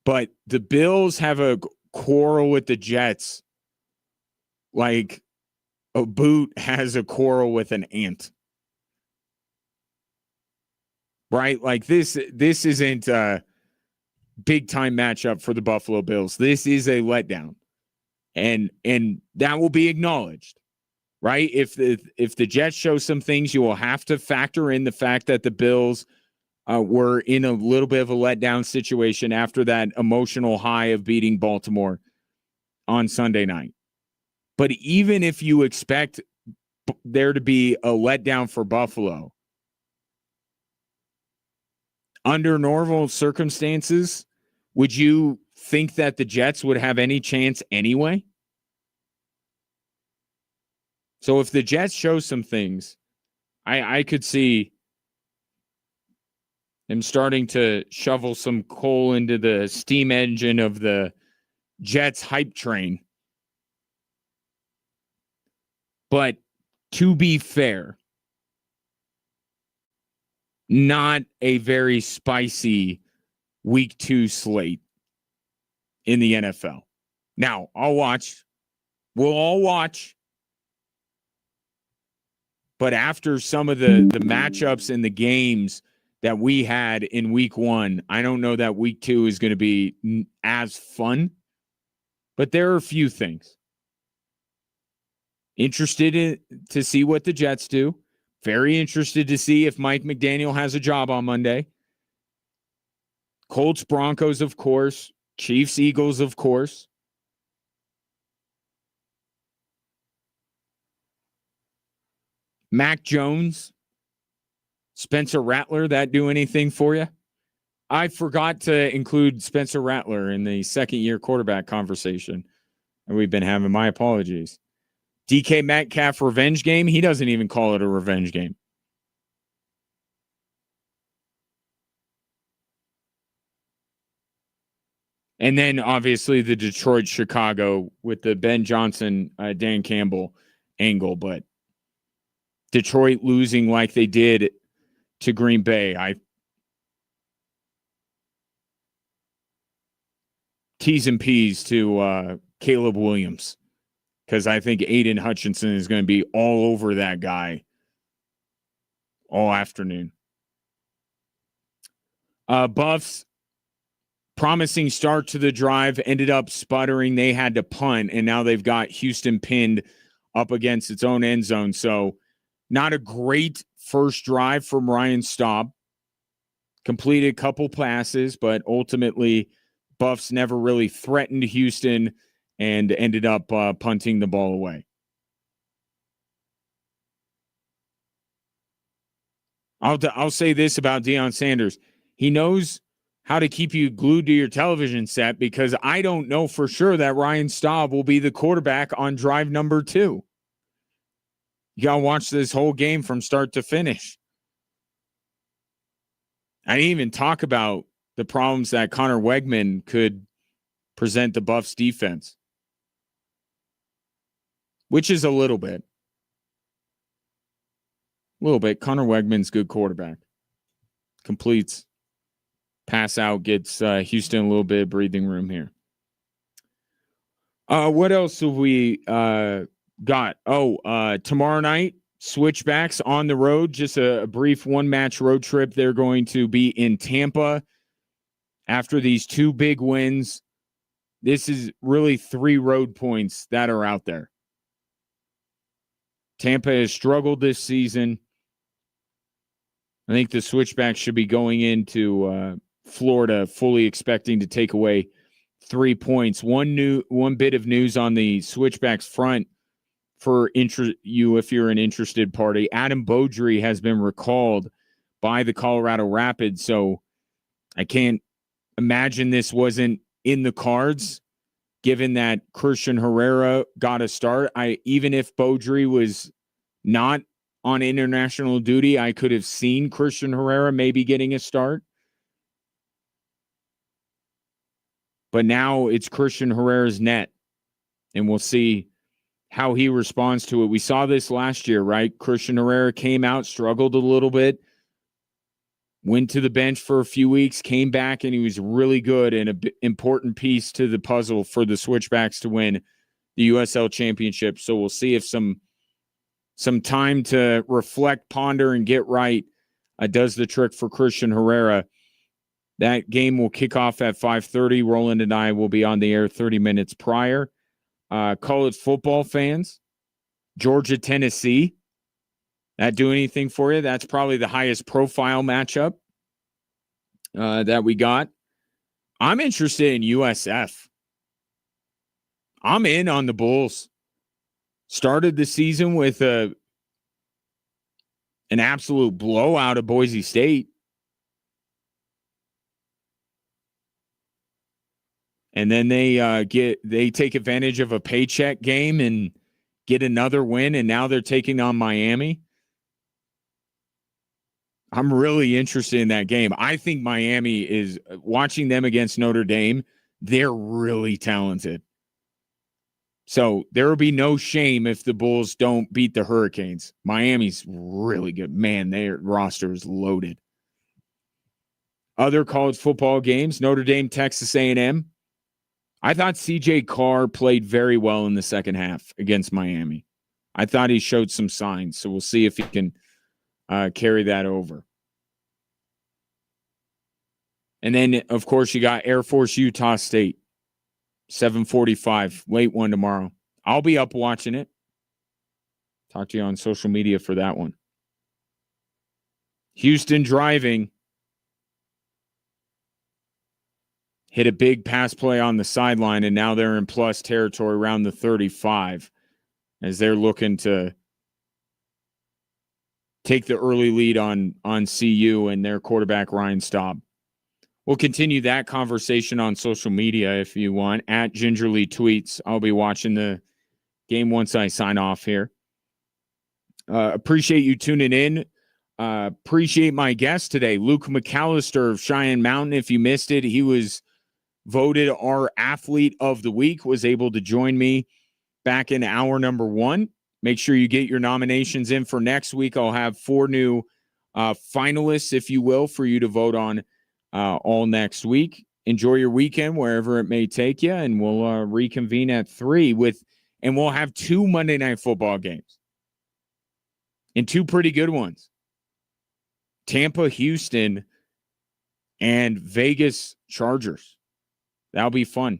But the Bills have a quarrel with the Jets, like a boot has a quarrel with an ant. Right? Like this isn't a big time matchup for the Buffalo Bills. This is a letdown. And that will be acknowledged. Right? If the Jets show some things, you will have to factor in the fact that the Bills were in a little bit of a letdown situation after that emotional high of beating Baltimore on Sunday night. But even if you expect there to be a letdown for Buffalo, under normal circumstances, would you think that the Jets would have any chance anyway? So if the Jets show some things, I could see them starting to shovel some coal into the steam engine of the Jets hype train. But to be fair, not a very spicy week 2 slate in the NFL. Now, I'll watch. We'll all watch. But after some of the matchups and the games that we had in week 1, I don't know that week 2 is going to be as fun. But there are a few things. Interested to see what the Jets do. Very interested to see if Mike McDaniel has a job on Monday. Colts, Broncos, of course. Chiefs, Eagles, of course. Mac Jones, Spencer Rattler, that do anything for you? I forgot to include Spencer Rattler in the second-year quarterback conversation that we've been having. My apologies. DK Metcalf revenge game. He doesn't even call it a revenge game. And then obviously the Detroit Chicago with the Ben Johnson, Dan Campbell angle, but Detroit losing like they did to Green Bay. T's and P's to Caleb Williams. Because I think Aiden Hutchinson is going to be all over that guy all afternoon. Buffs, promising start to the drive, ended up sputtering. They had to punt, and now they've got Houston pinned up against its own end zone. So not a great first drive from Ryan Staub. Completed a couple passes, but ultimately Buffs never really threatened Houston and ended up punting the ball away. I'll say this about Deion Sanders. He knows how to keep you glued to your television set because I don't know for sure that Ryan Staub will be the quarterback on drive number 2. You got to watch this whole game from start to finish. I didn't even talk about the problems that Connor Wegman could present the Buffs defense, which is a little bit. Connor Wegman's good quarterback. Completes, pass out, gets Houston a little bit of breathing room here. What else have we got? Tomorrow night, Switchbacks on the road. Just a brief one-match road trip. They're going to be in Tampa after these 2 big wins. This is really 3 road points that are out there. Tampa has struggled this season. I think the Switchbacks should be going into Florida fully expecting to take away 3 points. One bit of news on the Switchbacks front for you if you're an interested party. Adam Beaudry has been recalled by the Colorado Rapids, so I can't imagine this wasn't in the cards, given that Christian Herrera got a start. Even if Beaudry was not on international duty, I could have seen Christian Herrera maybe getting a start. But now it's Christian Herrera's net, and we'll see how he responds to it. We saw this last year, right? Christian Herrera came out, struggled a little bit, went to the bench for a few weeks, came back, and he was really good and an important piece to the puzzle for the Switchbacks to win the USL Championship. So we'll see if some time to reflect, ponder, and get right does the trick for Christian Herrera. That game will kick off at 5:30. Roland and I will be on the air 30 minutes prior. College football fans, Georgia, Tennessee. That do anything for you? That's probably the highest profile matchup that we got. I'm interested in USF. I'm in on the Bulls. Started the season with an absolute blowout of Boise State. And then they take advantage of a paycheck game and get another win, and now they're taking on Miami. I'm really interested in that game. I think Miami is, watching them against Notre Dame, they're really talented. So there will be no shame if the Bulls don't beat the Hurricanes. Miami's really good. Man, their roster is loaded. Other college football games, Notre Dame, Texas A&M. I thought C.J. Carr played very well in the second half against Miami. I thought he showed some signs, so we'll see if he can carry that over. And then, of course, you got Air Force, Utah State. 7:45, late one tomorrow. I'll be up watching it. Talk to you on social media for that one. Houston driving. Hit a big pass play on the sideline, and now they're in plus territory around the 35 as they're looking to take the early lead on CU and their quarterback, Ryan Staub. We'll continue that conversation on social media if you want, at Gingerly Tweets. I'll be watching the game once I sign off here. Appreciate you tuning in. Appreciate my guest today, Luke McAllister of Cheyenne Mountain. If you missed it, he was voted our athlete of the week, was able to join me back in hour number 1. Make sure you get your nominations in for next week. I'll have 4 new finalists, if you will, for you to vote on all next week. Enjoy your weekend wherever it may take you, and we'll reconvene at 3 and we'll have 2 Monday Night Football games and 2 pretty good ones. Tampa, Houston, and Vegas Chargers. That'll be fun.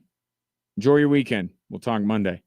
Enjoy your weekend. We'll talk Monday.